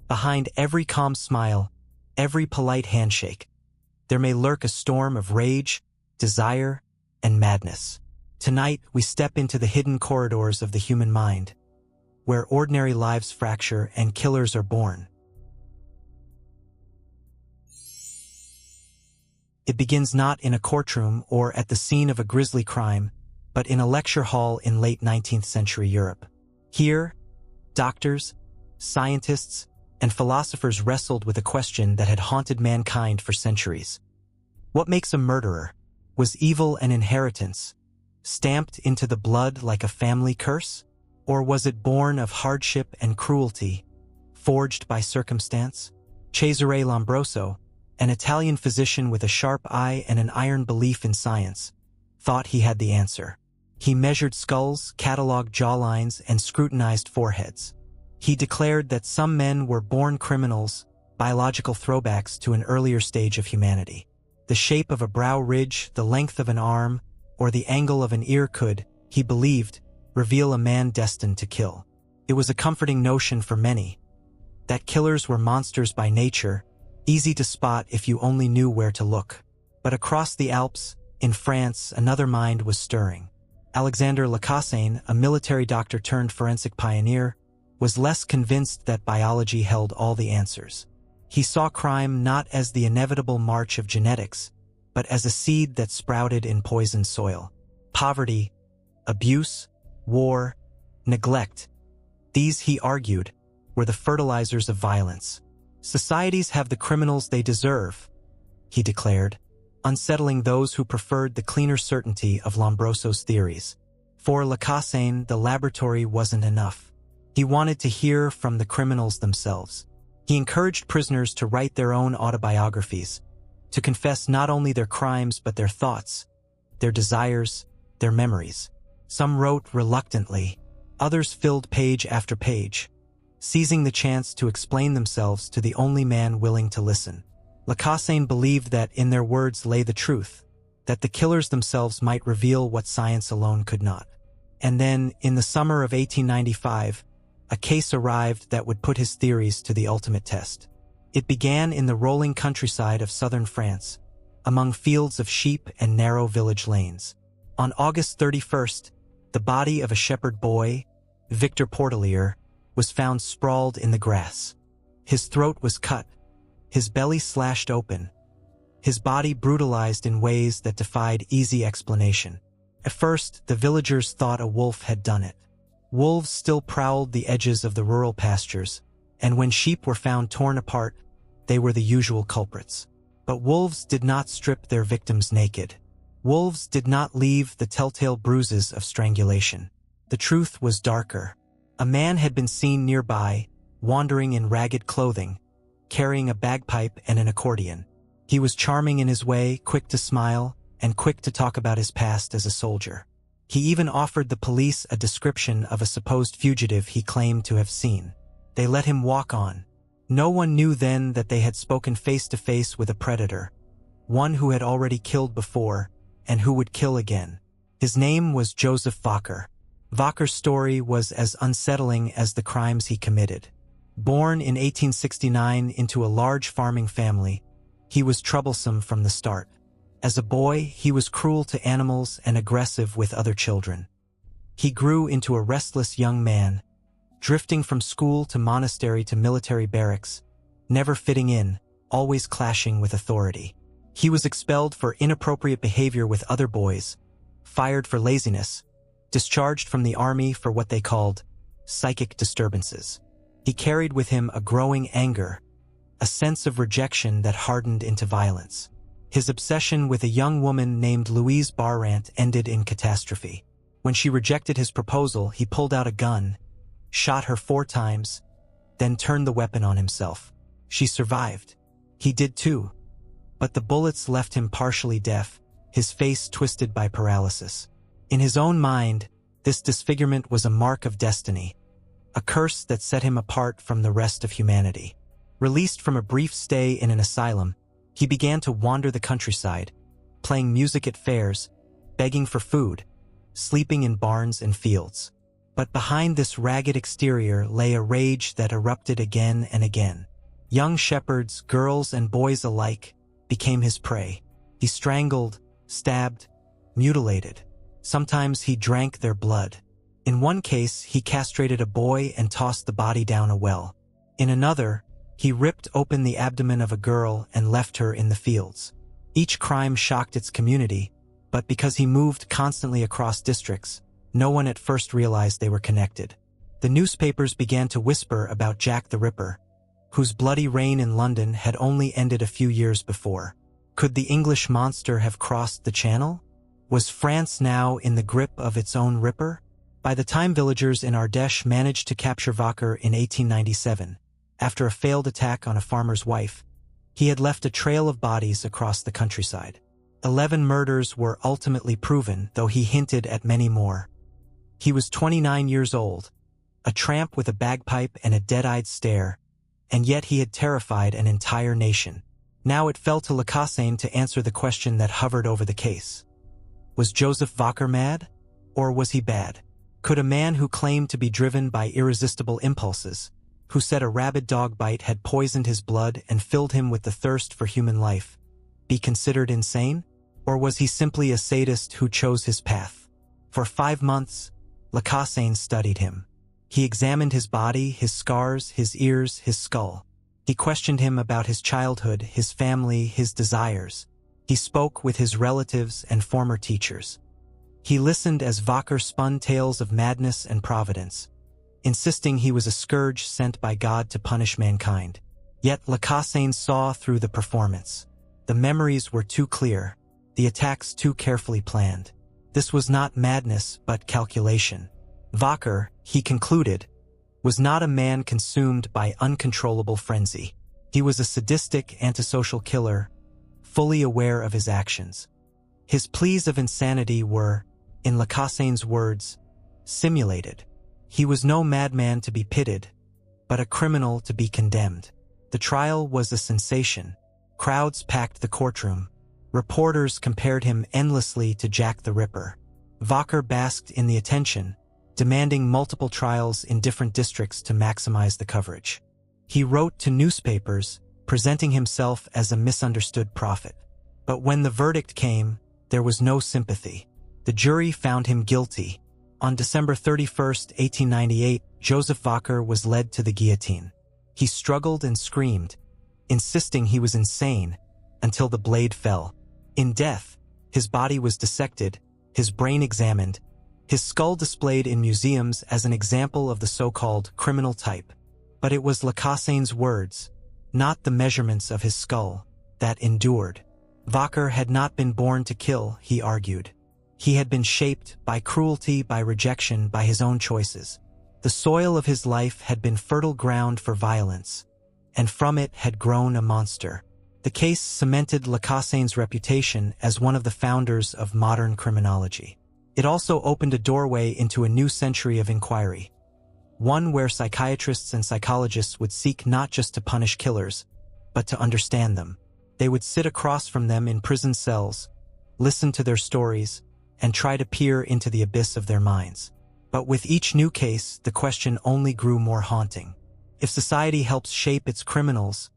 Behind every calm smile, every polite handshake, there may lurk a storm of rage, desire, and madness. Tonight, we step into the hidden corridors of the human mind, where ordinary lives fracture and killers are born. It begins not in a courtroom or at the scene of a grisly crime, but in a lecture hall in late 19th century Europe. Here, doctors, scientists, and philosophers wrestled with a question that had haunted mankind for centuries. What makes a murderer? Was evil an inheritance, stamped into the blood like a family curse? Or was it born of hardship and cruelty, forged by circumstance? Cesare Lombroso, an Italian physician with a sharp eye and an iron belief in science, thought he had the answer. He measured skulls, catalogued jawlines, and scrutinized foreheads. He declared that some men were born criminals, biological throwbacks to an earlier stage of humanity. The shape of a brow ridge, the length of an arm, or the angle of an ear could, he believed, reveal a man destined to kill. It was a comforting notion for many, that killers were monsters by nature, easy to spot if you only knew where to look. But across the Alps, in France, another mind was stirring. Alexander Lacassagne, a military doctor turned forensic pioneer, was less convinced that biology held all the answers. He saw crime not as the inevitable march of genetics, but as a seed that sprouted in poisoned soil. Poverty, abuse, war, neglect, these, he argued, were the fertilizers of violence. Societies have the criminals they deserve, he declared, unsettling those who preferred the cleaner certainty of Lombroso's theories. For Lacassagne, the laboratory wasn't enough. He wanted to hear from the criminals themselves. He encouraged prisoners to write their own autobiographies, to confess not only their crimes but their thoughts, their desires, their memories. Some wrote reluctantly, others filled page after page, seizing the chance to explain themselves to the only man willing to listen. Lacassagne believed that in their words lay the truth, that the killers themselves might reveal what science alone could not. And then, in the summer of 1895, a case arrived that would put his theories to the ultimate test. It began in the rolling countryside of southern France, among fields of sheep and narrow village lanes. On August 31st, the body of a shepherd boy, Victor Portelier, was found sprawled in the grass. His throat was cut, his belly slashed open, his body brutalized in ways that defied easy explanation. At first, the villagers thought a wolf had done it. Wolves still prowled the edges of the rural pastures, and when sheep were found torn apart, they were the usual culprits. But wolves did not strip their victims naked. Wolves did not leave the telltale bruises of strangulation. The truth was darker. A man had been seen nearby, wandering in ragged clothing, carrying a bagpipe and an accordion. He was charming in his way, quick to smile, and quick to talk about his past as a soldier. He even offered the police a description of a supposed fugitive he claimed to have seen. They let him walk on. No one knew then that they had spoken face to face with a predator, one who had already killed before and who would kill again. His name was Joseph Vacher. Vacher's story was as unsettling as the crimes he committed. Born in 1869 into a large farming family, he was troublesome from the start. As a boy, he was cruel to animals and aggressive with other children. He grew into a restless young man, drifting from school to monastery to military barracks, never fitting in, always clashing with authority. He was expelled for inappropriate behavior with other boys, fired for laziness, discharged from the army for what they called psychic disturbances. He carried with him a growing anger, a sense of rejection that hardened into violence. His obsession with a young woman named Louise Barrant ended in catastrophe. When she rejected his proposal, he pulled out a gun, shot her 4 times, then turned the weapon on himself. She survived. He did too. But the bullets left him partially deaf, his face twisted by paralysis. In his own mind, this disfigurement was a mark of destiny, a curse that set him apart from the rest of humanity. Released from a brief stay in an asylum, he began to wander the countryside, playing music at fairs, begging for food, sleeping in barns and fields. But behind this ragged exterior lay a rage that erupted again and again. Young shepherds, girls and boys alike, became his prey. He strangled, stabbed, mutilated. Sometimes he drank their blood. In one case, he castrated a boy and tossed the body down a well. In another, he ripped open the abdomen of a girl and left her in the fields. Each crime shocked its community, but because he moved constantly across districts, no one at first realized they were connected. The newspapers began to whisper about Jack the Ripper, whose bloody reign in London had only ended a few years before. Could the English monster have crossed the Channel? Was France now in the grip of its own Ripper? By the time villagers in Ardèche managed to capture Vacher in 1897, after a failed attack on a farmer's wife, he had left a trail of bodies across the countryside. 11 murders were ultimately proven, though he hinted at many more. He was 29 years old, a tramp with a bagpipe and a dead-eyed stare, and yet he had terrified an entire nation. Now it fell to Lacassagne to answer the question that hovered over the case. Was Joseph Vacher mad? Or was he bad? Could a man who claimed to be driven by irresistible impulses, who said a rabid dog bite had poisoned his blood and filled him with the thirst for human life, be considered insane? Or was he simply a sadist who chose his path? For 5 months, Lacassagne studied him. He examined his body, his scars, his ears, his skull. He questioned him about his childhood, his family, his desires. He spoke with his relatives and former teachers. He listened as Vacher spun tales of madness and providence, insisting he was a scourge sent by God to punish mankind. Yet Lacassagne saw through the performance. The memories were too clear, the attacks too carefully planned. This was not madness, but calculation. Vacher, he concluded, was not a man consumed by uncontrollable frenzy. He was a sadistic, antisocial killer, fully aware of his actions. His pleas of insanity were, in Lacassagne's words, simulated. He was no madman to be pitied, but a criminal to be condemned. The trial was a sensation. Crowds packed the courtroom. Reporters compared him endlessly to Jack the Ripper. Vacher basked in the attention, demanding multiple trials in different districts to maximize the coverage. He wrote to newspapers, presenting himself as a misunderstood prophet. But when the verdict came, there was no sympathy. The jury found him guilty. On December 31, 1898, Joseph Vacher was led to the guillotine. He struggled and screamed, insisting he was insane, until the blade fell. In death, his body was dissected, his brain examined, his skull displayed in museums as an example of the so-called criminal type. But it was Lacassagne's words, not the measurements of his skull, that endured. Vacher had not been born to kill, he argued. He had been shaped by cruelty, by rejection, by his own choices. The soil of his life had been fertile ground for violence, and from it had grown a monster. The case cemented Lacassagne's reputation as one of the founders of modern criminology. It also opened a doorway into a new century of inquiry, one where psychiatrists and psychologists would seek not just to punish killers, but to understand them. They would sit across from them in prison cells, listen to their stories, and try to peer into the abyss of their minds. But with each new case, the question only grew more haunting. If society helps shape its criminals,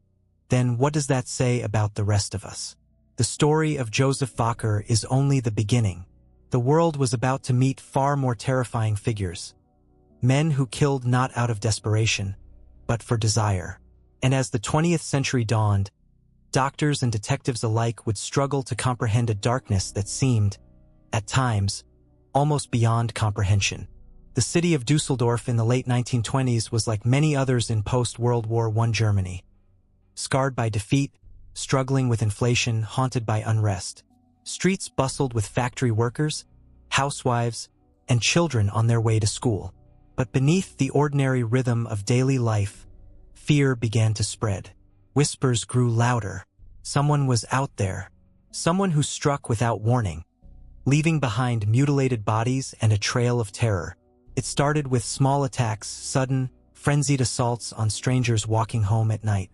then what does that say about the rest of us? The story of Joseph Vacher is only the beginning. The world was about to meet far more terrifying figures. Men who killed not out of desperation, but for desire. And as the 20th century dawned, doctors and detectives alike would struggle to comprehend a darkness that seemed, at times, almost beyond comprehension. The city of Düsseldorf in the late 1920s was like many others in post-World War I Germany. Scarred by defeat, struggling with inflation, haunted by unrest. Streets bustled with factory workers, housewives, and children on their way to school. But beneath the ordinary rhythm of daily life, fear began to spread. Whispers grew louder. Someone was out there. Someone who struck without warning, leaving behind mutilated bodies and a trail of terror. It started with small attacks, sudden, frenzied assaults on strangers walking home at night.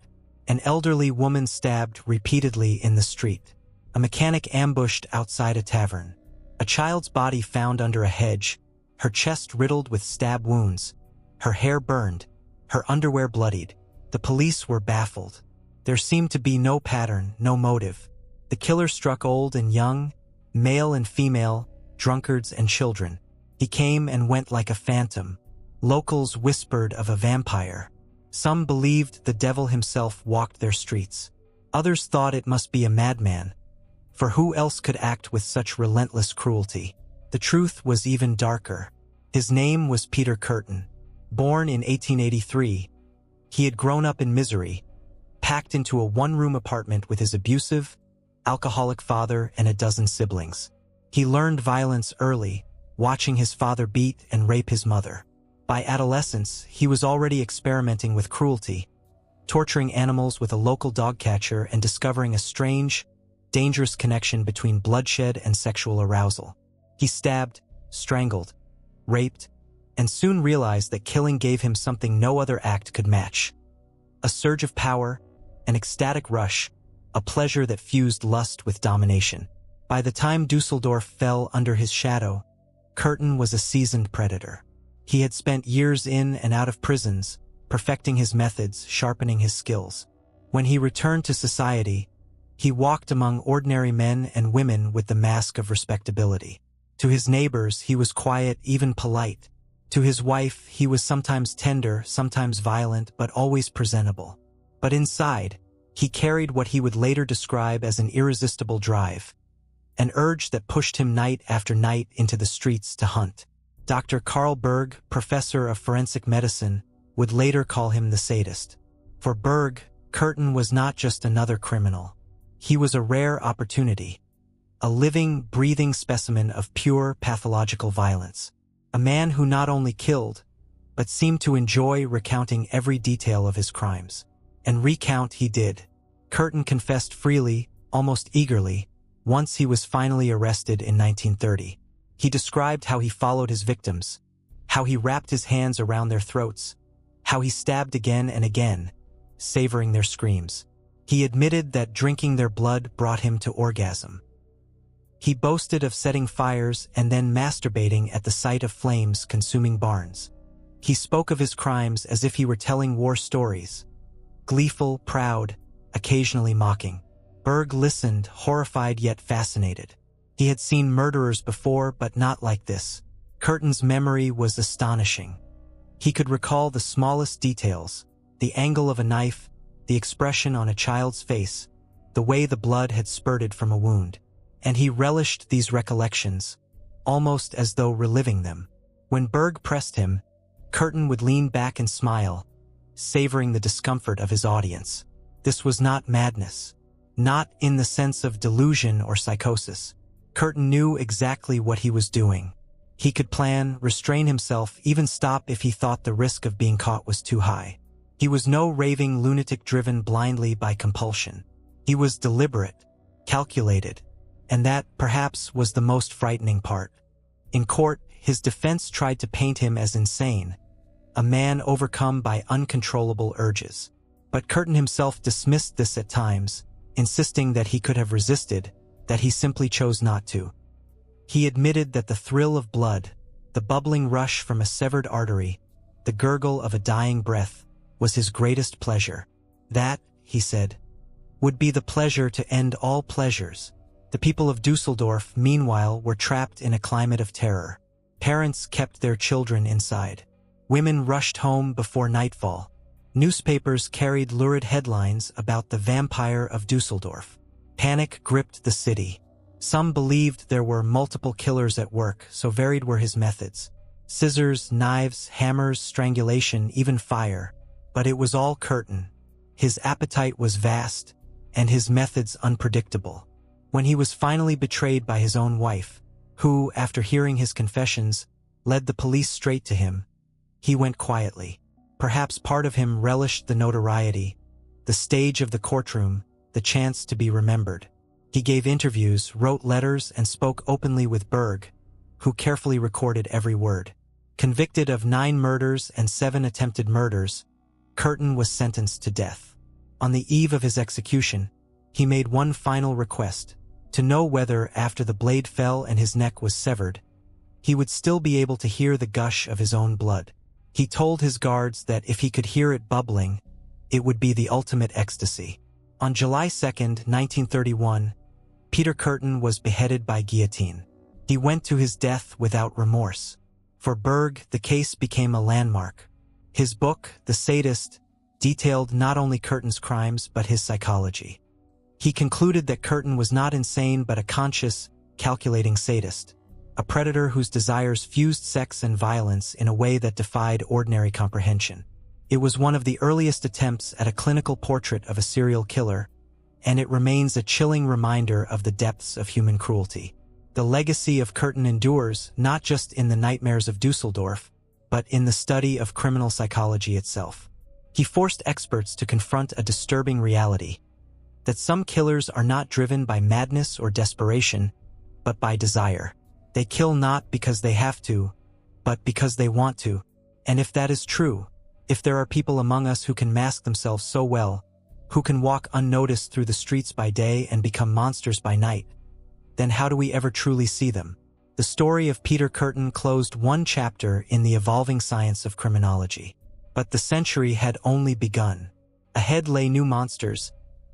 An elderly woman stabbed repeatedly in the street. A mechanic ambushed outside a tavern. A child's body found under a hedge, her chest riddled with stab wounds, her hair burned, her underwear bloodied. The police were baffled. There seemed to be no pattern, no motive. The killer struck old and young, male and female, drunkards and children. He came and went like a phantom. Locals whispered of a vampire. Some believed the devil himself walked their streets. Others thought it must be a madman. For who else could act with such relentless cruelty? The truth was even darker. His name was Peter Kürten. Born in 1883, he had grown up in misery, packed into a one-room apartment with his abusive, alcoholic father and a dozen siblings. He learned violence early, watching his father beat and rape his mother. By adolescence, he was already experimenting with cruelty, torturing animals with a local dog catcher and discovering a strange, dangerous connection between bloodshed and sexual arousal. He stabbed, strangled, raped, and soon realized that killing gave him something no other act could match. A surge of power, an ecstatic rush, a pleasure that fused lust with domination. By the time Düsseldorf fell under his shadow, Kürten was a seasoned predator. He had spent years in and out of prisons, perfecting his methods, sharpening his skills. When he returned to society, he walked among ordinary men and women with the mask of respectability. To his neighbors, he was quiet, even polite. To his wife, he was sometimes tender, sometimes violent, but always presentable. But inside, he carried what he would later describe as an irresistible drive, an urge that pushed him night after night into the streets to hunt. Dr. Carl Berg, professor of forensic medicine, would later call him the sadist. For Berg, Kürten was not just another criminal. He was a rare opportunity, a living, breathing specimen of pure pathological violence. A man who not only killed, but seemed to enjoy recounting every detail of his crimes. And recount he did. Kürten confessed freely, almost eagerly, once he was finally arrested in 1930. He described how he followed his victims, how he wrapped his hands around their throats, how he stabbed again and again, savoring their screams. He admitted that drinking their blood brought him to orgasm. He boasted of setting fires and then masturbating at the sight of flames consuming barns. He spoke of his crimes as if he were telling war stories, gleeful, proud, occasionally mocking. Berg listened, horrified yet fascinated. He had seen murderers before, but not like this. Kürten's memory was astonishing. He could recall the smallest details, the angle of a knife, the expression on a child's face, the way the blood had spurted from a wound. And he relished these recollections, almost as though reliving them. When Berg pressed him, Kürten would lean back and smile, savoring the discomfort of his audience. This was not madness, not in the sense of delusion or psychosis. Kürten knew exactly what he was doing. He could plan, restrain himself, even stop if he thought the risk of being caught was too high. He was no raving lunatic driven blindly by compulsion. He was deliberate, calculated, and that, perhaps, was the most frightening part. In court, his defense tried to paint him as insane, a man overcome by uncontrollable urges. But Kürten himself dismissed this at times, insisting that he could have resisted, that he simply chose not to. He admitted that the thrill of blood, the bubbling rush from a severed artery, the gurgle of a dying breath, was his greatest pleasure. That, he said, would be the pleasure to end all pleasures. The people of Düsseldorf, meanwhile, were trapped in a climate of terror. Parents kept their children inside. Women rushed home before nightfall. Newspapers carried lurid headlines about the vampire of Düsseldorf. Panic gripped the city. Some believed there were multiple killers at work, so varied were his methods. Scissors, knives, hammers, strangulation, even fire. But it was all Kürten. His appetite was vast, and his methods unpredictable. When he was finally betrayed by his own wife, who, after hearing his confessions, led the police straight to him, he went quietly. Perhaps part of him relished the notoriety, the stage of the courtroom, the chance to be remembered. He gave interviews, wrote letters, and spoke openly with Berg, who carefully recorded every word. Convicted of 9 murders and 7 attempted murders, Kürten was sentenced to death. On the eve of his execution, he made one final request, to know whether, after the blade fell and his neck was severed, he would still be able to hear the gush of his own blood. He told his guards that if he could hear it bubbling, it would be the ultimate ecstasy. On July 2, 1931, Peter Kürten was beheaded by guillotine. He went to his death without remorse. For Berg, the case became a landmark. His book, The Sadist, detailed not only Kürten's crimes but his psychology. He concluded that Kürten was not insane but a conscious, calculating sadist, a predator whose desires fused sex and violence in a way that defied ordinary comprehension. It was one of the earliest attempts at a clinical portrait of a serial killer, and it remains a chilling reminder of the depths of human cruelty. The legacy of Kürten endures not just in the nightmares of Düsseldorf, but in the study of criminal psychology itself. He forced experts to confront a disturbing reality, that some killers are not driven by madness or desperation, but by desire. They kill not because they have to, but because they want to. And if that is true, if there are people among us who can mask themselves so well, who can walk unnoticed through the streets by day and become monsters by night, then how do we ever truly see them? The story of Peter Kürten closed one chapter in the evolving science of criminology. But the century had only begun. Ahead lay new monsters,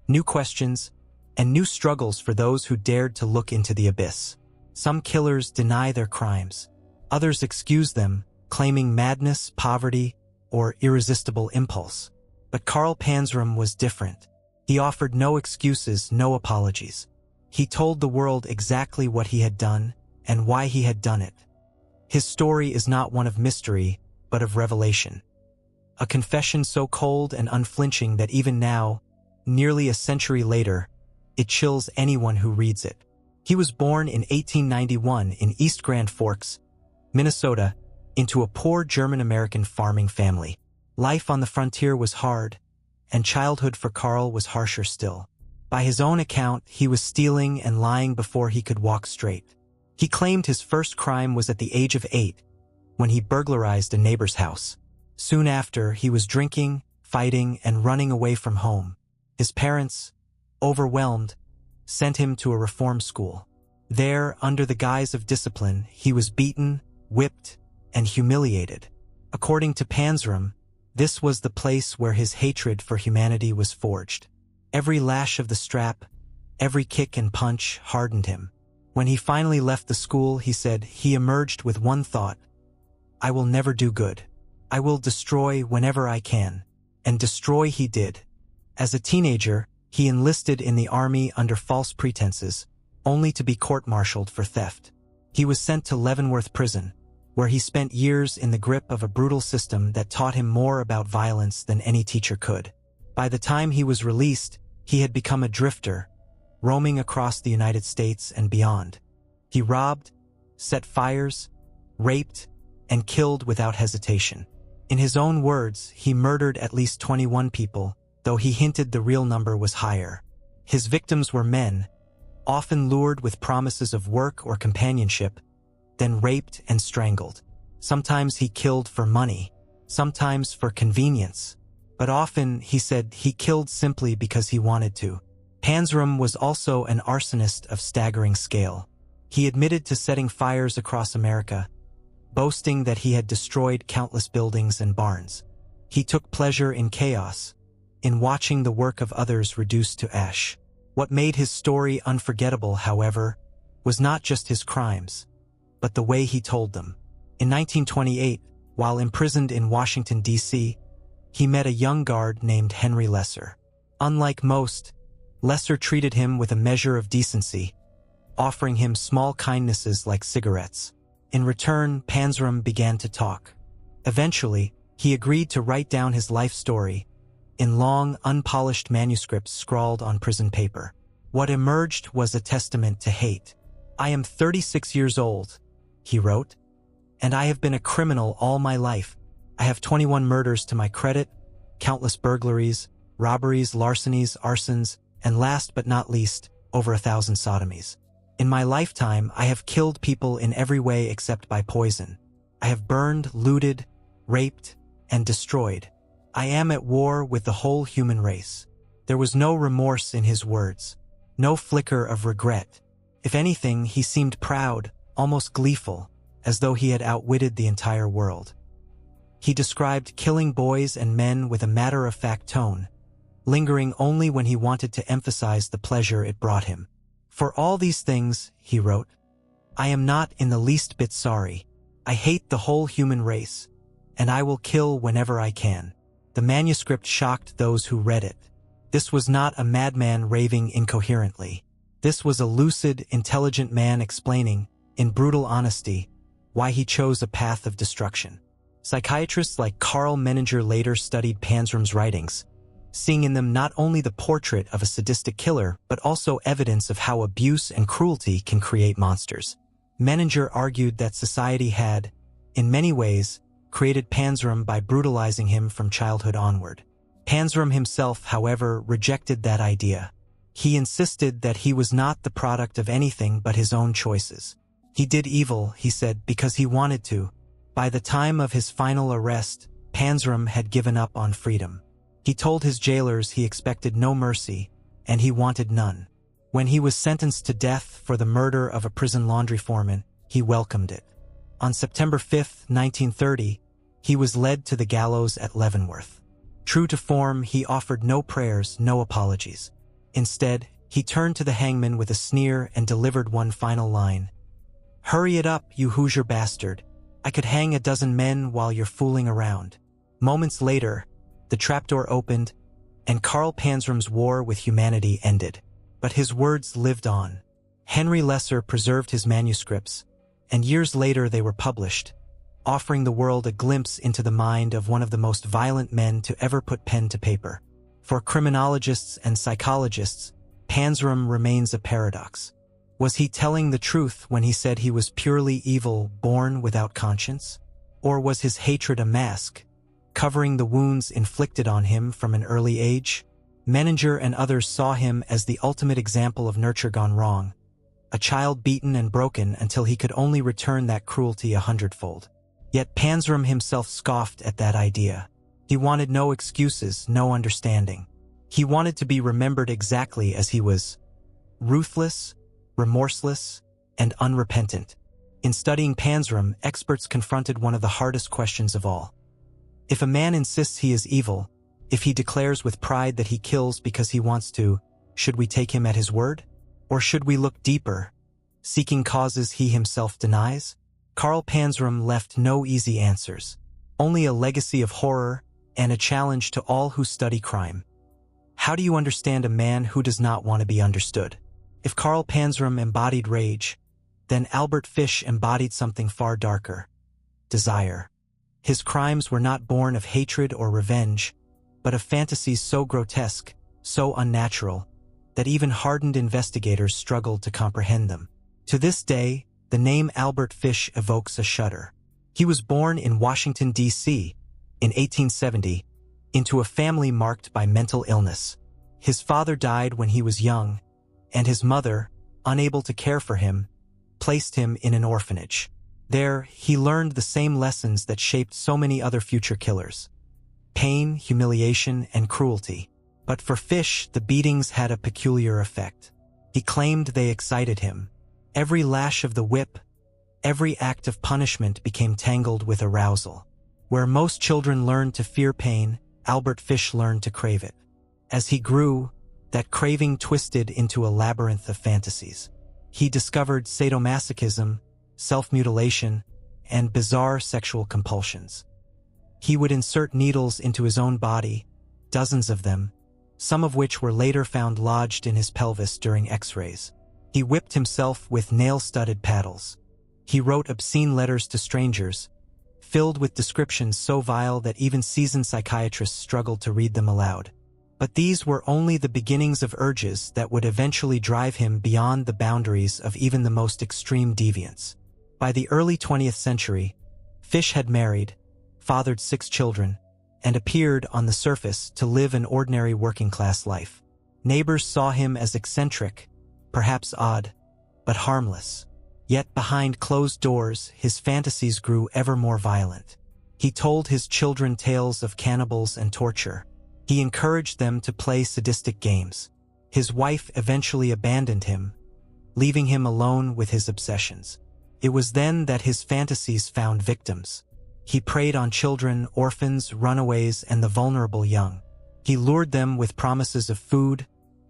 new questions, and new struggles for those who dared to look into the abyss. Some killers deny their crimes. Others excuse them, claiming madness, poverty, or irresistible impulse. But Carl Panzram was different. He offered no excuses, no apologies. He told the world exactly what he had done and why he had done it. His story is not one of mystery, but of revelation. A confession so cold and unflinching that even now, nearly a century later, it chills anyone who reads it. He was born in 1891 in East Grand Forks, Minnesota, into a poor German-American farming family. Life on the frontier was hard, and childhood for Carl was harsher still. By his own account, he was stealing and lying before he could walk straight. He claimed his first crime was at the age of 8, when he burglarized a neighbor's house. Soon after, he was drinking, fighting, and running away from home. His parents, overwhelmed, sent him to a reform school. There, under the guise of discipline, he was beaten, whipped, and humiliated. According to Panzram, this was the place where his hatred for humanity was forged. Every lash of the strap, every kick and punch hardened him. When he finally left the school, he said he emerged with one thought: I will never do good. I will destroy whenever I can. And destroy he did. As a teenager, he enlisted in the army under false pretenses, only to be court-martialed for theft. He was sent to Leavenworth Prison, where he spent years in the grip of a brutal system that taught him more about violence than any teacher could. By the time he was released, he had become a drifter, roaming across the United States and beyond. He robbed, set fires, raped, and killed without hesitation. In his own words, he murdered at least 21 people, though he hinted the real number was higher. His victims were men, often lured with promises of work or companionship, then raped and strangled. Sometimes he killed for money, sometimes for convenience, but often, he said, he killed simply because he wanted to. Panzram was also an arsonist of staggering scale. He admitted to setting fires across America, boasting that he had destroyed countless buildings and barns. He took pleasure in chaos, in watching the work of others reduced to ash. What made his story unforgettable, however, was not just his crimes, but the way he told them. In 1928, while imprisoned in Washington, D.C., he met a young guard named Henry Lesser. Unlike most, Lesser treated him with a measure of decency, offering him small kindnesses like cigarettes. In return, Panzram began to talk. Eventually, he agreed to write down his life story in long, unpolished manuscripts scrawled on prison paper. What emerged was a testament to hate. I am 36 years old, he wrote, and I have been a criminal all my life. I have 21 murders to my credit, countless burglaries, robberies, larcenies, arsons, and last but not least, over 1,000 sodomies. In my lifetime, I have killed people in every way except by poison. I have burned, looted, raped, and destroyed. I am at war with the whole human race. There was no remorse in his words, no flicker of regret. If anything, he seemed proud, almost gleeful, as though he had outwitted the entire world. He described killing boys and men with a matter-of-fact tone, lingering only when he wanted to emphasize the pleasure it brought him. "For all these things," he wrote, "I am not in the least bit sorry. I hate the whole human race, and I will kill whenever I can." The manuscript shocked those who read it. This was not a madman raving incoherently. This was a lucid, intelligent man explaining, in brutal honesty, why he chose a path of destruction. Psychiatrists like Carl Menninger later studied Panzram's writings, seeing in them not only the portrait of a sadistic killer but also evidence of how abuse and cruelty can create monsters. Menninger argued that society had, in many ways, created Panzram by brutalizing him from childhood onward. Panzram himself, however, rejected that idea. He insisted that he was not the product of anything but his own choices. He did evil, he said, because he wanted to. By the time of his final arrest, Panzram had given up on freedom. He told his jailers he expected no mercy, and he wanted none. When he was sentenced to death for the murder of a prison laundry foreman, he welcomed it. On September 5, 1930, he was led to the gallows at Leavenworth. True to form, he offered no prayers, no apologies. Instead, he turned to the hangman with a sneer and delivered one final line. "Hurry it up, you Hoosier bastard. I could hang a dozen men while you're fooling around." Moments later, the trapdoor opened, and Carl Panzram's war with humanity ended. But his words lived on. Henry Lesser preserved his manuscripts, and years later they were published, offering the world a glimpse into the mind of one of the most violent men to ever put pen to paper. For criminologists and psychologists, Panzram remains a paradox. Was he telling the truth when he said he was purely evil, born without conscience? Or was his hatred a mask, covering the wounds inflicted on him from an early age? Menninger and others saw him as the ultimate example of nurture gone wrong, a child beaten and broken until he could only return that cruelty 100-fold. Yet Panzram himself scoffed at that idea. He wanted no excuses, no understanding. He wanted to be remembered exactly as he was: ruthless, remorseless, and unrepentant. In studying Panzram, experts confronted one of the hardest questions of all. If a man insists he is evil, if he declares with pride that he kills because he wants to, should we take him at his word? Or should we look deeper, seeking causes he himself denies? Carl Panzram left no easy answers, only a legacy of horror and a challenge to all who study crime. How do you understand a man who does not want to be understood? If Carl Panzram embodied rage, then Albert Fish embodied something far darker: desire. His crimes were not born of hatred or revenge, but of fantasies so grotesque, so unnatural, that even hardened investigators struggled to comprehend them. To this day, the name Albert Fish evokes a shudder. He was born in Washington, D.C., in 1870, into a family marked by mental illness. His father died when he was young, and his mother, unable to care for him, placed him in an orphanage. There, he learned the same lessons that shaped so many other future killers: pain, humiliation, and cruelty. But for Fish, the beatings had a peculiar effect. He claimed they excited him. Every lash of the whip, every act of punishment became tangled with arousal. Where most children learn to fear pain, Albert Fish learned to crave it. As he grew, that craving twisted into a labyrinth of fantasies. He discovered sadomasochism, self-mutilation, and bizarre sexual compulsions. He would insert needles into his own body, dozens of them, some of which were later found lodged in his pelvis during X-rays. He whipped himself with nail-studded paddles. He wrote obscene letters to strangers, filled with descriptions so vile that even seasoned psychiatrists struggled to read them aloud. But these were only the beginnings of urges that would eventually drive him beyond the boundaries of even the most extreme deviance. By the early 20th century, Fish had married, fathered 6 children, and appeared on the surface to live an ordinary working-class life. Neighbors saw him as eccentric, perhaps odd, but harmless. Yet behind closed doors, his fantasies grew ever more violent. He told his children tales of cannibals and torture. He encouraged them to play sadistic games. His wife eventually abandoned him, leaving him alone with his obsessions. It was then that his fantasies found victims. He preyed on children, orphans, runaways, and the vulnerable young. He lured them with promises of food,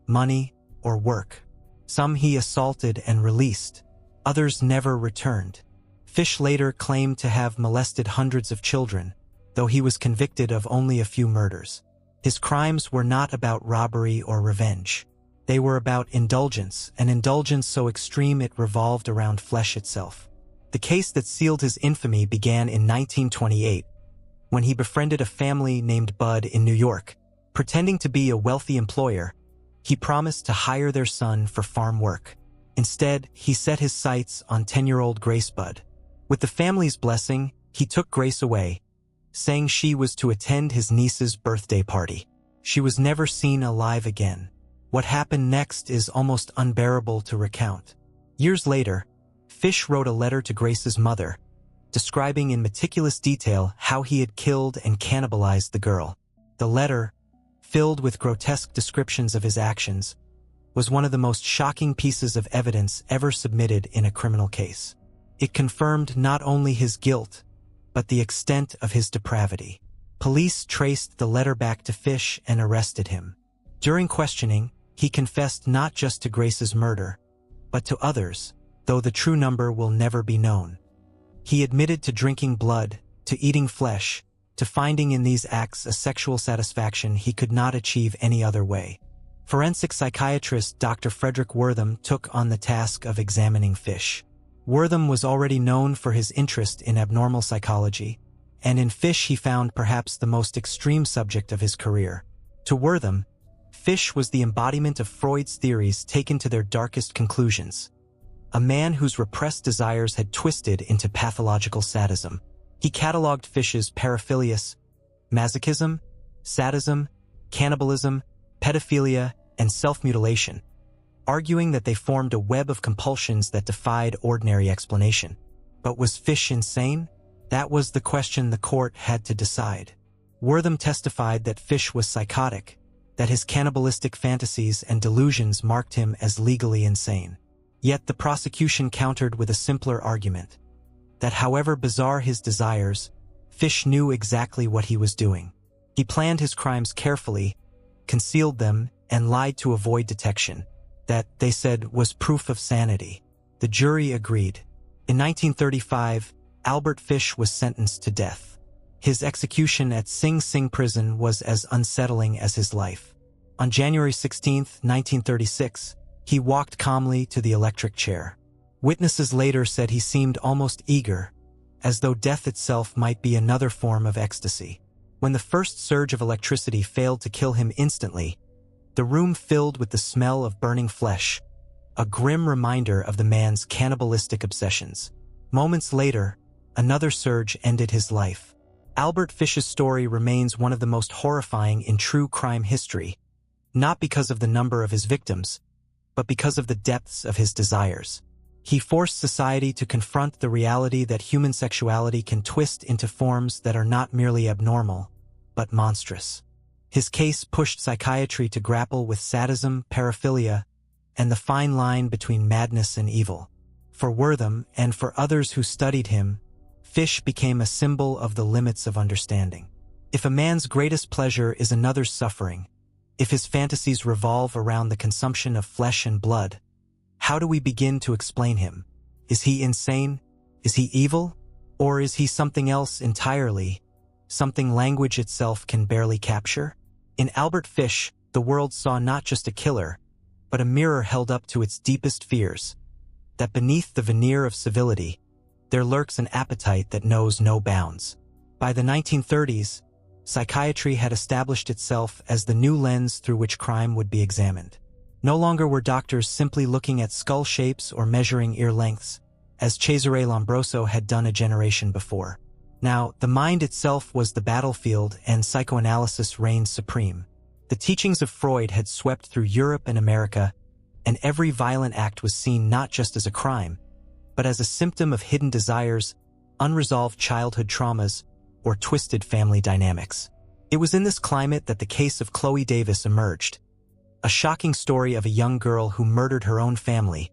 money, or work. Some he assaulted and released. Others never returned. Fish later claimed to have molested hundreds of children, though he was convicted of only a few murders. His crimes were not about robbery or revenge. They were about indulgence, an indulgence so extreme it revolved around flesh itself. The case that sealed his infamy began in 1928, when he befriended a family named Bud in New York. Pretending to be a wealthy employer, he promised to hire their son for farm work. Instead, he set his sights on 10-year-old Grace Bud. With the family's blessing, he took Grace away, saying she was to attend his niece's birthday party. She was never seen alive again. What happened next is almost unbearable to recount. Years later, Fish wrote a letter to Grace's mother, describing in meticulous detail how he had killed and cannibalized the girl. The letter, filled with grotesque descriptions of his actions, was one of the most shocking pieces of evidence ever submitted in a criminal case. It confirmed not only his guilt, but the extent of his depravity. Police traced the letter back to Fish and arrested him. During questioning, he confessed not just to Grace's murder, but to others, though the true number will never be known. He admitted to drinking blood, to eating flesh, to finding in these acts a sexual satisfaction he could not achieve any other way. Forensic psychiatrist Dr. Frederick Wortham took on the task of examining Fish. Wortham was already known for his interest in abnormal psychology, and in Fish he found perhaps the most extreme subject of his career. To Wortham, Fish was the embodiment of Freud's theories taken to their darkest conclusions. A man whose repressed desires had twisted into pathological sadism. He cataloged Fish's paraphilias, masochism, sadism, cannibalism, pedophilia, and self-mutilation, arguing that they formed a web of compulsions that defied ordinary explanation. But was Fish insane? That was the question the court had to decide. Wortham testified that Fish was psychotic, that his cannibalistic fantasies and delusions marked him as legally insane. Yet the prosecution countered with a simpler argument, that however bizarre his desires, Fish knew exactly what he was doing. He planned his crimes carefully, concealed them, and lied to avoid detection. That, they said, was proof of sanity. The jury agreed. In 1935, Albert Fish was sentenced to death. His execution at Sing Sing prison was as unsettling as his life. On January 16, 1936, he walked calmly to the electric chair. Witnesses later said he seemed almost eager, as though death itself might be another form of ecstasy. When the first surge of electricity failed to kill him instantly, the room filled with the smell of burning flesh, a grim reminder of the man's cannibalistic obsessions. Moments later, another surge ended his life. Albert Fish's story remains one of the most horrifying in true crime history, not because of the number of his victims, but because of the depths of his desires. He forced society to confront the reality that human sexuality can twist into forms that are not merely abnormal, but monstrous. His case pushed psychiatry to grapple with sadism, paraphilia, and the fine line between madness and evil. For Wortham, and for others who studied him, Fish became a symbol of the limits of understanding. If a man's greatest pleasure is another's suffering, if his fantasies revolve around the consumption of flesh and blood, how do we begin to explain him? Is he insane? Is he evil? Or is he something else entirely, something language itself can barely capture? In Albert Fish, the world saw not just a killer, but a mirror held up to its deepest fears, that beneath the veneer of civility, there lurks an appetite that knows no bounds. By the 1930s, psychiatry had established itself as the new lens through which crime would be examined. No longer were doctors simply looking at skull shapes or measuring ear lengths, as Cesare Lombroso had done a generation before. Now, the mind itself was the battlefield and psychoanalysis reigned supreme. The teachings of Freud had swept through Europe and America, and every violent act was seen not just as a crime, but as a symptom of hidden desires, unresolved childhood traumas, or twisted family dynamics. It was in this climate that the case of Chloe Davis emerged, a shocking story of a young girl who murdered her own family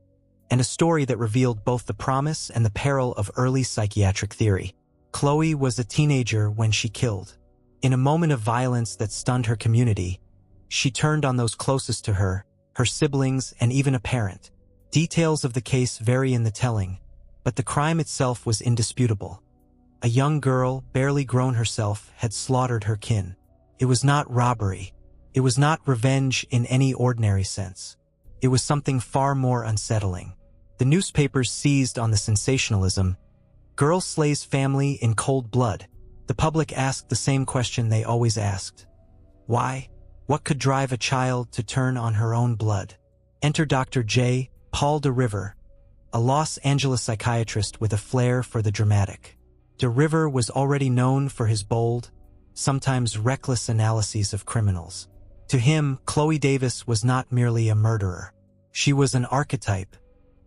and a story that revealed both the promise and the peril of early psychiatric theory. Chloe was a teenager when she killed. In a moment of violence that stunned her community, she turned on those closest to her, her siblings, and even a parent. Details of the case vary in the telling, but the crime itself was indisputable. A young girl, barely grown herself, had slaughtered her kin. It was not robbery. It was not revenge in any ordinary sense. It was something far more unsettling. The newspapers seized on the sensationalism. Girl slays family in cold blood. The public asked the same question they always asked. Why? What could drive a child to turn on her own blood? Enter Dr. J. Paul DeRiver, a Los Angeles psychiatrist with a flair for the dramatic. DeRiver was already known for his bold, sometimes reckless analyses of criminals. To him, Chloe Davis was not merely a murderer. She was an archetype.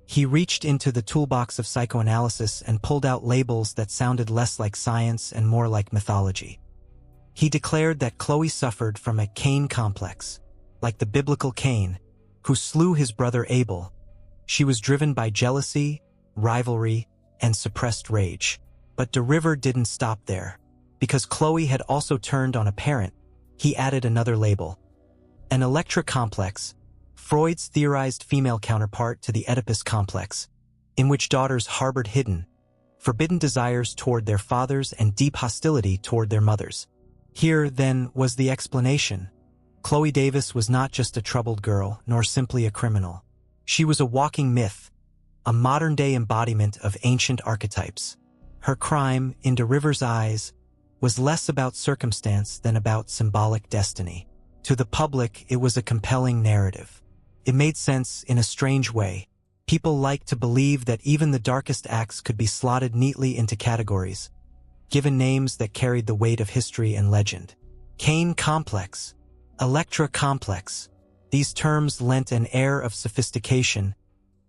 He reached into the toolbox of psychoanalysis and pulled out labels that sounded less like science and more like mythology. He declared that Chloe suffered from a Cain complex, like the biblical Cain, who slew his brother Abel. She was driven by jealousy, rivalry, and suppressed rage. But DeRiver didn't stop there. Because Chloe had also turned on a parent, he added another label. An Electra complex, Freud's theorized female counterpart to the Oedipus complex, in which daughters harbored hidden, forbidden desires toward their fathers and deep hostility toward their mothers. Here, then, was the explanation. Chloe Davis was not just a troubled girl, nor simply a criminal. She was a walking myth, a modern-day embodiment of ancient archetypes. Her crime, in DeRiver's eyes, was less about circumstance than about symbolic destiny. To the public, it was a compelling narrative. It made sense in a strange way. People liked to believe that even the darkest acts could be slotted neatly into categories, given names that carried the weight of history and legend. Cain complex, Electra complex. These terms lent an air of sophistication,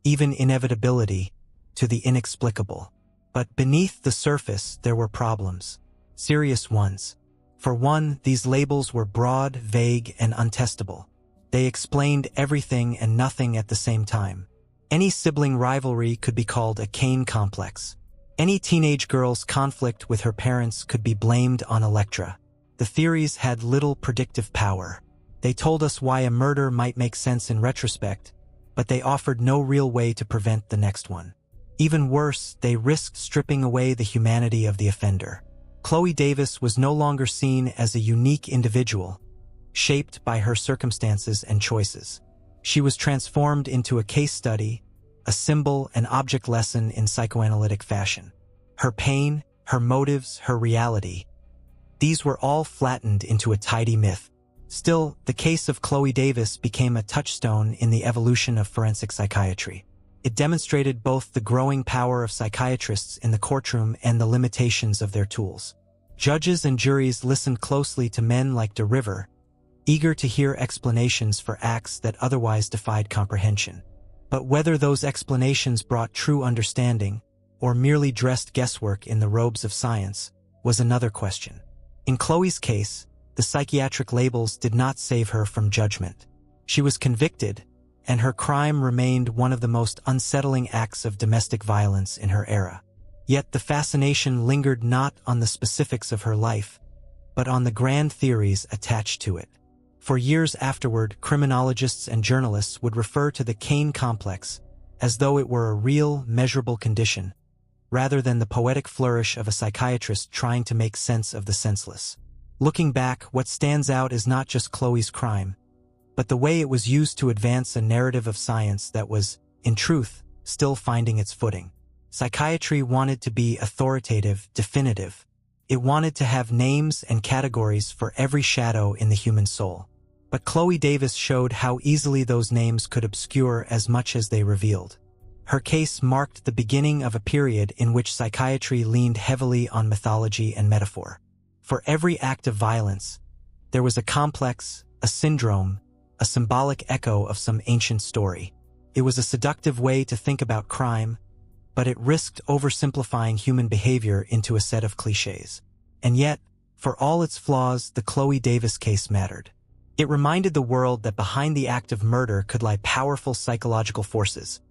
even inevitability, to the inexplicable. But beneath the surface, there were problems. Serious ones. For one, these labels were broad, vague, and untestable. They explained everything and nothing at the same time. Any sibling rivalry could be called a Cain complex. Any teenage girl's conflict with her parents could be blamed on Electra. The theories had little predictive power. They told us why a murder might make sense in retrospect, but they offered no real way to prevent the next one. Even worse, they risked stripping away the humanity of the offender. Chloe Davis was no longer seen as a unique individual, shaped by her circumstances and choices. She was transformed into a case study, a symbol, an object lesson in psychoanalytic fashion. Her pain, her motives, her reality, these were all flattened into a tidy myth. Still, the case of Chloe Davis became a touchstone in the evolution of forensic psychiatry. It demonstrated both the growing power of psychiatrists in the courtroom and the limitations of their tools. Judges and juries listened closely to men like DeRiver, eager to hear explanations for acts that otherwise defied comprehension. But whether those explanations brought true understanding, or merely dressed guesswork in the robes of science, was another question. In Chloe's case, the psychiatric labels did not save her from judgment. She was convicted, and her crime remained one of the most unsettling acts of domestic violence in her era. Yet the fascination lingered not on the specifics of her life, but on the grand theories attached to it. For years afterward, criminologists and journalists would refer to the Cain complex as though it were a real, measurable condition, rather than the poetic flourish of a psychiatrist trying to make sense of the senseless. Looking back, what stands out is not just Chloe's crime, but the way it was used to advance a narrative of science that was, in truth, still finding its footing. Psychiatry wanted to be authoritative, definitive. It wanted to have names and categories for every shadow in the human soul. But Chloe Davis showed how easily those names could obscure as much as they revealed. Her case marked the beginning of a period in which psychiatry leaned heavily on mythology and metaphor. For every act of violence, there was a complex, a syndrome, a symbolic echo of some ancient story. It was a seductive way to think about crime, but it risked oversimplifying human behavior into a set of cliches. And yet, for all its flaws, the Chloe Davis case mattered. It reminded the world that behind the act of murder could lie powerful psychological forces,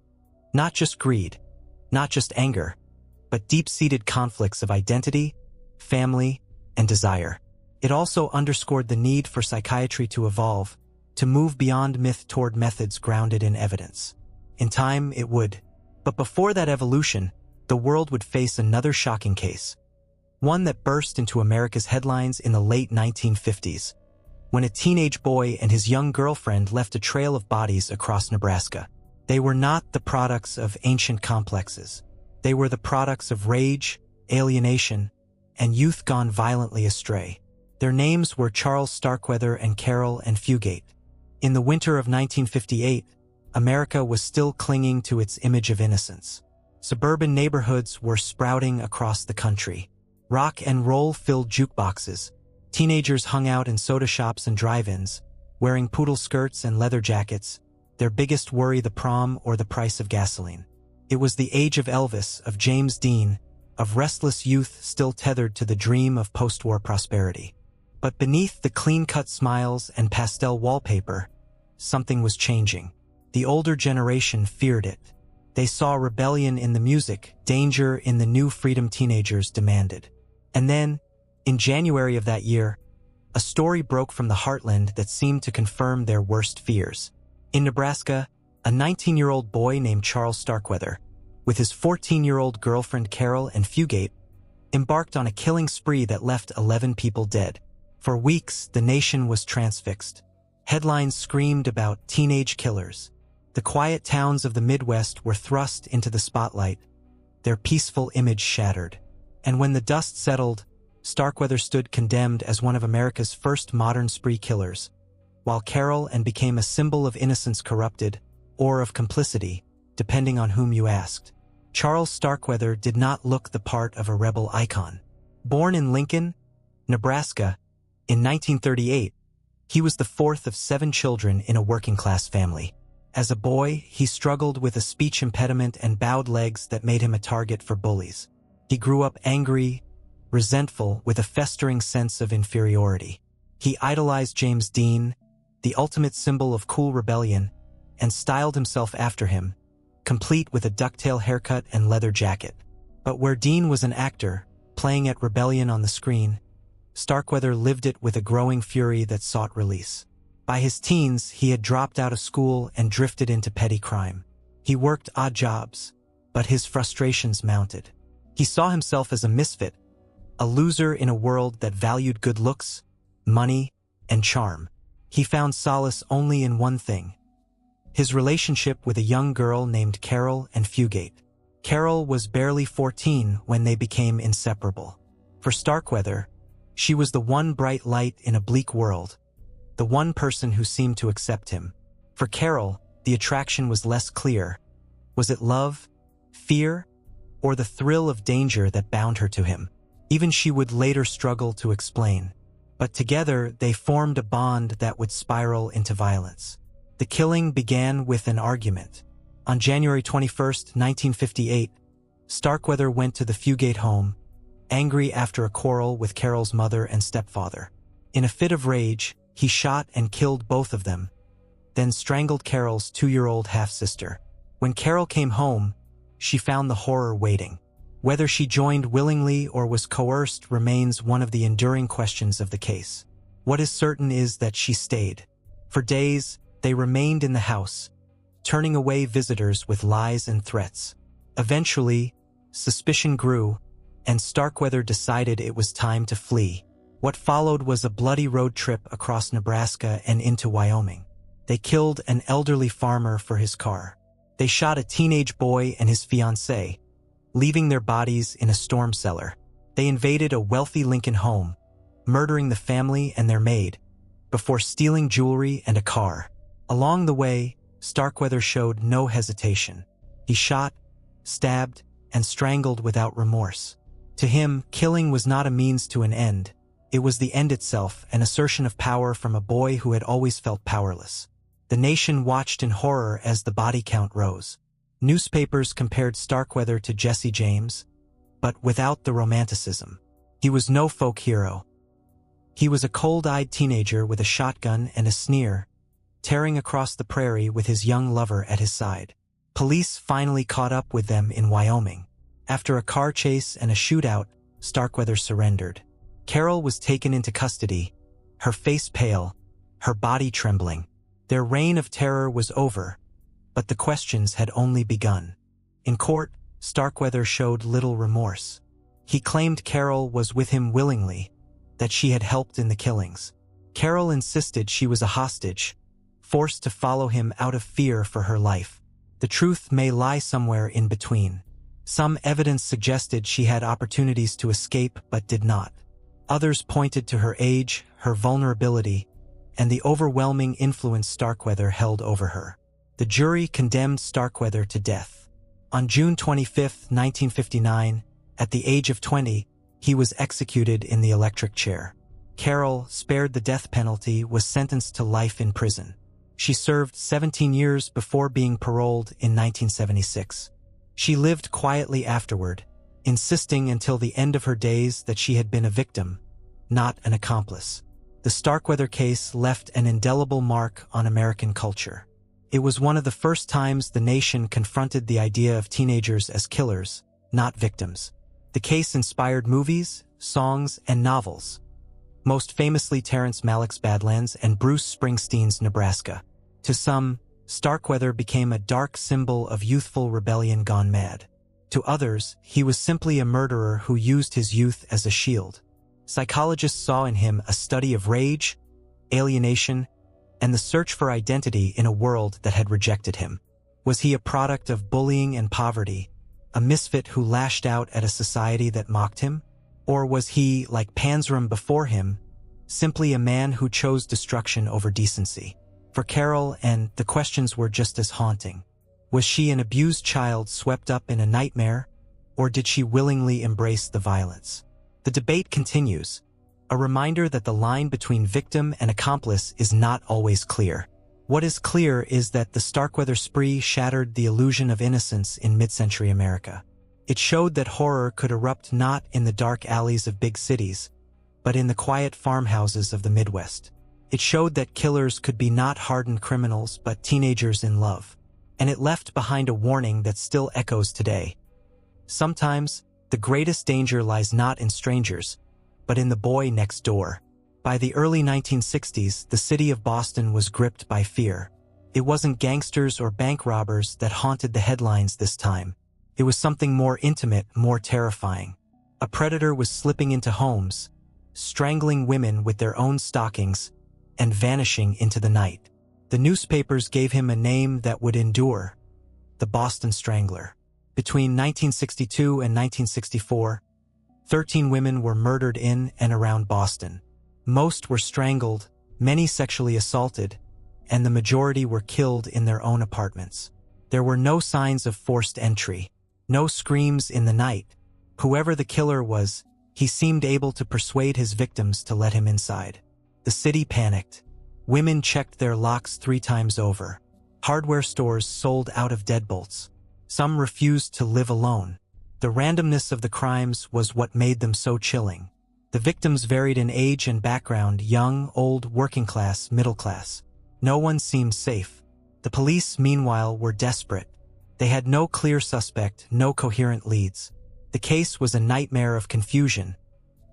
Not just greed, not just anger, but deep-seated conflicts of identity, family, and desire. It also underscored the need for psychiatry to evolve, to move beyond myth toward methods grounded in evidence. In time, it would. But before that evolution, the world would face another shocking case. One that burst into America's headlines in the late 1950s, when a teenage boy and his young girlfriend left a trail of bodies across Nebraska. They were not the products of ancient complexes. They were the products of rage, alienation, and youth gone violently astray. Their names were Charles Starkweather and Caril and Fugate. In the winter of 1958, America was still clinging to its image of innocence. Suburban neighborhoods were sprouting across the country. Rock and roll-filled jukeboxes. Teenagers hung out in soda shops and drive-ins, wearing poodle skirts and leather jackets, their biggest worry the prom or the price of gasoline. It was the age of Elvis, of James Dean, of restless youth still tethered to the dream of post-war prosperity. But beneath the clean-cut smiles and pastel wallpaper, something was changing. The older generation feared it. They saw rebellion in the music, danger in the new freedom teenagers demanded. And then, in January of that year, a story broke from the heartland that seemed to confirm their worst fears. In Nebraska, a 19-year-old boy named Charles Starkweather, with his 14-year-old girlfriend Caril and Fugate, embarked on a killing spree that left 11 people dead. For weeks, the nation was transfixed. Headlines screamed about teenage killers. The quiet towns of the Midwest were thrust into the spotlight, their peaceful image shattered. And when the dust settled, Starkweather stood condemned as one of America's first modern spree killers, while Caril became a symbol of innocence corrupted, or of complicity, depending on whom you asked. Charles Starkweather did not look the part of a rebel icon. Born in Lincoln, Nebraska, in 1938, he was the fourth of 7 children in a working-class family. As a boy, he struggled with a speech impediment and bowed legs that made him a target for bullies. He grew up angry, resentful, with a festering sense of inferiority. He idolized James Dean, the ultimate symbol of cool rebellion, and styled himself after him, complete with a ducktail haircut and leather jacket. But where Dean was an actor, playing at rebellion on the screen, Starkweather lived it with a growing fury that sought release. By his teens, he had dropped out of school and drifted into petty crime. He worked odd jobs, but his frustrations mounted. He saw himself as a misfit, a loser in a world that valued good looks, money, and charm. He found solace only in one thing: his relationship with a young girl named Caril and Fugate. Caril was barely 14 when they became inseparable. For Starkweather, she was the one bright light in a bleak world, the one person who seemed to accept him. For Caril, the attraction was less clear. Was it love, fear, or the thrill of danger that bound her to him? Even she would later struggle to explain. But together, they formed a bond that would spiral into violence. The killing began with an argument. On January 21, 1958, Starkweather went to the Fugate home, angry after a quarrel with Caril's mother and stepfather. In a fit of rage, he shot and killed both of them, then strangled Caril's 2-year-old half-sister. When Caril came home, she found the horror waiting. Whether she joined willingly or was coerced remains one of the enduring questions of the case. What is certain is that she stayed. For days, they remained in the house, turning away visitors with lies and threats. Eventually, suspicion grew, and Starkweather decided it was time to flee. What followed was a bloody road trip across Nebraska and into Wyoming. They killed an elderly farmer for his car. They shot a teenage boy and his fiancée, leaving their bodies in a storm cellar. They invaded a wealthy Lincoln home, murdering the family and their maid, before stealing jewelry and a car. Along the way, Starkweather showed no hesitation. He shot, stabbed, and strangled without remorse. To him, killing was not a means to an end. It was the end itself, an assertion of power from a boy who had always felt powerless. The nation watched in horror as the body count rose. Newspapers compared Starkweather to Jesse James, but without the romanticism. He was no folk hero. He was a cold-eyed teenager with a shotgun and a sneer, tearing across the prairie with his young lover at his side. Police finally caught up with them in Wyoming. After a car chase and a shootout, Starkweather surrendered. Caril was taken into custody, her face pale, her body trembling. Their reign of terror was over, but the questions had only begun. In court, Starkweather showed little remorse. He claimed Caril was with him willingly, that she had helped in the killings. Caril insisted she was a hostage, forced to follow him out of fear for her life. The truth may lie somewhere in between. Some evidence suggested she had opportunities to escape but did not. Others pointed to her age, her vulnerability, and the overwhelming influence Starkweather held over her. The jury condemned Starkweather to death. On June 25, 1959, at the age of 20, he was executed in the electric chair. Caril, spared the death penalty, was sentenced to life in prison. She served 17 years before being paroled in 1976. She lived quietly afterward, insisting until the end of her days that she had been a victim, not an accomplice. The Starkweather case left an indelible mark on American culture. It was one of the first times the nation confronted the idea of teenagers as killers, not victims. The case inspired movies, songs, and novels, most famously Terrence Malick's Badlands and Bruce Springsteen's Nebraska. To some, Starkweather became a dark symbol of youthful rebellion gone mad. To others, he was simply a murderer who used his youth as a shield. Psychologists saw in him a study of rage, alienation, and the search for identity in a world that had rejected him. Was he a product of bullying and poverty, a misfit who lashed out at a society that mocked him? Or was he, like Panzram before him, simply a man who chose destruction over decency? For Caril, and the questions were just as haunting. Was she an abused child swept up in a nightmare, or did she willingly embrace the violence? The debate continues, a reminder that the line between victim and accomplice is not always clear. What is clear is that the Starkweather spree shattered the illusion of innocence in mid-century America. It showed that horror could erupt not in the dark alleys of big cities, but in the quiet farmhouses of the Midwest. It showed that killers could be not hardened criminals but teenagers in love. And it left behind a warning that still echoes today. Sometimes, the greatest danger lies not in strangers, but in the boy next door. By the early 1960s, the city of Boston was gripped by fear. It wasn't gangsters or bank robbers that haunted the headlines this time. It was something more intimate, more terrifying. A predator was slipping into homes, strangling women with their own stockings, and vanishing into the night. The newspapers gave him a name that would endure: the Boston Strangler. Between 1962 and 1964, 13 women were murdered in and around Boston. Most were strangled, many sexually assaulted, and the majority were killed in their own apartments. There were no signs of forced entry, no screams in the night. Whoever the killer was, he seemed able to persuade his victims to let him inside. The city panicked. Women checked their locks 3 times over. Hardware stores sold out of deadbolts. Some refused to live alone. The randomness of the crimes was what made them so chilling. The victims varied in age and background: young, old, working class, middle class. No one seemed safe. The police, meanwhile, were desperate. They had no clear suspect, no coherent leads. The case was a nightmare of confusion,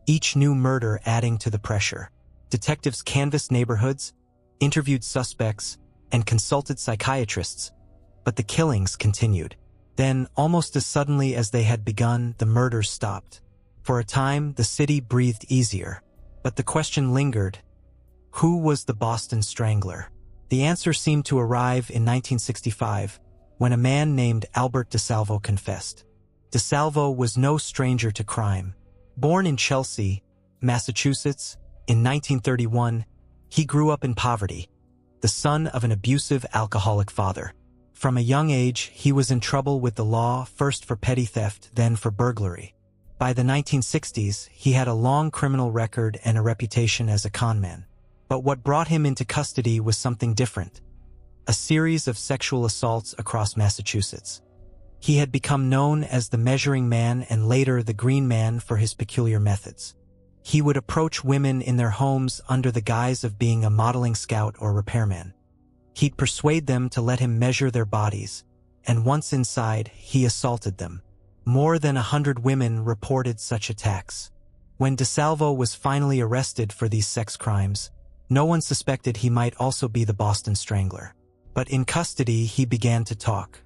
each new murder adding to the pressure. Detectives canvassed neighborhoods, interviewed suspects, and consulted psychiatrists, but the killings continued. Then, almost as suddenly as they had begun, the murders stopped. For a time, the city breathed easier, but the question lingered: who was the Boston Strangler? The answer seemed to arrive in 1965, when a man named Albert DeSalvo confessed. DeSalvo was no stranger to crime. Born in Chelsea, Massachusetts, in 1931, he grew up in poverty, the son of an abusive alcoholic father. From a young age, he was in trouble with the law, first for petty theft, then for burglary. By the 1960s, he had a long criminal record and a reputation as a conman. But what brought him into custody was something different: a series of sexual assaults across Massachusetts. He had become known as the Measuring Man and later the Green Man for his peculiar methods. He would approach women in their homes under the guise of being a modeling scout or repairman. He'd persuade them to let him measure their bodies, and once inside, he assaulted them. More than 100 women reported such attacks. When DeSalvo was finally arrested for these sex crimes, no one suspected he might also be the Boston Strangler. But in custody, he began to talk.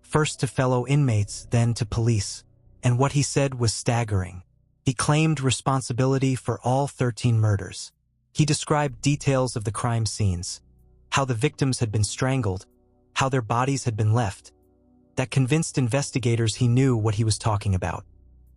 First to fellow inmates, then to police. And what he said was staggering. He claimed responsibility for all 13 murders. He described details of the crime scenes, how the victims had been strangled, how their bodies had been left. That convinced investigators he knew what he was talking about.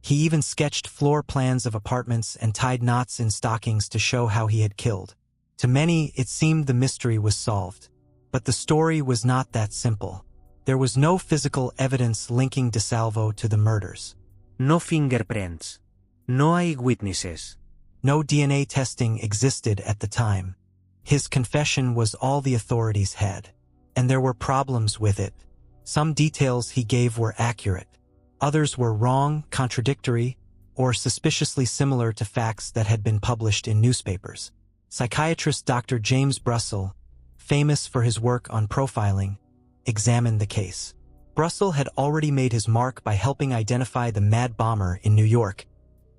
He even sketched floor plans of apartments and tied knots in stockings to show how he had killed. To many, it seemed the mystery was solved. But the story was not that simple. There was no physical evidence linking DeSalvo to the murders. No fingerprints. No eyewitnesses. No DNA testing existed at the time. His confession was all the authorities had. And there were problems with it. Some details he gave were accurate. Others were wrong, contradictory, or suspiciously similar to facts that had been published in newspapers. Psychiatrist Dr. James Brussel, famous for his work on profiling, examined the case. Brussel had already made his mark by helping identify the Mad Bomber in New York,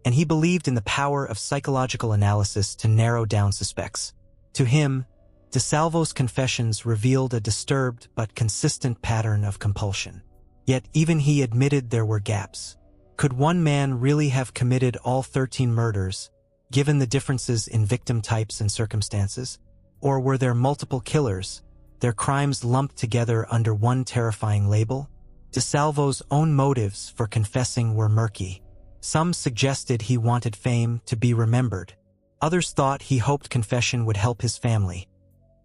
and he believed in the power of psychological analysis to narrow down suspects. To him, DeSalvo's confessions revealed a disturbed but consistent pattern of compulsion. Yet even he admitted there were gaps. Could one man really have committed all 13 murders, given the differences in victim types and circumstances? Or were there multiple killers, their crimes lumped together under one terrifying label? DeSalvo's own motives for confessing were murky. Some suggested he wanted fame to be remembered. Others thought he hoped confession would help his family,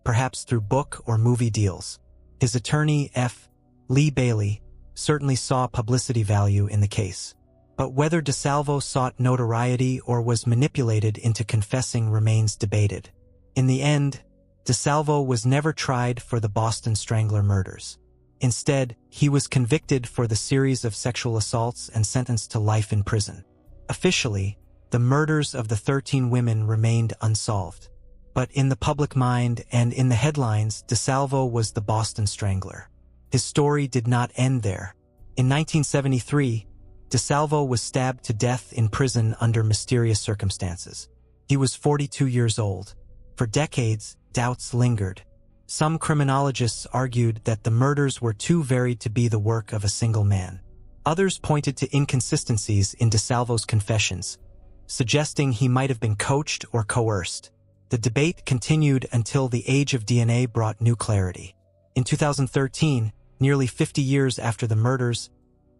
perhaps through book or movie deals. His attorney, F. Lee Bailey, certainly saw publicity value in the case. But whether DeSalvo sought notoriety or was manipulated into confessing remains debated. In the end, DeSalvo was never tried for the Boston Strangler murders. Instead, he was convicted for the series of sexual assaults and sentenced to life in prison. Officially, the murders of the 13 women remained unsolved. But in the public mind and in the headlines, DeSalvo was the Boston Strangler. His story did not end there. In 1973, DeSalvo was stabbed to death in prison under mysterious circumstances. He was 42 years old. For decades, doubts lingered. Some criminologists argued that the murders were too varied to be the work of a single man. Others pointed to inconsistencies in DeSalvo's confessions, suggesting he might have been coached or coerced. The debate continued until the age of DNA brought new clarity. In 2013, nearly 50 years after the murders,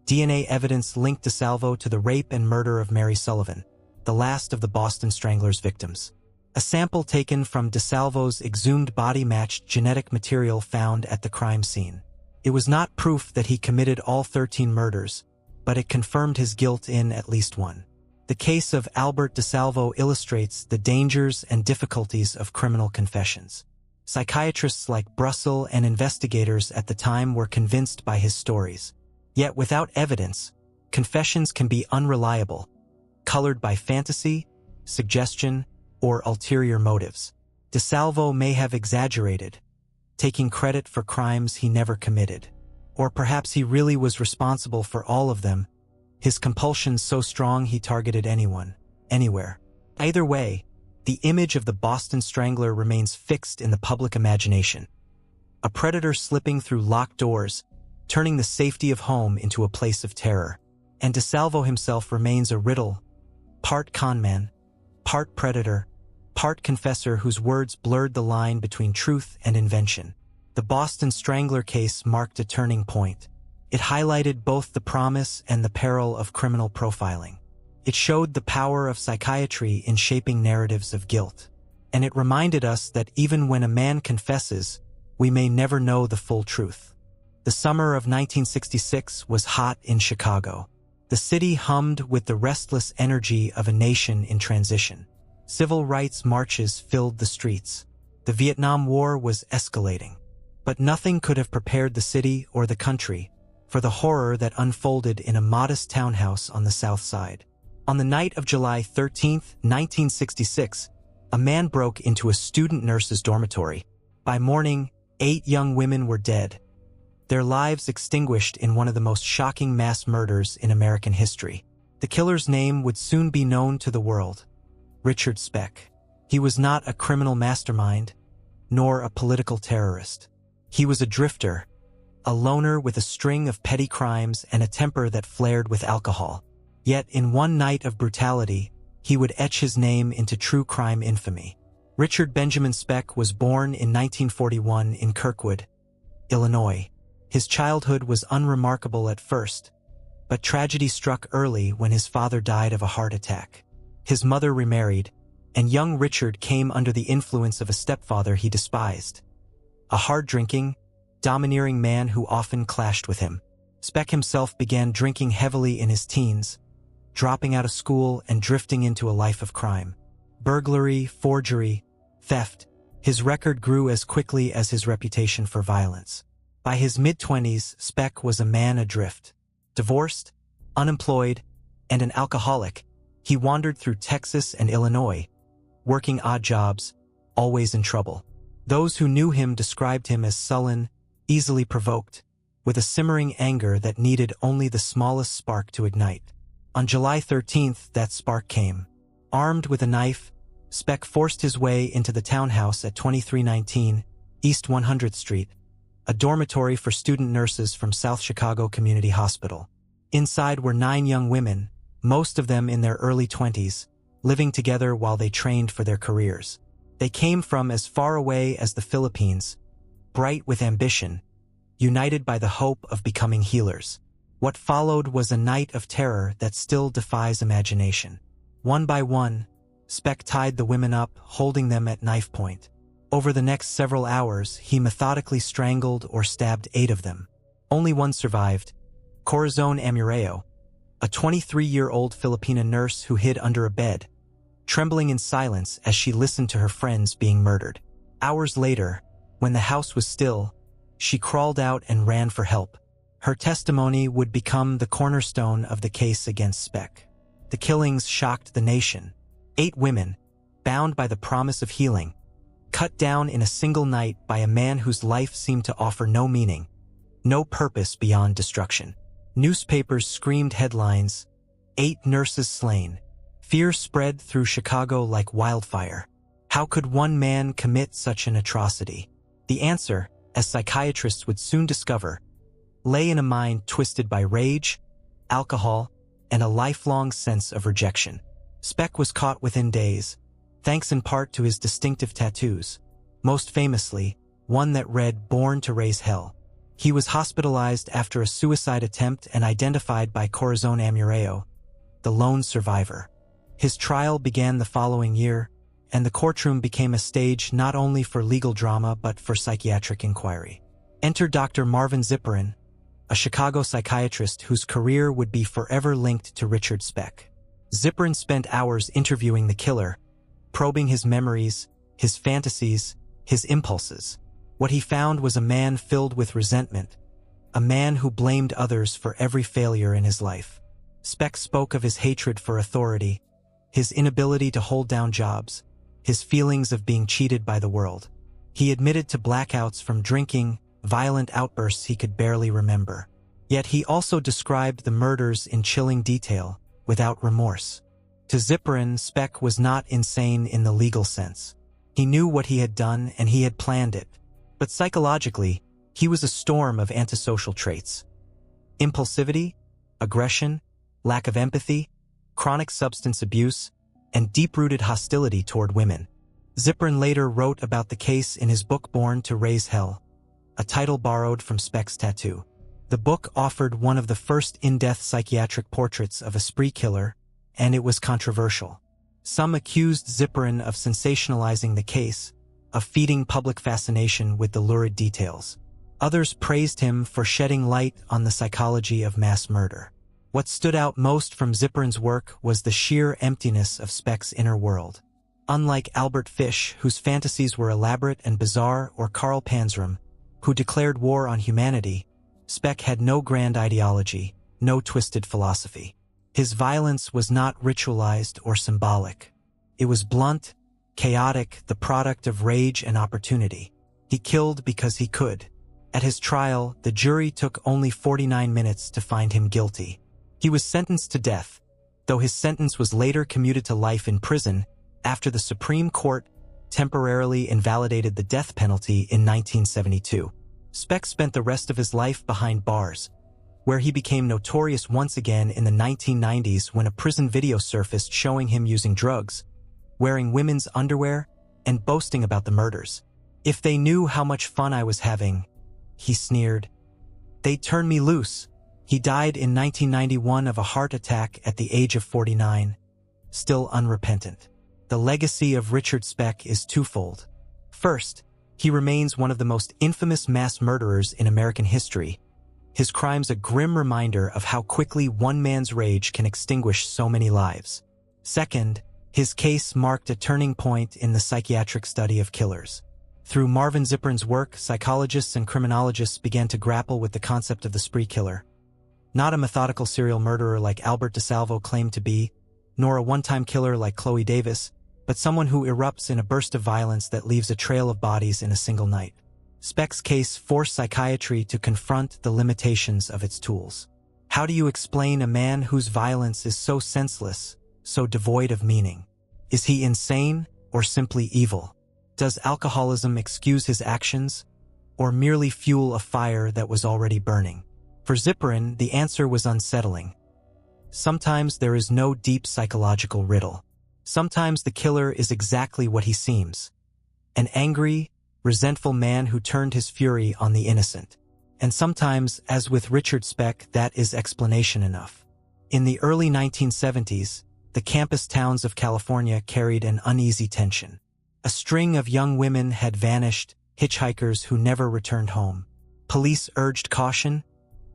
DNA evidence linked DeSalvo to the rape and murder of Mary Sullivan, the last of the Boston Strangler's victims. A sample taken from DeSalvo's exhumed body matched genetic material found at the crime scene. It was not proof that he committed all 13 murders, but it confirmed his guilt in at least one. The case of Albert DeSalvo illustrates the dangers and difficulties of criminal confessions. Psychiatrists like Brussel and investigators at the time were convinced by his stories. Yet without evidence, confessions can be unreliable, colored by fantasy, suggestion, or ulterior motives. DeSalvo may have exaggerated, taking credit for crimes he never committed. Or perhaps he really was responsible for all of them, his compulsions so strong he targeted anyone, anywhere. Either way, the image of the Boston Strangler remains fixed in the public imagination. A predator slipping through locked doors, turning the safety of home into a place of terror. And DeSalvo himself remains a riddle, part conman, part predator, part confessor whose words blurred the line between truth and invention. The Boston Strangler case marked a turning point. It highlighted both the promise and the peril of criminal profiling. It showed the power of psychiatry in shaping narratives of guilt. And it reminded us that even when a man confesses, we may never know the full truth. The summer of 1966 was hot in Chicago. The city hummed with the restless energy of a nation in transition. Civil rights marches filled the streets. The Vietnam War was escalating. But nothing could have prepared the city or the country for the horror that unfolded in a modest townhouse on the South Side. On the night of July 13, 1966, a man broke into a student nurse's dormitory. By morning, 8 young women were dead. their lives extinguished in one of the most shocking mass murders in American history. The killer's name would soon be known to the world: Richard Speck. He was not a criminal mastermind, nor a political terrorist. He was a drifter, a loner with a string of petty crimes and a temper that flared with alcohol. Yet in one night of brutality, he would etch his name into true crime infamy. Richard Benjamin Speck was born in 1941 in Kirkwood, Illinois. His childhood was unremarkable at first, but tragedy struck early when his father died of a heart attack. His mother remarried, and young Richard came under the influence of a stepfather he despised, a hard-drinking, domineering man who often clashed with him. Speck himself began drinking heavily in his teens, dropping out of school and drifting into a life of crime. Burglary, forgery, theft. His record grew as quickly as his reputation for violence. By his mid-20s, Speck was a man adrift. Divorced, unemployed, and an alcoholic, he wandered through Texas and Illinois, working odd jobs, always in trouble. Those who knew him described him as sullen, easily provoked, with a simmering anger that needed only the smallest spark to ignite. On July 13th, that spark came. Armed with a knife, Speck forced his way into the townhouse at 2319 East 100th Street, a dormitory for student nurses from South Chicago Community Hospital. Inside were 9 young women, most of them in their early 20s, living together while they trained for their careers. They came from as far away as the Philippines, bright with ambition, united by the hope of becoming healers. What followed was a night of terror that still defies imagination. One by one, Speck tied the women up, holding them at knife point. Over the next several hours, he methodically strangled or stabbed 8 of them. Only one survived: Corazon Amureo, a 23-year-old Filipina nurse who hid under a bed, trembling in silence as she listened to her friends being murdered. Hours later, when the house was still, she crawled out and ran for help. Her testimony would become the cornerstone of the case against Speck. The killings shocked the nation. 8 women, bound by the promise of healing, cut down in a single night by a man whose life seemed to offer no meaning, no purpose beyond destruction. Newspapers screamed headlines: 8 nurses slain. Fear spread through Chicago like wildfire. How could one man commit such an atrocity? The answer, as psychiatrists would soon discover, lay in a mind twisted by rage, alcohol, and a lifelong sense of rejection. Speck was caught within days, thanks in part to his distinctive tattoos, most famously, one that read "Born to Raise Hell." He was hospitalized after a suicide attempt and identified by Corazon Amureo, the lone survivor. His trial began the following year, and the courtroom became a stage not only for legal drama but for psychiatric inquiry. Enter Dr. Marvin Zipperin, a Chicago psychiatrist whose career would be forever linked to Richard Speck. Zipperin spent hours interviewing the killer, probing his memories, his fantasies, his impulses. What he found was a man filled with resentment, a man who blamed others for every failure in his life. Speck spoke of his hatred for authority, his inability to hold down jobs, his feelings of being cheated by the world. He admitted to blackouts from drinking, violent outbursts he could barely remember. Yet he also described the murders in chilling detail, without remorse. To Zipperin, Speck was not insane in the legal sense. He knew what he had done and he had planned it. But psychologically, he was a storm of antisocial traits: impulsivity, aggression, lack of empathy, chronic substance abuse, and deep-rooted hostility toward women. Zipperin later wrote about the case in his book Born to Raise Hell, a title borrowed from Speck's tattoo. The book offered one of the first in-depth psychiatric portraits of a spree killer, and it was controversial. Some accused Zipperin of sensationalizing the case, of feeding public fascination with the lurid details. Others praised him for shedding light on the psychology of mass murder. What stood out most from Zipperin's work was the sheer emptiness of Speck's inner world. Unlike Albert Fish, whose fantasies were elaborate and bizarre, or Carl Panzram, who declared war on humanity, Speck had no grand ideology, no twisted philosophy. His violence was not ritualized or symbolic. It was blunt, chaotic, the product of rage and opportunity. He killed because he could, At his trial, the jury took only 49 minutes to find him guilty. He was sentenced to death, though his sentence was later commuted to life in prison after the Supreme Court temporarily invalidated the death penalty in 1972. Speck spent the rest of his life behind bars, where he became notorious once again in the 1990s when a prison video surfaced showing him using drugs, wearing women's underwear, and boasting about the murders. "If they knew how much fun I was having," he sneered, "they'd turn me loose." He died in 1991 of a heart attack at the age of 49, still unrepentant. The legacy of Richard Speck is twofold. First, he remains one of the most infamous mass murderers in American history, his crimes a grim reminder of how quickly one man's rage can extinguish so many lives. Second, his case marked a turning point in the psychiatric study of killers. Through Marvin Zipporn's work, psychologists and criminologists began to grapple with the concept of the spree killer. Not a methodical serial murderer like Albert DeSalvo claimed to be, nor a one-time killer like Chloe Davis, but someone who erupts in a burst of violence that leaves a trail of bodies in a single night. Speck's case forced psychiatry to confront the limitations of its tools. How do you explain a man whose violence is so senseless, so devoid of meaning? Is he insane or simply evil? Does alcoholism excuse his actions, or merely fuel a fire that was already burning? For Zipporn, the answer was unsettling. Sometimes there is no deep psychological riddle. Sometimes the killer is exactly what he seems: an angry, resentful man who turned his fury on the innocent. And sometimes, as with Richard Speck, that is explanation enough. In the early 1970s, the campus towns of California carried an uneasy tension. A string of young women had vanished, hitchhikers who never returned home. Police urged caution,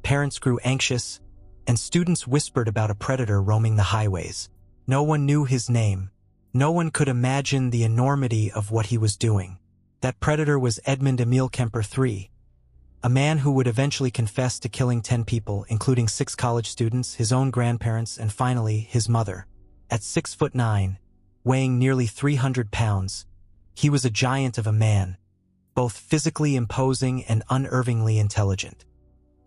parents grew anxious, and students whispered about a predator roaming the highways. No one knew his name. No one could imagine the enormity of what he was doing. That predator was Edmund Kemper III, a man who would eventually confess to killing 10 people, including 6 college students, his own grandparents, and finally, his mother. At 6'9", weighing nearly 300 pounds, he was a giant of a man, both physically imposing and unervingly intelligent.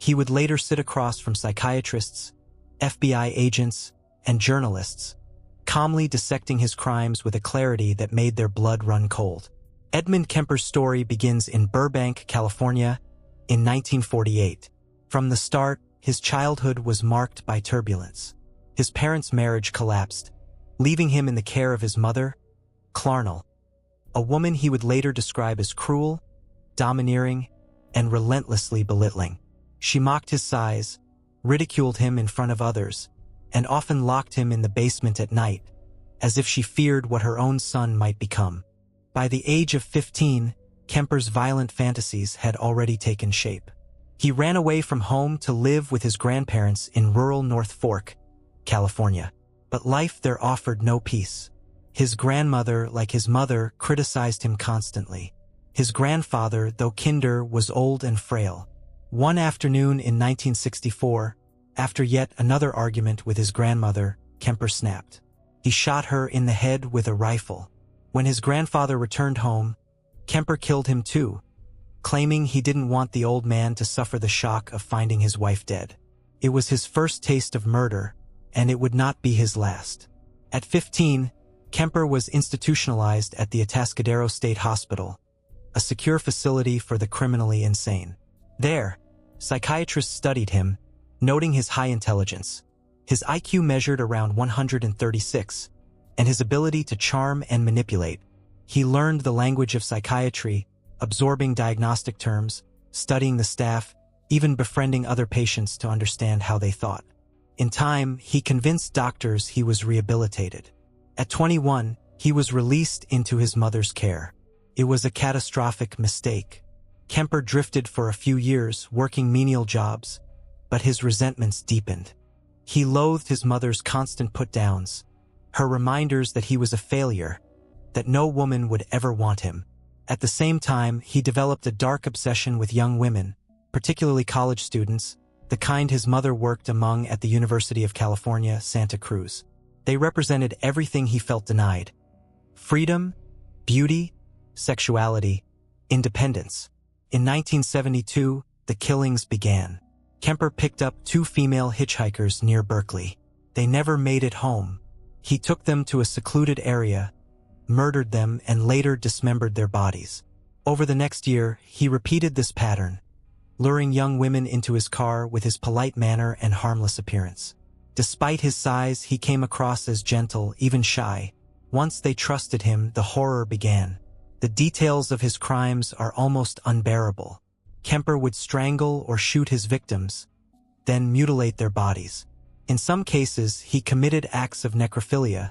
He would later sit across from psychiatrists, FBI agents, and journalists, calmly dissecting his crimes with a clarity that made their blood run cold. Edmund Kemper's story begins in Burbank, California, in 1948. From the start, his childhood was marked by turbulence. His parents' marriage collapsed, leaving him in the care of his mother, Caril, a woman he would later describe as cruel, domineering, and relentlessly belittling. She mocked his size, ridiculed him in front of others, and often locked him in the basement at night, as if she feared what her own son might become. By the age of 15, Kemper's violent fantasies had already taken shape. He ran away from home to live with his grandparents in rural North Fork, California. But life there offered no peace. His grandmother, like his mother, criticized him constantly. His grandfather, though kinder, was old and frail. One afternoon in 1964, after yet another argument with his grandmother, Kemper snapped. He shot her in the head with a rifle. When his grandfather returned home, Kemper killed him too, claiming he didn't want the old man to suffer the shock of finding his wife dead. It was his first taste of murder, and it would not be his last. At 15, Kemper was institutionalized at the Atascadero State Hospital, a secure facility for the criminally insane. There, psychiatrists studied him, noting his high intelligence. His IQ measured around 136, and his ability to charm and manipulate. He learned the language of psychiatry, absorbing diagnostic terms, studying the staff, even befriending other patients to understand how they thought. In time, he convinced doctors he was rehabilitated. At 21, he was released into his mother's care. It was a catastrophic mistake. Kemper drifted for a few years, working menial jobs, but his resentments deepened. He loathed his mother's constant put-downs, her reminders that he was a failure, that no woman would ever want him. At the same time, he developed a dark obsession with young women, particularly college students, the kind his mother worked among at the University of California, Santa Cruz. They represented everything he felt denied: freedom, beauty, sexuality, independence. In 1972, the killings began. Kemper picked up 2 female hitchhikers near Berkeley. They never made it home. He took them to a secluded area, murdered them, and later dismembered their bodies. Over the next year, he repeated this pattern, luring young women into his car with his polite manner and harmless appearance. Despite his size, he came across as gentle, even shy. Once they trusted him, the horror began. The details of his crimes are almost unbearable. Kemper would strangle or shoot his victims, then mutilate their bodies. In some cases, he committed acts of necrophilia,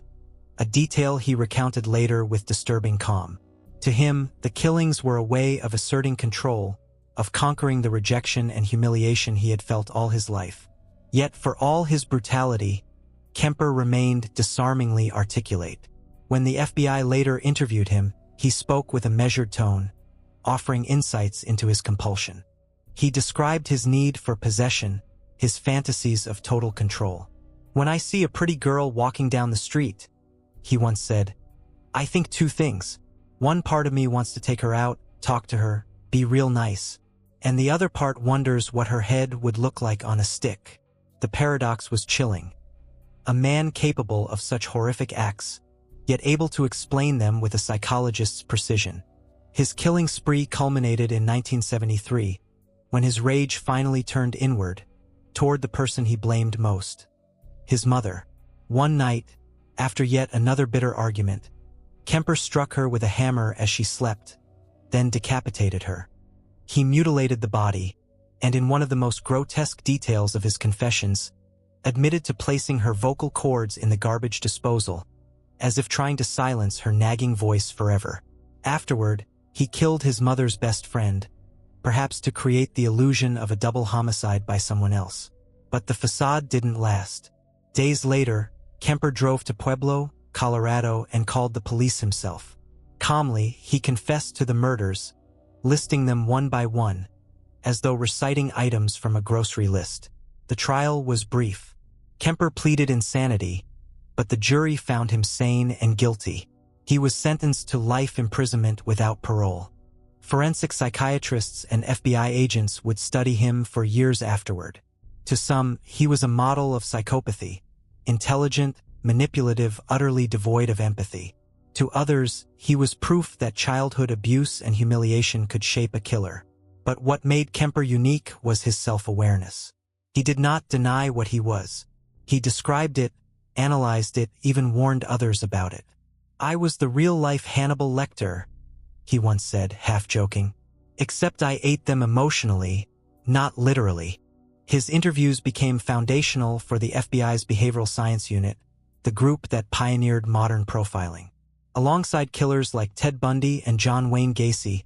a detail he recounted later with disturbing calm. To him, the killings were a way of asserting control, of conquering the rejection and humiliation he had felt all his life. Yet for all his brutality, Kemper remained disarmingly articulate. When the FBI later interviewed him, he spoke with a measured tone, offering insights into his compulsion. He described his need for possession, his fantasies of total control. "When I see a pretty girl walking down the street," he once said, "I think 2 things. One part of me wants to take her out, talk to her, be real nice. And the other part wonders what her head would look like on a stick." The paradox was chilling. A man capable of such horrific acts, yet able to explain them with a psychologist's precision. His killing spree culminated in 1973, when his rage finally turned inward, toward the person he blamed most, his mother. One night, after yet another bitter argument, Kemper struck her with a hammer as she slept, then decapitated her. He mutilated the body, and in one of the most grotesque details of his confessions, admitted to placing her vocal cords in the garbage disposal, as if trying to silence her nagging voice forever. Afterward, he killed his mother's best friend, perhaps to create the illusion of a double homicide by someone else. But the facade didn't last. Days later, Kemper drove to Pueblo, Colorado, and called the police himself. Calmly, he confessed to the murders, listing them one by one, as though reciting items from a grocery list. The trial was brief. Kemper pleaded insanity, but the jury found him sane and guilty. He was sentenced to life imprisonment without parole. Forensic psychiatrists and FBI agents would study him for years afterward. To some, he was a model of psychopathy, intelligent, manipulative, utterly devoid of empathy. To others, he was proof that childhood abuse and humiliation could shape a killer. But what made Kemper unique was his self-awareness. He did not deny what he was. He described it, analyzed it, even warned others about it. "I was the real-life Hannibal Lecter," he once said, half-joking. "Except I ate them emotionally, not literally." His interviews became foundational for the FBI's Behavioral Science Unit, the group that pioneered modern profiling. Alongside killers like Ted Bundy and John Wayne Gacy,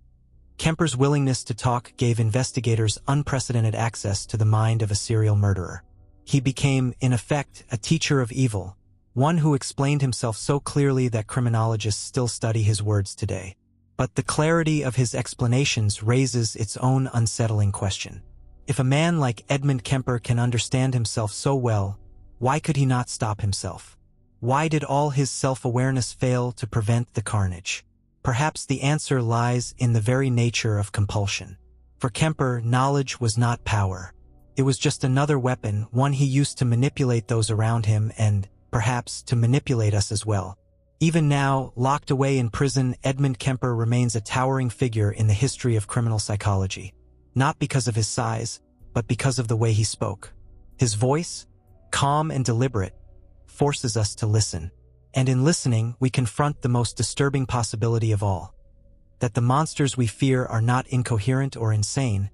Kemper's willingness to talk gave investigators unprecedented access to the mind of a serial murderer. He became, in effect, a teacher of evil, one who explained himself so clearly that criminologists still study his words today. But the clarity of his explanations raises its own unsettling question. If a man like Edmund Kemper can understand himself so well, why could he not stop himself? Why did all his self-awareness fail to prevent the carnage? Perhaps the answer lies in the very nature of compulsion. For Kemper, knowledge was not power. It was just another weapon, one he used to manipulate those around him and, perhaps, to manipulate us as well. Even now, locked away in prison, Edmund Kemper remains a towering figure in the history of criminal psychology. Not because of his size, but because of the way he spoke. His voice, calm and deliberate, forces us to listen. And in listening, we confront the most disturbing possibility of all. That the monsters we fear are not incoherent or insane,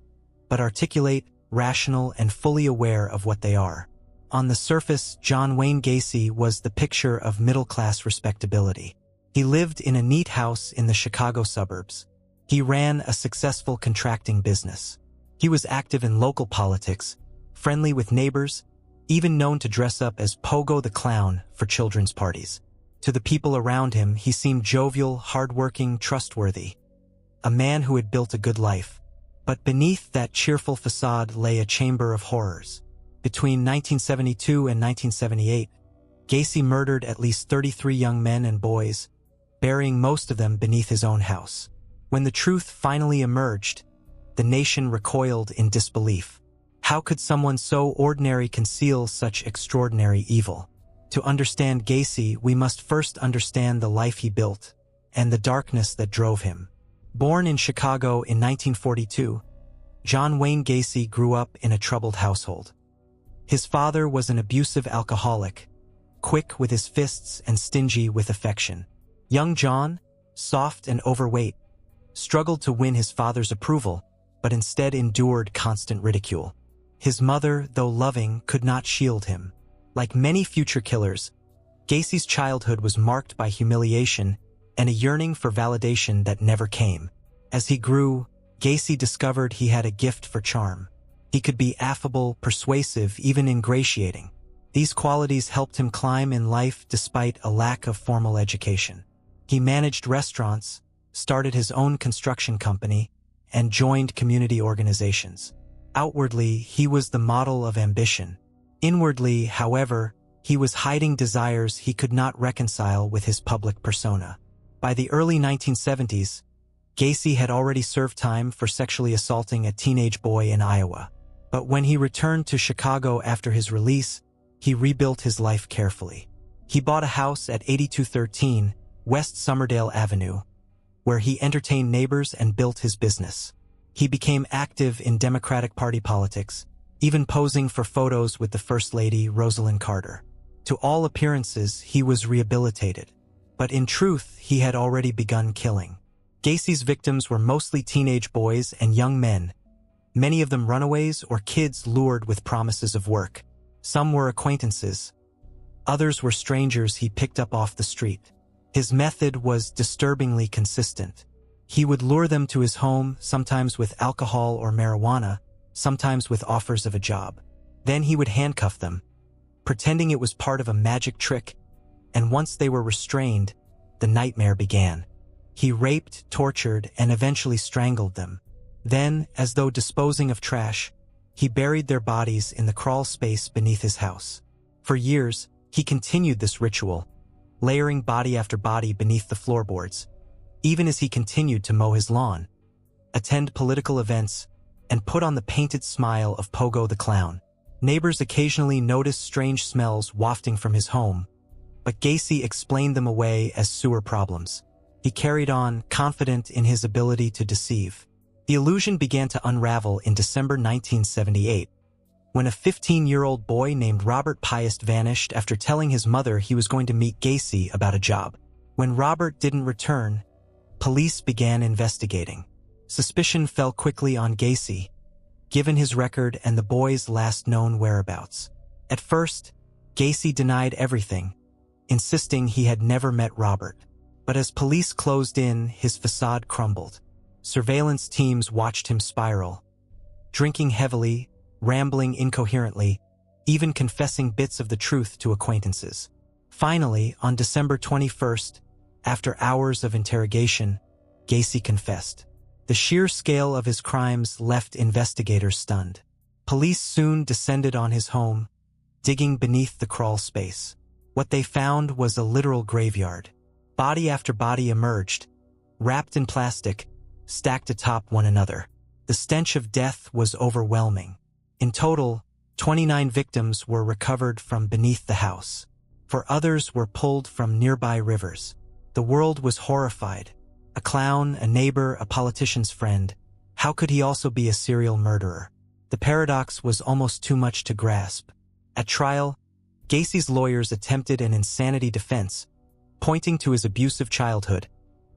but articulate, rational, and fully aware of what they are. On the surface, John Wayne Gacy was the picture of middle-class respectability. He lived in a neat house in the Chicago suburbs. He ran a successful contracting business. He was active in local politics, friendly with neighbors, even known to dress up as Pogo the Clown for children's parties. To the people around him, he seemed jovial, hardworking, trustworthy. A man who had built a good life. But beneath that cheerful facade lay a chamber of horrors. Between 1972 and 1978, Gacy murdered at least 33 young men and boys, burying most of them beneath his own house. When the truth finally emerged, the nation recoiled in disbelief. How could someone so ordinary conceal such extraordinary evil? To understand Gacy, we must first understand the life he built and the darkness that drove him. Born in Chicago in 1942, John Wayne Gacy grew up in a troubled household. His father was an abusive alcoholic, quick with his fists and stingy with affection. Young John, soft and overweight, struggled to win his father's approval, but instead endured constant ridicule. His mother, though loving, could not shield him. Like many future killers, Gacy's childhood was marked by humiliation and a yearning for validation that never came. As he grew, Gacy discovered he had a gift for charm. He could be affable, persuasive, even ingratiating. These qualities helped him climb in life despite a lack of formal education. He managed restaurants, started his own construction company, and joined community organizations. Outwardly, he was the model of ambition. Inwardly, however, he was hiding desires he could not reconcile with his public persona. By the early 1970s, Gacy had already served time for sexually assaulting a teenage boy in Iowa. But when he returned to Chicago after his release, he rebuilt his life carefully. He bought a house at 8213 West Somerdale Avenue, where he entertained neighbors and built his business. He became active in Democratic Party politics, even posing for photos with the First Lady, Rosalynn Carter. To all appearances, he was rehabilitated. But in truth, he had already begun killing. Gacy's victims were mostly teenage boys and young men, many of them runaways or kids lured with promises of work. Some were acquaintances. Others were strangers he picked up off the street. His method was disturbingly consistent. He would lure them to his home, sometimes with alcohol or marijuana, sometimes with offers of a job. Then he would handcuff them, pretending it was part of a magic trick, and once they were restrained, the nightmare began. He raped, tortured, and eventually strangled them. Then, as though disposing of trash, he buried their bodies in the crawl space beneath his house. For years, he continued this ritual, layering body after body beneath the floorboards, even as he continued to mow his lawn, attend political events, and put on the painted smile of Pogo the Clown. Neighbors occasionally noticed strange smells wafting from his home, but Gacy explained them away as sewer problems. He carried on, confident in his ability to deceive. The illusion began to unravel in December 1978, when a 15-year-old boy named Robert Piest vanished after telling his mother he was going to meet Gacy about a job. When Robert didn't return, police began investigating. Suspicion fell quickly on Gacy, given his record and the boy's last known whereabouts. At first, Gacy denied everything, insisting he had never met Robert. But as police closed in, his facade crumbled. Surveillance teams watched him spiral, drinking heavily, rambling incoherently, even confessing bits of the truth to acquaintances. Finally, on December 21st, after hours of interrogation, Gacy confessed. The sheer scale of his crimes left investigators stunned. Police soon descended on his home, digging beneath the crawl space. What they found was a literal graveyard. Body after body emerged, wrapped in plastic, stacked atop one another. The stench of death was overwhelming. In total, 29 victims were recovered from beneath the house. 4 others were pulled from nearby rivers. The world was horrified. A clown, a neighbor, a politician's friend. How could he also be a serial murderer? The paradox was almost too much to grasp. At trial, Gacy's lawyers attempted an insanity defense, pointing to his abusive childhood,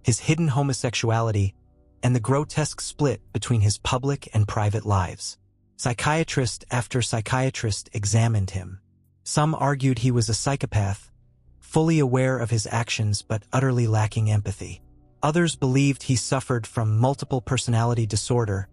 his hidden homosexuality, and the grotesque split between his public and private lives. Psychiatrist after psychiatrist examined him. Some argued he was a psychopath, fully aware of his actions but utterly lacking empathy. Others believed he suffered from multiple personality disorder,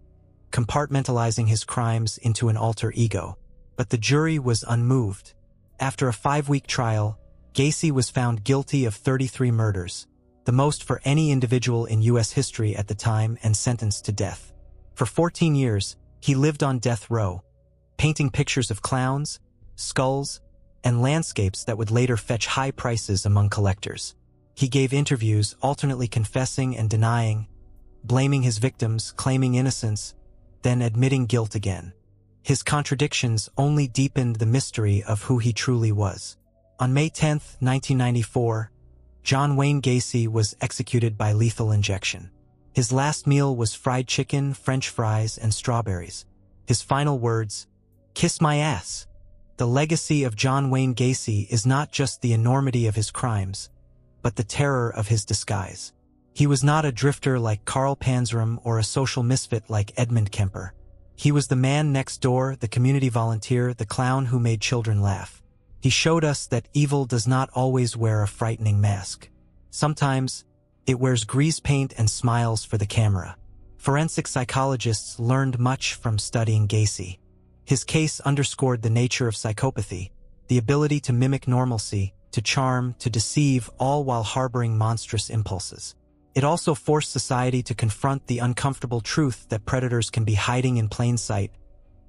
compartmentalizing his crimes into an alter ego. But the jury was unmoved. After a 5-week trial, Gacy was found guilty of 33 murders, the most for any individual in U.S. history at the time, and sentenced to death. For 14 years, he lived on death row, painting pictures of clowns, skulls, and landscapes that would later fetch high prices among collectors. He gave interviews, alternately confessing and denying, blaming his victims, claiming innocence, then admitting guilt again. His contradictions only deepened the mystery of who he truly was. On May 10, 1994, John Wayne Gacy was executed by lethal injection. His last meal was fried chicken, French fries, and strawberries. His final words, "Kiss my ass." The legacy of John Wayne Gacy is not just the enormity of his crimes, but the terror of his disguise. He was not a drifter like Carl Panzram or a social misfit like Edmund Kemper. He was the man next door, the community volunteer, the clown who made children laugh. He showed us that evil does not always wear a frightening mask. Sometimes, it wears grease paint and smiles for the camera. Forensic psychologists learned much from studying Gacy. His case underscored the nature of psychopathy, the ability to mimic normalcy, to charm, to deceive, all while harboring monstrous impulses. It also forced society to confront the uncomfortable truth that predators can be hiding in plain sight,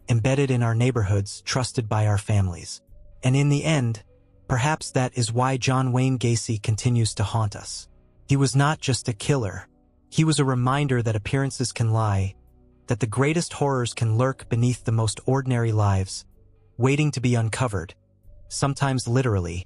embedded in our neighborhoods, trusted by our families. And in the end, perhaps that is why John Wayne Gacy continues to haunt us. He was not just a killer. He was a reminder that appearances can lie, that the greatest horrors can lurk beneath the most ordinary lives, waiting to be uncovered, sometimes literally,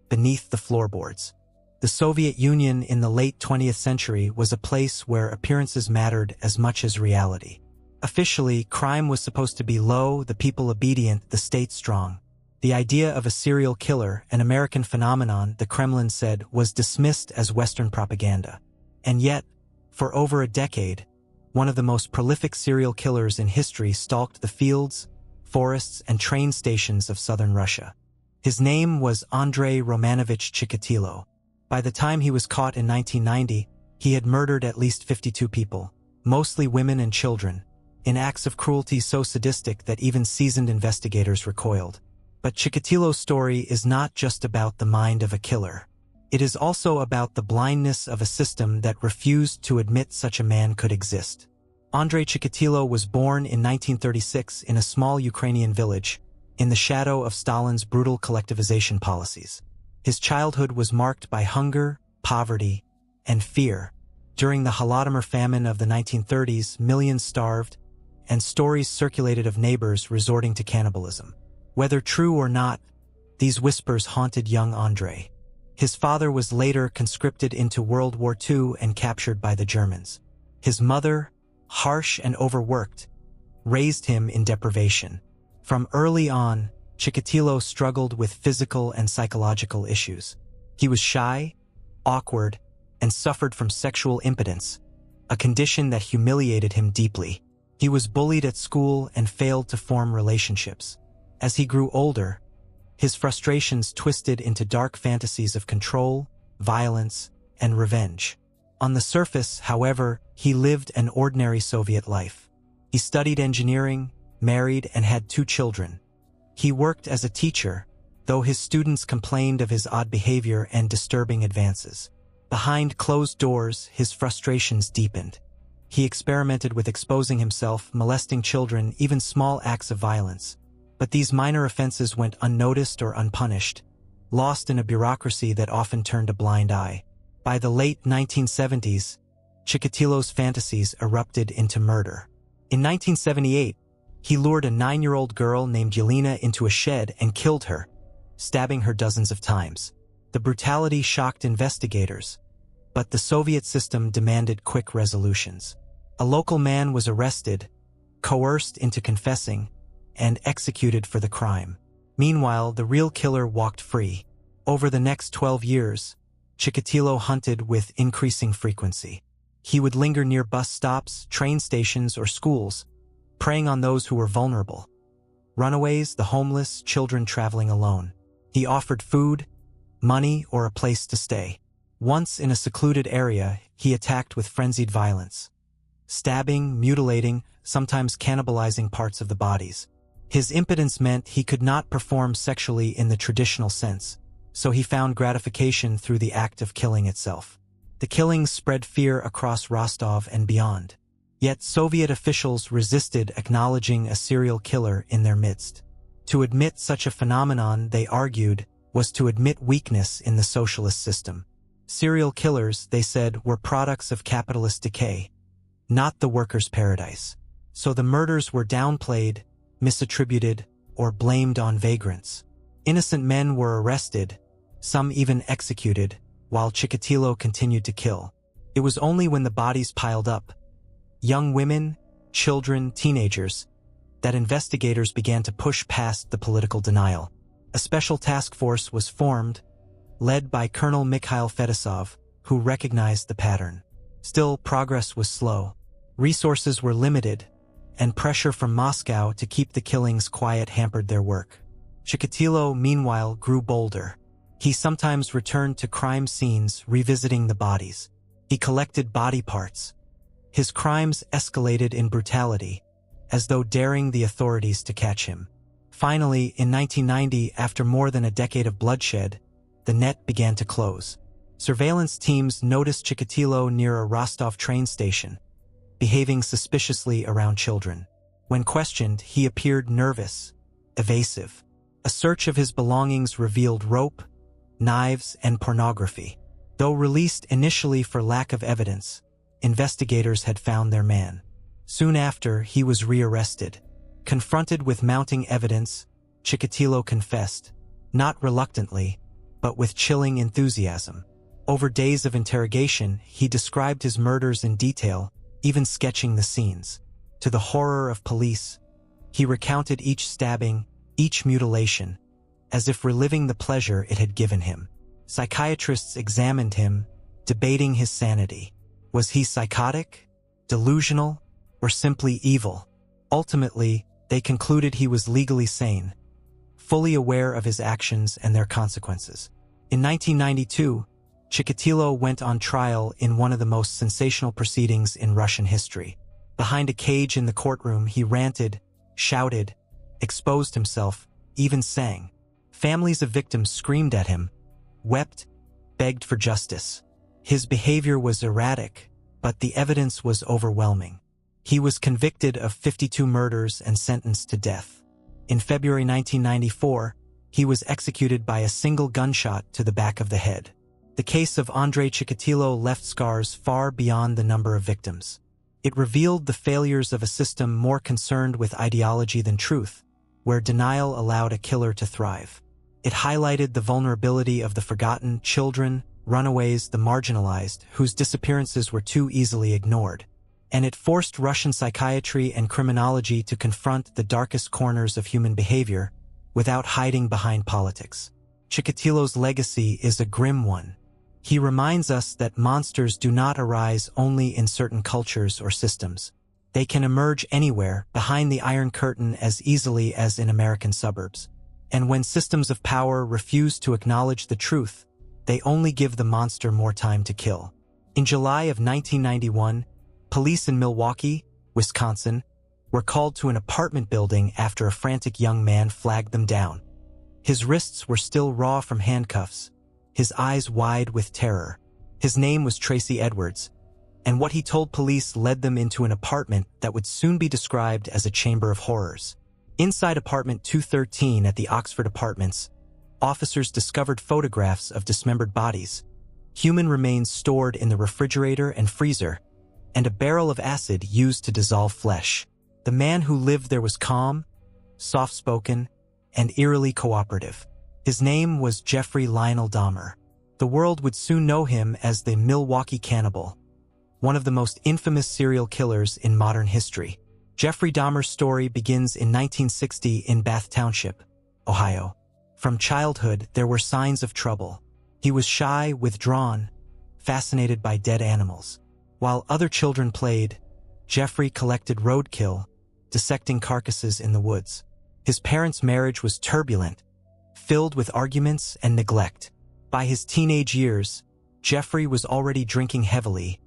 beneath the floorboards. The Soviet Union in the late 20th century was a place where appearances mattered as much as reality. Officially, crime was supposed to be low, the people obedient, the state strong. The idea of a serial killer, an American phenomenon, the Kremlin said, was dismissed as Western propaganda. And yet, for over a decade, one of the most prolific serial killers in history stalked the fields, forests, and train stations of southern Russia. His name was Andrei Romanovich Chikatilo. By the time he was caught in 1990, he had murdered at least 52 people, mostly women and children, in acts of cruelty so sadistic that even seasoned investigators recoiled. But Chikatilo's story is not just about the mind of a killer. It is also about the blindness of a system that refused to admit such a man could exist. Andrei Chikatilo was born in 1936 in a small Ukrainian village, in the shadow of Stalin's brutal collectivization policies. His childhood was marked by hunger, poverty, and fear. During the Holodomor famine of the 1930s, millions starved, and stories circulated of neighbors resorting to cannibalism. Whether true or not, these whispers haunted young Andrei. His father was later conscripted into World War II and captured by the Germans. His mother, harsh and overworked, raised him in deprivation. From early on, Chikatilo struggled with physical and psychological issues. He was shy, awkward, and suffered from sexual impotence, a condition that humiliated him deeply. He was bullied at school and failed to form relationships. As he grew older, his frustrations twisted into dark fantasies of control, violence, and revenge. On the surface, however, he lived an ordinary Soviet life. He studied engineering, married, and had 2 children. He worked as a teacher, though his students complained of his odd behavior and disturbing advances. Behind closed doors, his frustrations deepened. He experimented with exposing himself, molesting children, even small acts of violence. But these minor offenses went unnoticed or unpunished, lost in a bureaucracy that often turned a blind eye. By the late 1970s, Chikatilo's fantasies erupted into murder. In 1978, he lured a 9-year-old girl named Yelena into a shed and killed her, stabbing her dozens of times. The brutality shocked investigators, but the Soviet system demanded quick resolutions. A local man was arrested, coerced into confessing, and executed for the crime. Meanwhile, the real killer walked free. Over the next 12 years, Chikatilo hunted with increasing frequency. He would linger near bus stops, train stations, or schools, preying on those who were vulnerable. Runaways, the homeless, children traveling alone. He offered food, money, or a place to stay. Once in a secluded area, he attacked with frenzied violence, stabbing, mutilating, sometimes cannibalizing parts of the bodies. His impotence meant he could not perform sexually in the traditional sense, so he found gratification through the act of killing itself. The killings spread fear across Rostov and beyond. Yet Soviet officials resisted acknowledging a serial killer in their midst. To admit such a phenomenon, they argued, was to admit weakness in the socialist system. Serial killers, they said, were products of capitalist decay, not the workers' paradise. so the murders were downplayed, misattributed, or blamed on vagrants. Innocent men were arrested, some even executed, while Chikatilo continued to kill. It was only when the bodies piled up, young women, children, teenagers, that investigators began to push past the political denial. A special task force was formed, led by Colonel Mikhail Fedosov, who recognized the pattern. Still, progress was slow. Resources were limited, and pressure from Moscow to keep the killings quiet hampered their work. Chikatilo, meanwhile, grew bolder. He sometimes returned to crime scenes, revisiting the bodies. He collected body parts. His crimes escalated in brutality, as though daring the authorities to catch him. Finally, in 1990, after more than a decade of bloodshed, the net began to close. Surveillance teams noticed Chikatilo near a Rostov train station, behaving suspiciously around children. When questioned, he appeared nervous, evasive. A search of his belongings revealed rope, knives, and pornography. Though released initially for lack of evidence, investigators had found their man. Soon after, he was rearrested. Confronted with mounting evidence, Chikatilo confessed, not reluctantly, but with chilling enthusiasm. Over days of interrogation, he described his murders in detail, even sketching the scenes. To the horror of police, he recounted each stabbing, each mutilation, as if reliving the pleasure it had given him. Psychiatrists examined him, debating his sanity. Was he psychotic, delusional, or simply evil? Ultimately, they concluded he was legally sane, fully aware of his actions and their consequences. In 1992, Chikatilo went on trial in one of the most sensational proceedings in Russian history. Behind a cage in the courtroom, he ranted, shouted, exposed himself, even sang. Families of victims screamed at him, wept, begged for justice. His behavior was erratic, but the evidence was overwhelming. He was convicted of 52 murders and sentenced to death. In February 1994, he was executed by a single gunshot to the back of the head. The case of Andrei Chikatilo left scars far beyond the number of victims. It revealed the failures of a system more concerned with ideology than truth, where denial allowed a killer to thrive. It highlighted the vulnerability of the forgotten, children, runaways, the marginalized, whose disappearances were too easily ignored. And it forced Russian psychiatry and criminology to confront the darkest corners of human behavior without hiding behind politics. Chikatilo's legacy is a grim one. He reminds us that monsters do not arise only in certain cultures or systems. They can emerge anywhere, behind the Iron Curtain, as easily as in American suburbs. And when systems of power refuse to acknowledge the truth, they only give the monster more time to kill. In July of 1991, police in Milwaukee, Wisconsin, were called to an apartment building after a frantic young man flagged them down. His wrists were still raw from handcuffs, his eyes wide with terror. His name was Tracy Edwards, and what he told police led them into an apartment that would soon be described as a chamber of horrors. Inside apartment 213 at the Oxford Apartments, officers discovered photographs of dismembered bodies, human remains stored in the refrigerator and freezer, and a barrel of acid used to dissolve flesh. The man who lived there was calm, soft-spoken, and eerily cooperative. His name was Jeffrey Lionel Dahmer. The world would soon know him as the Milwaukee Cannibal, one of the most infamous serial killers in modern history. Jeffrey Dahmer's story begins in 1960 in Bath Township, Ohio. From childhood, there were signs of trouble. He was shy, withdrawn, fascinated by dead animals. While other children played, Jeffrey collected roadkill, dissecting carcasses in the woods. His parents' marriage was turbulent, filled with arguments and neglect. By his teenage years, Jeffrey was already drinking heavily,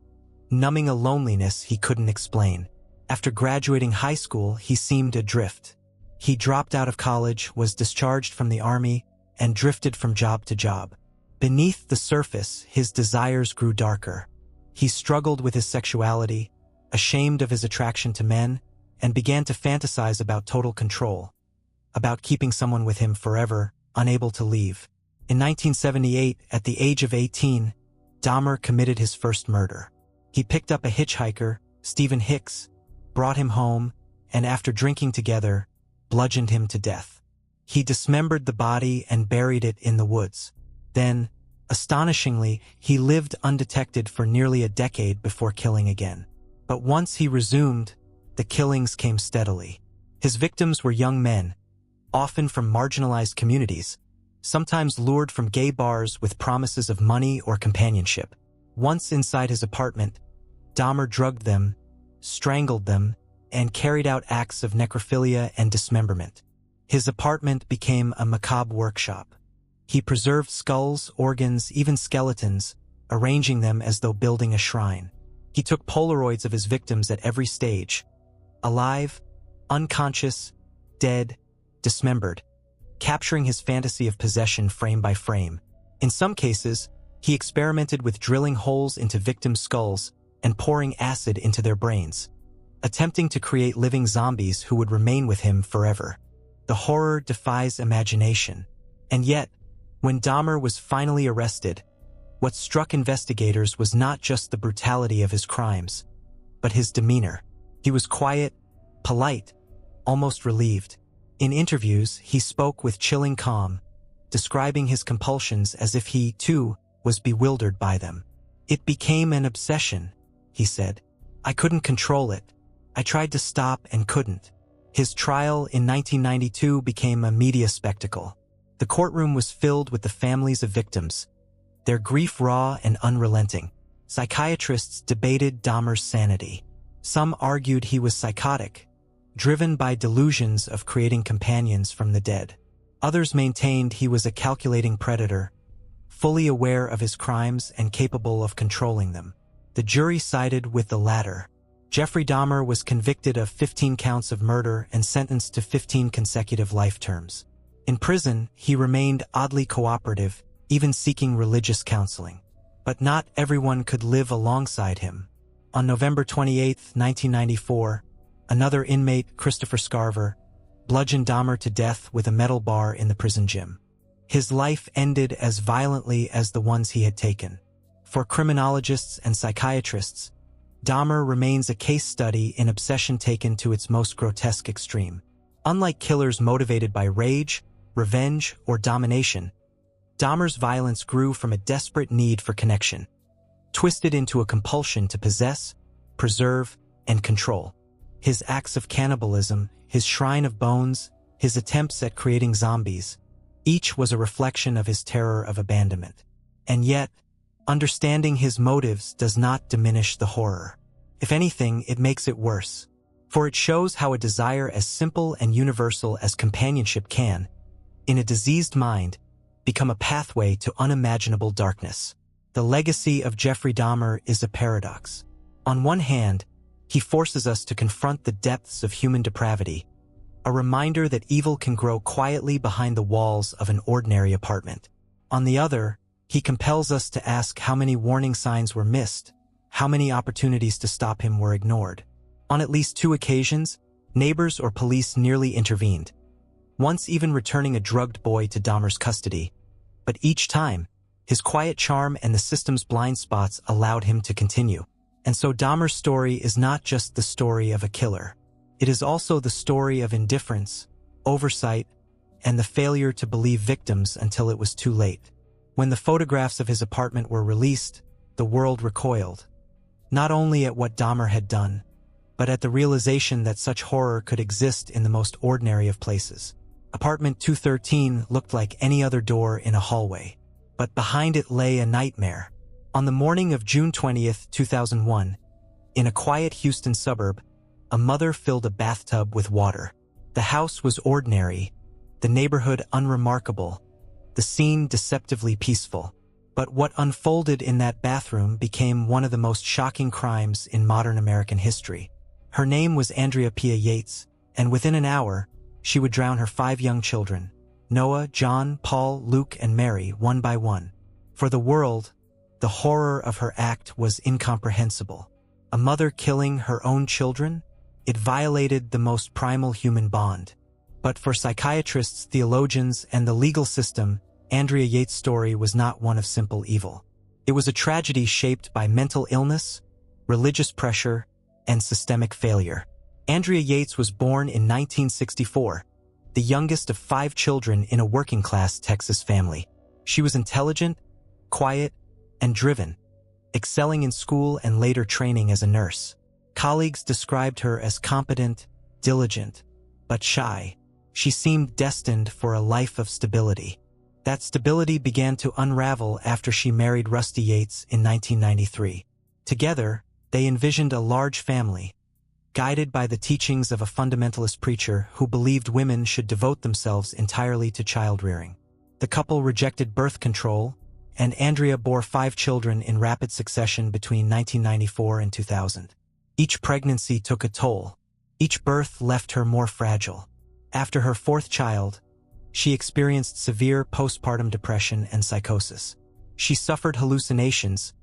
numbing a loneliness he couldn't explain. After graduating high school, he seemed adrift. He dropped out of college, was discharged from the army, and drifted from job to job. Beneath the surface, his desires grew darker. He struggled with his sexuality, ashamed of his attraction to men, and began to fantasize about total control, about keeping someone with him forever, unable to leave. In 1978, at the age of 18, Dahmer committed his first murder. He picked up a hitchhiker, Stephen Hicks, brought him home, and after drinking together, bludgeoned him to death. He dismembered the body and buried it in the woods. Then, astonishingly, he lived undetected for nearly a decade before killing again. But once he resumed, the killings came steadily. His victims were young men, often from marginalized communities, sometimes lured from gay bars with promises of money or companionship. Once inside his apartment, Dahmer drugged them, strangled them, and carried out acts of necrophilia and dismemberment. His apartment became a macabre workshop. He preserved skulls, organs, even skeletons, arranging them as though building a shrine. He took Polaroids of his victims at every stage: alive, unconscious, dead, dismembered, capturing his fantasy of possession frame by frame. In some cases, he experimented with drilling holes into victims' skulls and pouring acid into their brains, attempting to create living zombies who would remain with him forever. The horror defies imagination. And yet, when Dahmer was finally arrested, what struck investigators was not just the brutality of his crimes, but his demeanor. He was quiet, polite, almost relieved. In interviews, he spoke with chilling calm, describing his compulsions as if he, too, was bewildered by them. "It became an obsession," he said. "I couldn't control it. I tried to stop and couldn't." His trial in 1992 became a media spectacle. The courtroom was filled with the families of victims, their grief raw and unrelenting. Psychiatrists debated Dahmer's sanity. Some argued he was psychotic, driven by delusions of creating companions from the dead. Others maintained he was a calculating predator, fully aware of his crimes and capable of controlling them. The jury sided with the latter. Jeffrey Dahmer was convicted of 15 counts of murder and sentenced to 15 consecutive life terms. In prison, he remained oddly cooperative, even seeking religious counseling. But not everyone could live alongside him. On November 28, 1994, another inmate, Christopher Scarver, bludgeoned Dahmer to death with a metal bar in the prison gym. His life ended as violently as the ones he had taken. For criminologists and psychiatrists, Dahmer remains a case study in obsession taken to its most grotesque extreme. Unlike killers motivated by rage, revenge, or domination, Dahmer's violence grew from a desperate need for connection, twisted into a compulsion to possess, preserve, and control. His acts of cannibalism, his shrine of bones, his attempts at creating zombies, each was a reflection of his terror of abandonment. And yet, understanding his motives does not diminish the horror. If anything, it makes it worse. For it shows how a desire as simple and universal as companionship can, in a diseased mind, become a pathway to unimaginable darkness. The legacy of Jeffrey Dahmer is a paradox. On one hand, he forces us to confront the depths of human depravity, a reminder that evil can grow quietly behind the walls of an ordinary apartment. On the other, he compels us to ask how many warning signs were missed, how many opportunities to stop him were ignored. On at least 2 occasions, neighbors or police nearly intervened, once even returning a drugged boy to Dahmer's custody. But each time, his quiet charm and the system's blind spots allowed him to continue. And so Dahmer's story is not just the story of a killer. It is also the story of indifference, oversight, and the failure to believe victims until it was too late. When the photographs of his apartment were released, the world recoiled, not only at what Dahmer had done, but at the realization that such horror could exist in the most ordinary of places. Apartment 213 looked like any other door in a hallway, but behind it lay a nightmare. On the morning of June 20, 2001, in a quiet Houston suburb, a mother filled a bathtub with water. The house was ordinary, the neighborhood unremarkable, the scene deceptively peaceful. But what unfolded in that bathroom became one of the most shocking crimes in modern American history. Her name was Andrea Yates, and within an hour, she would drown her 5 young children, Noah, John, Paul, Luke, and Mary, one by one. For the world, the horror of her act was incomprehensible. A mother killing her own children? It violated the most primal human bond. But for psychiatrists, theologians, and the legal system, Andrea Yates' story was not one of simple evil. It was a tragedy shaped by mental illness, religious pressure, and systemic failure. Andrea Yates was born in 1964, the youngest of 5 children in a working-class Texas family. She was intelligent, quiet, and driven, excelling in school and later training as a nurse. Colleagues described her as competent, diligent, but shy. She seemed destined for a life of stability. That stability began to unravel after she married Rusty Yates in 1993. Together, they envisioned a large family, guided by the teachings of a fundamentalist preacher who believed women should devote themselves entirely to child-rearing. The couple rejected birth control, and Andrea bore 5 children in rapid succession between 1994 and 2000. Each pregnancy took a toll. Each birth left her more fragile. After her 4th child, she experienced severe postpartum depression and psychosis. She suffered hallucinations,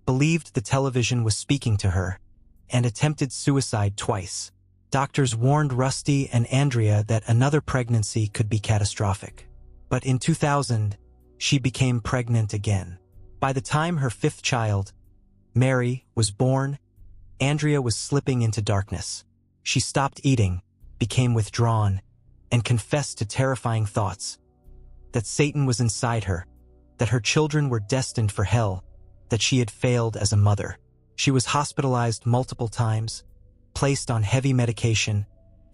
believed the television was speaking to her, and attempted suicide twice. Doctors warned Rusty and Andrea that another pregnancy could be catastrophic. But in 2000, she became pregnant again. By the time her 5th child, Mary, was born, Andrea was slipping into darkness. She stopped eating, became withdrawn, and confessed to terrifying thoughts. That Satan was inside her, that her children were destined for hell, that she had failed as a mother. She was hospitalized multiple times, placed on heavy medication,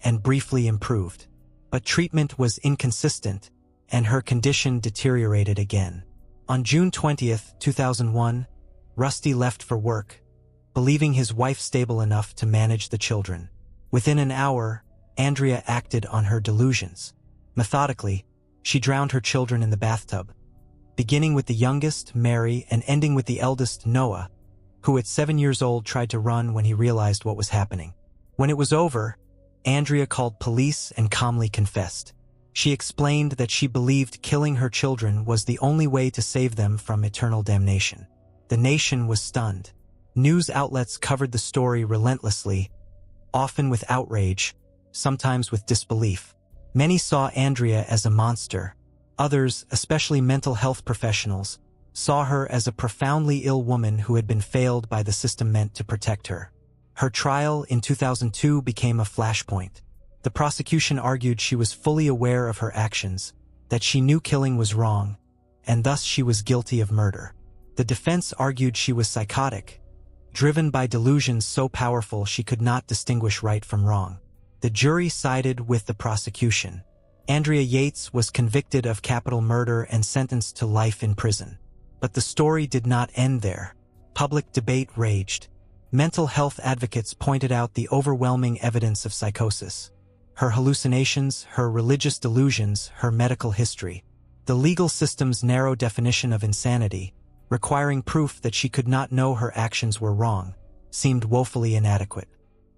and briefly improved. But treatment was inconsistent, and her condition deteriorated again. On June 20, 2001, Rusty left for work, believing his wife stable enough to manage the children. Within an hour, Andrea acted on her delusions. Methodically, she drowned her children in the bathtub, beginning with the youngest, Mary, and ending with the eldest, Noah, who at 7 years old tried to run when he realized what was happening. When it was over, Andrea called police and calmly confessed. She explained that she believed killing her children was the only way to save them from eternal damnation. The nation was stunned. News outlets covered the story relentlessly, often with outrage, sometimes with disbelief. Many saw Andrea as a monster. Others, especially mental health professionals, saw her as a profoundly ill woman who had been failed by the system meant to protect her. Her trial in 2002 became a flashpoint. The prosecution argued she was fully aware of her actions, that she knew killing was wrong, and thus she was guilty of murder. The defense argued she was psychotic, driven by delusions so powerful she could not distinguish right from wrong. The jury sided with the prosecution. Andrea Yates was convicted of capital murder and sentenced to life in prison. But the story did not end there. Public debate raged. Mental health advocates pointed out the overwhelming evidence of psychosis. Her hallucinations, her religious delusions, her medical history. The legal system's narrow definition of insanity, requiring proof that she could not know her actions were wrong, seemed woefully inadequate.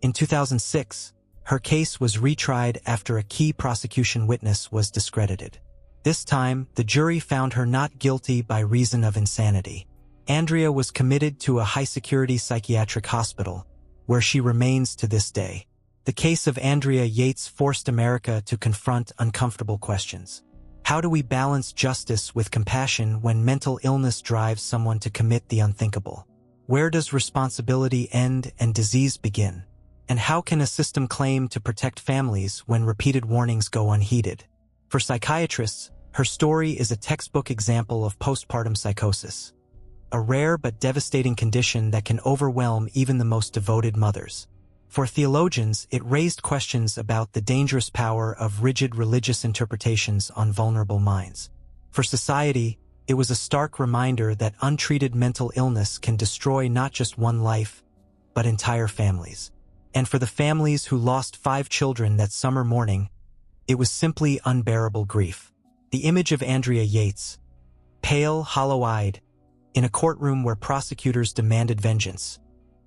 In 2006, her case was retried after a key prosecution witness was discredited. This time, the jury found her not guilty by reason of insanity. Andrea was committed to a high-security psychiatric hospital, where she remains to this day. The case of Andrea Yates forced America to confront uncomfortable questions. How do we balance justice with compassion when mental illness drives someone to commit the unthinkable? Where does responsibility end and disease begin? And how can a system claim to protect families when repeated warnings go unheeded? For psychiatrists, her story is a textbook example of postpartum psychosis, a rare but devastating condition that can overwhelm even the most devoted mothers. For theologians, it raised questions about the dangerous power of rigid religious interpretations on vulnerable minds. For society, it was a stark reminder that untreated mental illness can destroy not just one life, but entire families. And for the families who lost 5 children that summer morning, it was simply unbearable grief. The image of Andrea Yates, pale, hollow-eyed, in a courtroom where prosecutors demanded vengeance,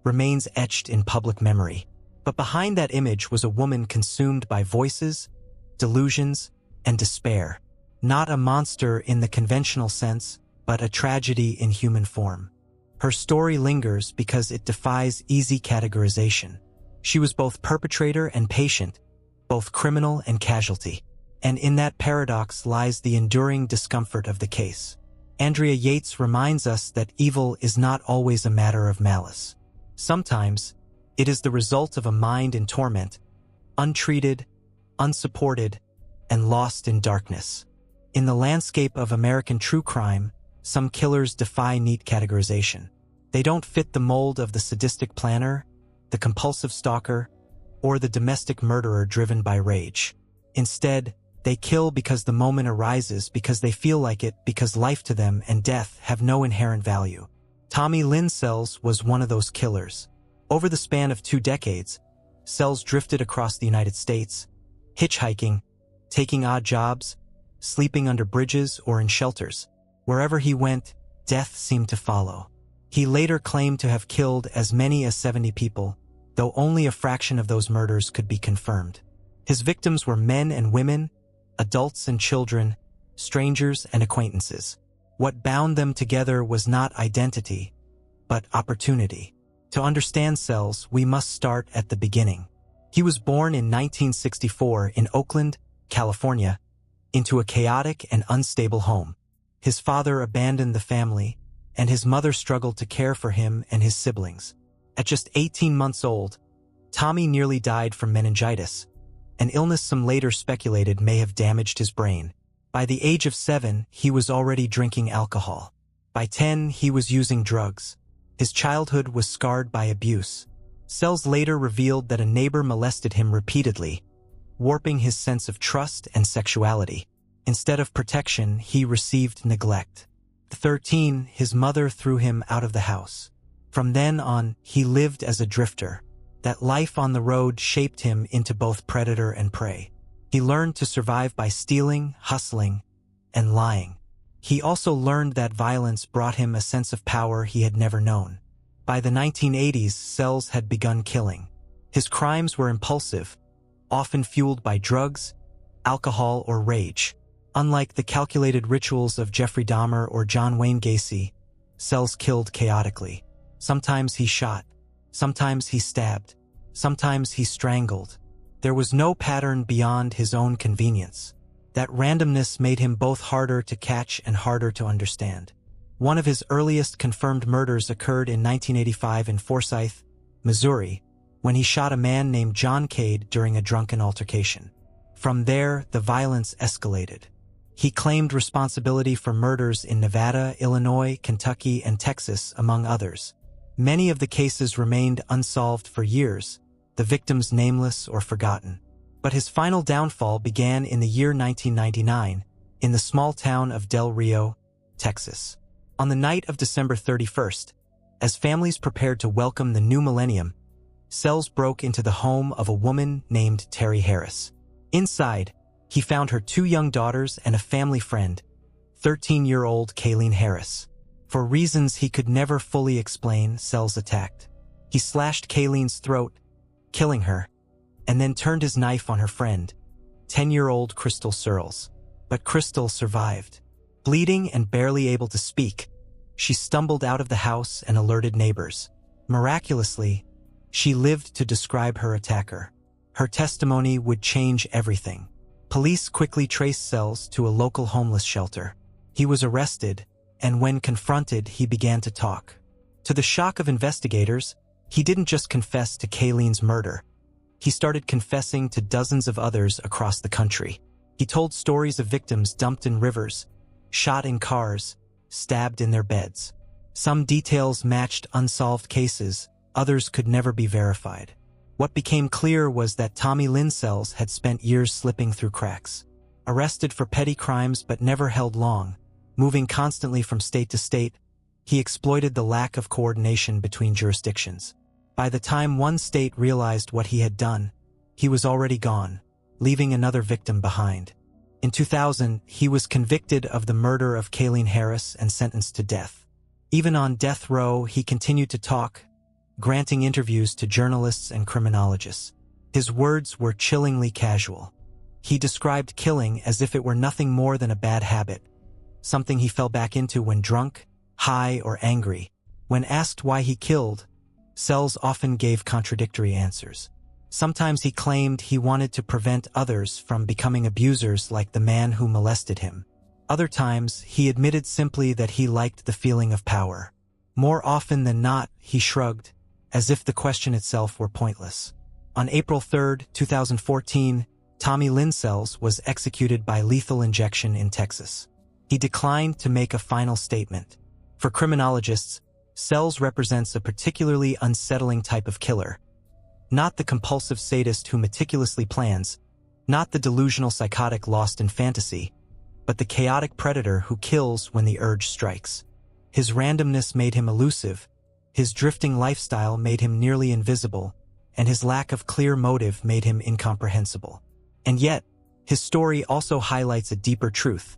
remains etched in public memory. But behind that image was a woman consumed by voices, delusions, and despair. Not a monster in the conventional sense, but a tragedy in human form. Her story lingers because it defies easy categorization. She was both perpetrator and patient, both criminal and casualty. And in that paradox lies the enduring discomfort of the case. Andrea Yates reminds us that evil is not always a matter of malice. Sometimes, it is the result of a mind in torment, untreated, unsupported, and lost in darkness. In the landscape of American true crime, some killers defy neat categorization. They don't fit the mold of the sadistic planner, the compulsive stalker, or the domestic murderer driven by rage. Instead, they kill because the moment arises, because they feel like it, because life to them and death have no inherent value. Tommy Lynn Sells was one of those killers. Over the span of 2 decades, Sells drifted across the United States, hitchhiking, taking odd jobs, sleeping under bridges or in shelters. Wherever he went, death seemed to follow. He later claimed to have killed as many as 70 people, though only a fraction of those murders could be confirmed. His victims were men and women, adults and children, strangers and acquaintances. What bound them together was not identity, but opportunity. To understand Sells, we must start at the beginning. He was born in 1964 in Oakland, California, into a chaotic and unstable home. His father abandoned the family, and his mother struggled to care for him and his siblings. At just 18 months old, Tommy nearly died from meningitis, an illness some later speculated may have damaged his brain. By the age of 7, he was already drinking alcohol. By 10, he was using drugs. His childhood was scarred by abuse. Sells later revealed that a neighbor molested him repeatedly, warping his sense of trust and sexuality. Instead of protection, he received neglect. At 13, his mother threw him out of the house. From then on, he lived as a drifter. That life on the road shaped him into both predator and prey. He learned to survive by stealing, hustling, and lying. He also learned that violence brought him a sense of power he had never known. By the 1980s, Sells had begun killing. His crimes were impulsive, often fueled by drugs, alcohol, or rage. Unlike the calculated rituals of Jeffrey Dahmer or John Wayne Gacy, Sells killed chaotically. Sometimes he shot, sometimes he stabbed, sometimes he strangled. There was no pattern beyond his own convenience. That randomness made him both harder to catch and harder to understand. One of his earliest confirmed murders occurred in 1985 in Forsyth, Missouri, when he shot a man named John Cade during a drunken altercation. From there, the violence escalated. He claimed responsibility for murders in Nevada, Illinois, Kentucky, and Texas, among others. Many of the cases remained unsolved for years, the victims nameless or forgotten. But his final downfall began in the year 1999, in the small town of Del Rio, Texas. On the night of December 31st, as families prepared to welcome the new millennium, Sells broke into the home of a woman named Terry Harris. Inside, he found her 2 young daughters and a family friend, 13-year-old Aileen Harris. For reasons he could never fully explain, Sells attacked. He slashed Aileen's throat, killing her, and then turned his knife on her friend, 10-year-old Crystal Searles. But Crystal survived. Bleeding and barely able to speak, she stumbled out of the house and alerted neighbors. Miraculously, she lived to describe her attacker. Her testimony would change everything. Police quickly traced Sells to a local homeless shelter. He was arrested, and when confronted, he began to talk. To the shock of investigators, he didn't just confess to Aileen's murder. He started confessing to dozens of others across the country. He told stories of victims dumped in rivers, shot in cars, stabbed in their beds. Some details matched unsolved cases, others could never be verified. What became clear was that Tommy Lynn Sells had spent years slipping through cracks. Arrested for petty crimes but never held long, moving constantly from state to state, he exploited the lack of coordination between jurisdictions. By the time one state realized what he had done, he was already gone, leaving another victim behind. In 2000, he was convicted of the murder of Aileen Harris and sentenced to death. Even on death row, he continued to talk, granting interviews to journalists and criminologists. His words were chillingly casual. He described killing as if it were nothing more than a bad habit, something he fell back into when drunk, high, or angry. When asked why he killed, Sells often gave contradictory answers. Sometimes he claimed he wanted to prevent others from becoming abusers like the man who molested him. Other times, he admitted simply that he liked the feeling of power. More often than not, he shrugged, as if the question itself were pointless. On April 3, 2014, Tommy Lynn Sells was executed by lethal injection in Texas. He declined to make a final statement. For criminologists, Sells represents a particularly unsettling type of killer. Not the compulsive sadist who meticulously plans, not the delusional psychotic lost in fantasy, but the chaotic predator who kills when the urge strikes. His randomness made him elusive, his drifting lifestyle made him nearly invisible, and his lack of clear motive made him incomprehensible. And yet, his story also highlights a deeper truth,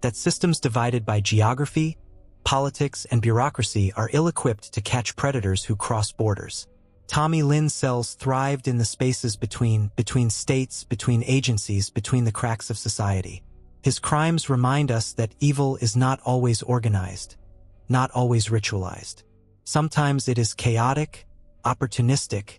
that systems divided by geography, politics, and bureaucracy are ill-equipped to catch predators who cross borders. Tommy Lynn Sells thrived in the spaces between states, between agencies, between the cracks of society. His crimes remind us that evil is not always organized, not always ritualized. Sometimes it is chaotic, opportunistic,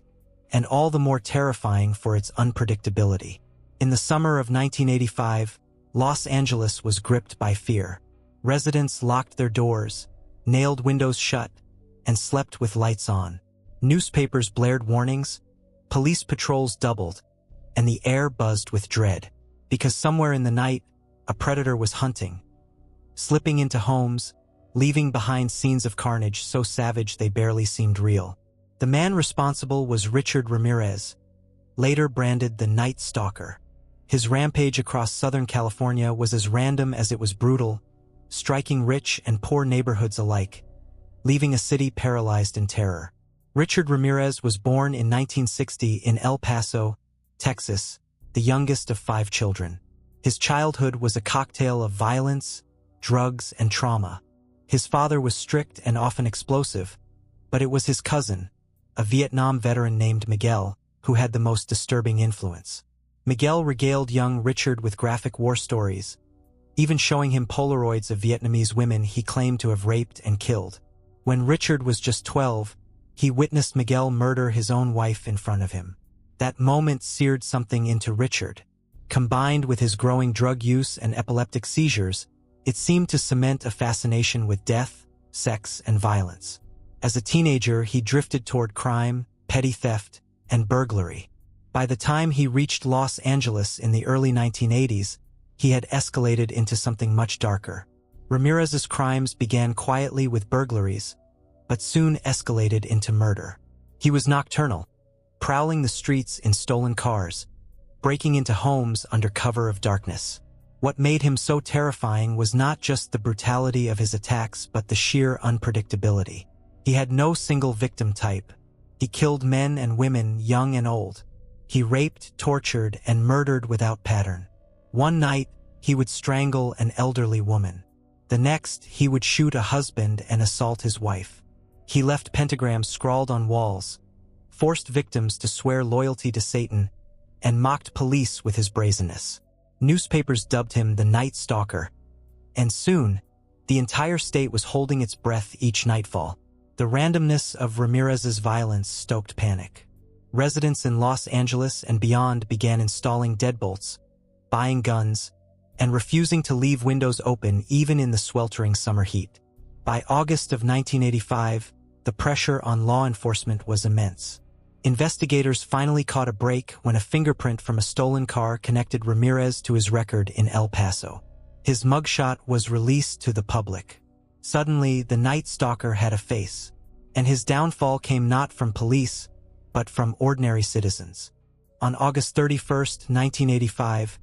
and all the more terrifying for its unpredictability. In the summer of 1985, Los Angeles was gripped by fear. Residents locked their doors, nailed windows shut, and slept with lights on. Newspapers blared warnings, police patrols doubled, and the air buzzed with dread. Because somewhere in the night, a predator was hunting, slipping into homes, leaving behind scenes of carnage so savage they barely seemed real. The man responsible was Richard Ramirez, later branded the Night Stalker. His rampage across Southern California was as random as it was brutal, striking rich and poor neighborhoods alike, leaving a city paralyzed in terror. Richard Ramirez was born in 1960 in El Paso, Texas, the youngest of 5 children. His childhood was a cocktail of violence, drugs, and trauma. His father was strict and often explosive, but it was his cousin, a Vietnam veteran named Miguel, who had the most disturbing influence. Miguel regaled young Richard with graphic war stories, even showing him Polaroids of Vietnamese women he claimed to have raped and killed. When Richard was just 12, he witnessed Miguel murder his own wife in front of him. That moment seared something into Richard. Combined with his growing drug use and epileptic seizures, it seemed to cement a fascination with death, sex, and violence. As a teenager, he drifted toward crime, petty theft, and burglary. By the time he reached Los Angeles in the early 1980s, he had escalated into something much darker. Ramirez's crimes began quietly with burglaries, but soon escalated into murder. He was nocturnal, prowling the streets in stolen cars, breaking into homes under cover of darkness. What made him so terrifying was not just the brutality of his attacks but the sheer unpredictability. He had no single victim type. He killed men and women, young and old. He raped, tortured, and murdered without pattern. One night, he would strangle an elderly woman. The next, he would shoot a husband and assault his wife. He left pentagrams scrawled on walls, forced victims to swear loyalty to Satan, and mocked police with his brazenness. Newspapers dubbed him the Night Stalker, and soon, the entire state was holding its breath each nightfall. The randomness of Ramirez's violence stoked panic. Residents in Los Angeles and beyond began installing deadbolts, buying guns, and refusing to leave windows open even in the sweltering summer heat. By August of 1985, the pressure on law enforcement was immense. Investigators finally caught a break when a fingerprint from a stolen car connected Ramirez to his record in El Paso. His mugshot was released to the public. Suddenly, the Night Stalker had a face, and his downfall came not from police, but from ordinary citizens. On August 31, 1985,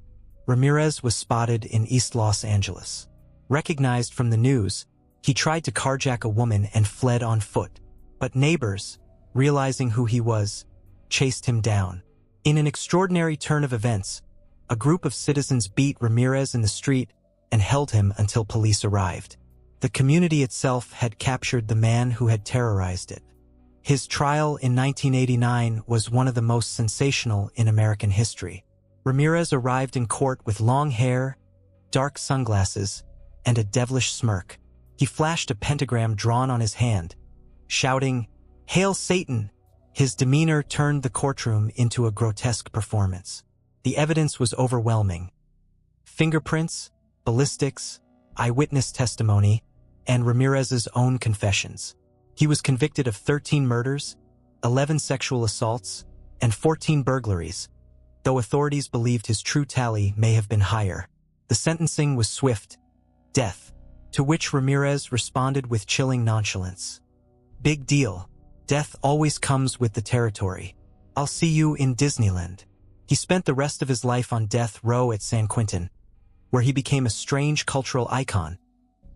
Ramirez was spotted in East Los Angeles. Recognized from the news, he tried to carjack a woman and fled on foot. But neighbors, realizing who he was, chased him down. In an extraordinary turn of events, a group of citizens beat Ramirez in the street and held him until police arrived. The community itself had captured the man who had terrorized it. His trial in 1989 was one of the most sensational in American history. Ramirez arrived in court with long hair, dark sunglasses, and a devilish smirk. He flashed a pentagram drawn on his hand, shouting, "Hail Satan!" His demeanor turned the courtroom into a grotesque performance. The evidence was overwhelming. Fingerprints, ballistics, eyewitness testimony, and Ramirez's own confessions. He was convicted of 13 murders, 11 sexual assaults, and 14 burglaries, though authorities believed his true tally may have been higher. The sentencing was swift, death, to which Ramirez responded with chilling nonchalance. Big deal. Death always comes with the territory. I'll see you in Disneyland. He spent the rest of his life on death row at San Quentin, where he became a strange cultural icon,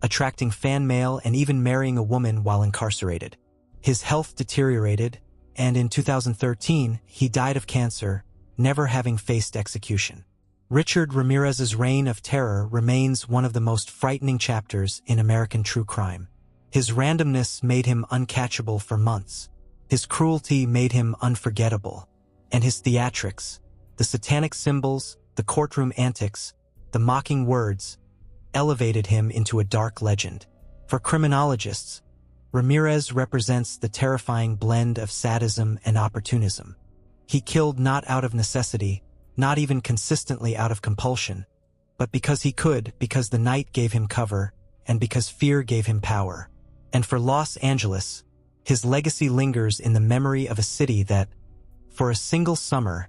attracting fan mail and even marrying a woman while incarcerated. His health deteriorated, and in 2013, he died of cancer, never having faced execution. Richard Ramirez's reign of terror remains one of the most frightening chapters in American true crime. His randomness made him uncatchable for months. His cruelty made him unforgettable. And his theatrics, the satanic symbols, the courtroom antics, the mocking words, elevated him into a dark legend. For criminologists, Ramirez represents the terrifying blend of sadism and opportunism. He killed not out of necessity, not even consistently out of compulsion, but because he could, because the night gave him cover, and because fear gave him power. And for Los Angeles, his legacy lingers in the memory of a city that, for a single summer,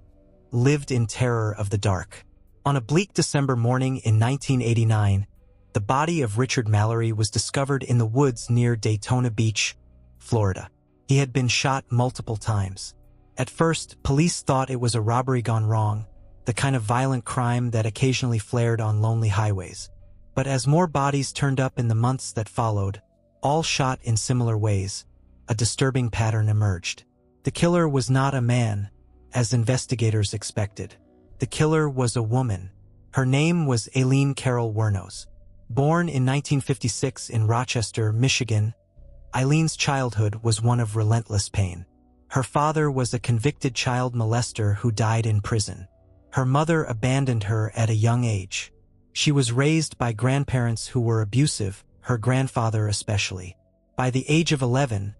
lived in terror of the dark. On a bleak December morning in 1989, the body of Richard Mallory was discovered in the woods near Daytona Beach, Florida. He had been shot multiple times. At first, police thought it was a robbery gone wrong, the kind of violent crime that occasionally flared on lonely highways. But as more bodies turned up in the months that followed, all shot in similar ways, a disturbing pattern emerged. The killer was not a man, as investigators expected. The killer was a woman. Her name was Aileen Wuornos. Born in 1956 in Rochester, Michigan, Aileen's childhood was one of relentless pain. Her father was a convicted child molester who died in prison. Her mother abandoned her at a young age. She was raised by grandparents who were abusive, her grandfather especially. By the age of 11,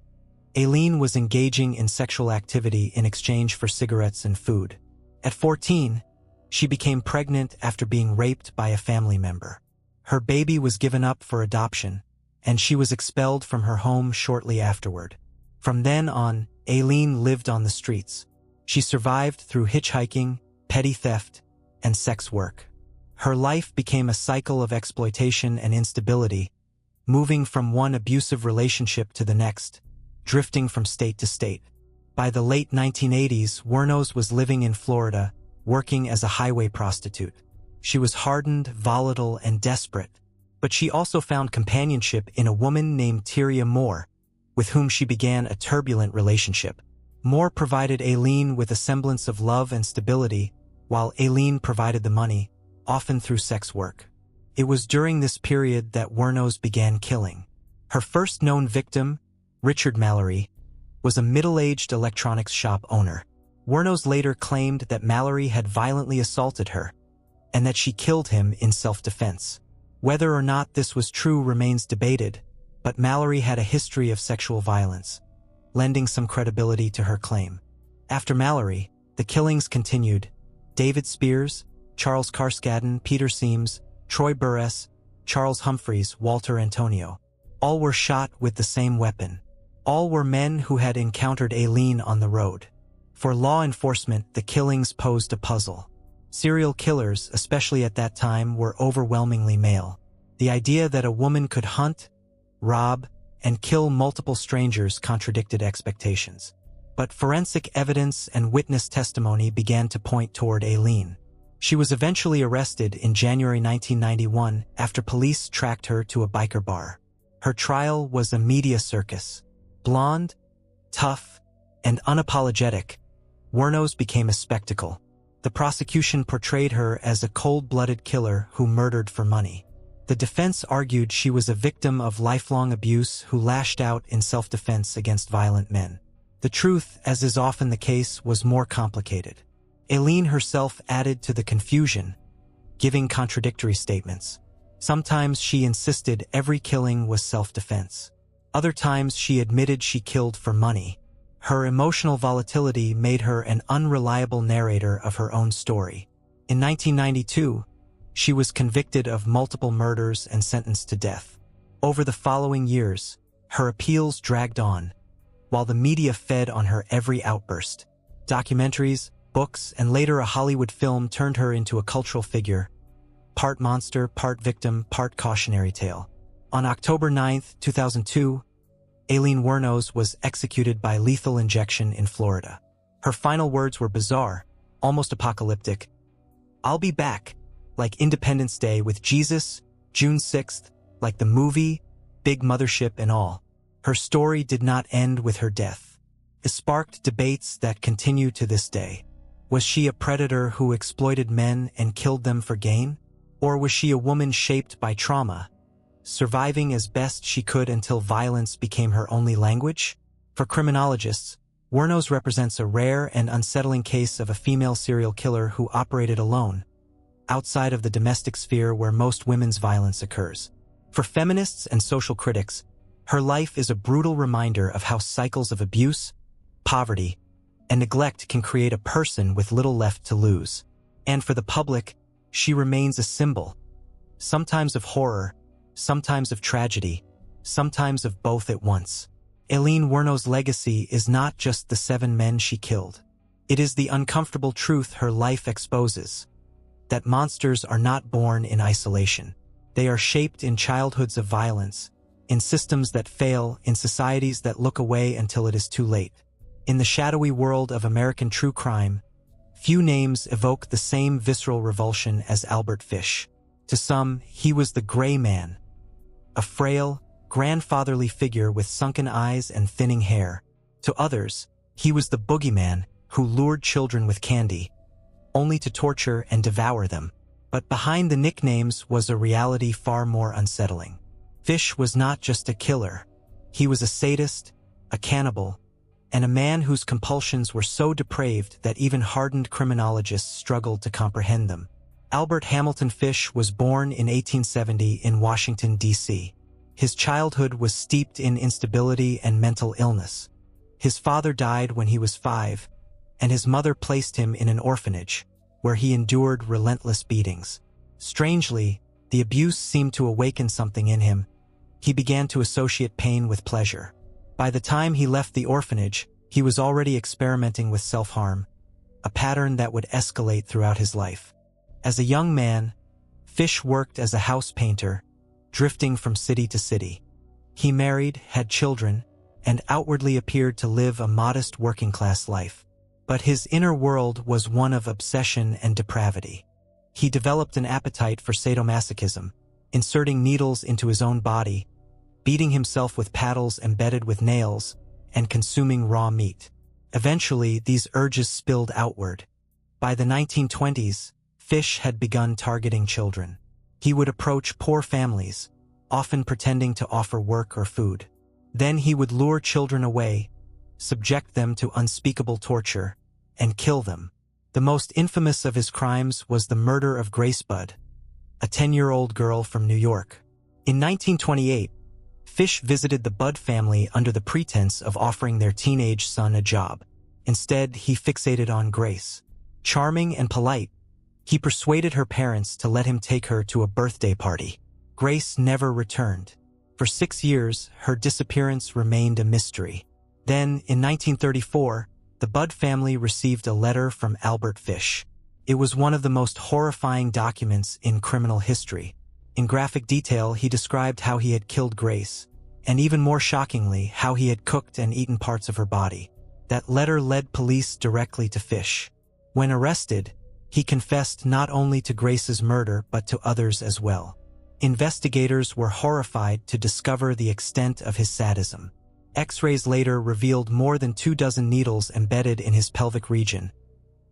Aileen was engaging in sexual activity in exchange for cigarettes and food. At 14, she became pregnant after being raped by a family member. Her baby was given up for adoption, and she was expelled from her home shortly afterward. From then on, Aileen lived on the streets. She survived through hitchhiking, petty theft, and sex work. Her life became a cycle of exploitation and instability, moving from one abusive relationship to the next, drifting from state to state. By the late 1980s, Wuornos was living in Florida, working as a highway prostitute. She was hardened, volatile, and desperate, but she also found companionship in a woman named Tyria Moore, with whom she began a turbulent relationship. Moore provided Aileen with a semblance of love and stability, while Aileen provided the money, often through sex work. It was during this period that Wuornos began killing. Her first known victim, Richard Mallory, was a middle-aged electronics shop owner. Wuornos later claimed that Mallory had violently assaulted her, and that she killed him in self-defense. Whether or not this was true remains debated, but Mallory had a history of sexual violence, lending some credibility to her claim. After Mallory, the killings continued. David Spears, Charles Carskadden, Peter Seams, Troy Burress, Charles Humphreys, Walter Antonio. All were shot with the same weapon. All were men who had encountered Aileen on the road. For law enforcement, the killings posed a puzzle. Serial killers, especially at that time, were overwhelmingly male. The idea that a woman could hunt, rob, and kill multiple strangers contradicted expectations. But forensic evidence and witness testimony began to point toward Aileen. She was eventually arrested in January 1991 after police tracked her to a biker bar. Her trial was a media circus. Blonde, tough, and unapologetic, Wuornos became a spectacle. The prosecution portrayed her as a cold-blooded killer who murdered for money. The defense argued she was a victim of lifelong abuse who lashed out in self-defense against violent men. The truth, as is often the case, was more complicated. Aileen herself added to the confusion, giving contradictory statements. Sometimes she insisted every killing was self-defense. Other times she admitted she killed for money. Her emotional volatility made her an unreliable narrator of her own story. In 1992, she was convicted of multiple murders and sentenced to death. Over the following years, her appeals dragged on, while the media fed on her every outburst. Documentaries, books, and later a Hollywood film turned her into a cultural figure, part monster, part victim, part cautionary tale. On October 9, 2002, Aileen Wuornos was executed by lethal injection in Florida. Her final words were bizarre, almost apocalyptic. "I'll be back, like Independence Day with Jesus, June 6th, like the movie, big mothership and all." Her story did not end with her death. It sparked debates that continue to this day. Was she a predator who exploited men and killed them for gain? Or was she a woman shaped by trauma, surviving as best she could until violence became her only language? For criminologists, Wuornos represents a rare and unsettling case of a female serial killer who operated alone, outside of the domestic sphere where most women's violence occurs. For feminists and social critics, her life is a brutal reminder of how cycles of abuse, poverty, and neglect can create a person with little left to lose. And for the public, she remains a symbol, sometimes of horror, sometimes of tragedy, sometimes of both at once. Aileen Wuornos' legacy is not just the 7 men she killed. It is the uncomfortable truth her life exposes: that monsters are not born in isolation. They are shaped in childhoods of violence, in systems that fail, in societies that look away until it is too late. In the shadowy world of American true crime, few names evoke the same visceral revulsion as Albert Fish. To some, he was the gray man, a frail, grandfatherly figure with sunken eyes and thinning hair. To others, he was the boogeyman who lured children with candy, only to torture and devour them. But behind the nicknames was a reality far more unsettling. Fish was not just a killer. He was a sadist, a cannibal, and a man whose compulsions were so depraved that even hardened criminologists struggled to comprehend them. Albert Hamilton Fish was born in 1870 in Washington, D.C. His childhood was steeped in instability and mental illness. His father died when he was 5, and his mother placed him in an orphanage, where he endured relentless beatings. Strangely, the abuse seemed to awaken something in him. He began to associate pain with pleasure. By the time he left the orphanage, he was already experimenting with self-harm, a pattern that would escalate throughout his life. As a young man, Fish worked as a house painter, drifting from city to city. He married, had children, and outwardly appeared to live a modest working-class life. But his inner world was one of obsession and depravity. He developed an appetite for sadomasochism, inserting needles into his own body, beating himself with paddles embedded with nails, and consuming raw meat. Eventually, these urges spilled outward. By the 1920s, Fish had begun targeting children. He would approach poor families, often pretending to offer work or food. Then he would lure children away, subject them to unspeakable torture, and kill them. The most infamous of his crimes was the murder of Grace Budd, a 10-year-old girl from New York. In 1928, Fish visited the Budd family under the pretense of offering their teenage son a job. Instead, he fixated on Grace. Charming and polite, he persuaded her parents to let him take her to a birthday party. Grace never returned. For 6 years, her disappearance remained a mystery. Then, in 1934, the Budd family received a letter from Albert Fish. It was one of the most horrifying documents in criminal history. In graphic detail, he described how he had killed Grace, and even more shockingly, how he had cooked and eaten parts of her body. That letter led police directly to Fish. When arrested, he confessed not only to Grace's murder but to others as well. Investigators were horrified to discover the extent of his sadism. X-rays later revealed more than 24 needles embedded in his pelvic region,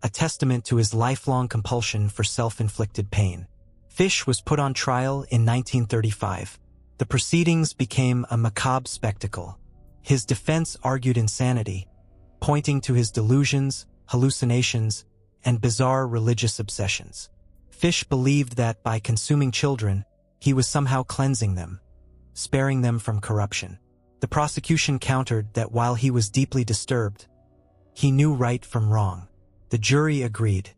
a testament to his lifelong compulsion for self-inflicted pain. Fish was put on trial in 1935. The proceedings became a macabre spectacle. His defense argued insanity, pointing to his delusions, hallucinations, and bizarre religious obsessions. Fish believed that by consuming children, he was somehow cleansing them, sparing them from corruption. The prosecution countered that while he was deeply disturbed, he knew right from wrong. The jury agreed.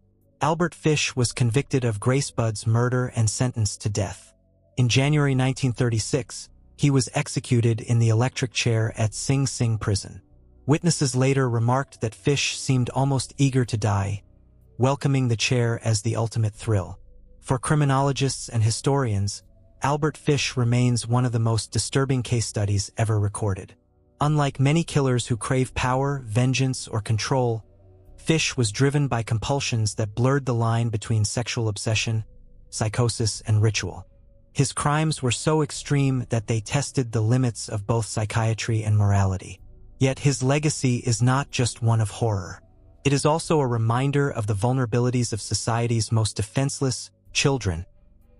Albert Fish was convicted of Grace Budd's murder and sentenced to death. In January 1936, he was executed in the electric chair at Sing Sing prison. Witnesses later remarked that Fish seemed almost eager to die, welcoming the chair as the ultimate thrill. For criminologists and historians, Albert Fish remains one of the most disturbing case studies ever recorded. Unlike many killers who crave power, vengeance, or control, Fish was driven by compulsions that blurred the line between sexual obsession, psychosis, and ritual. His crimes were so extreme that they tested the limits of both psychiatry and morality. Yet his legacy is not just one of horror. It is also a reminder of the vulnerabilities of society's most defenseless, children,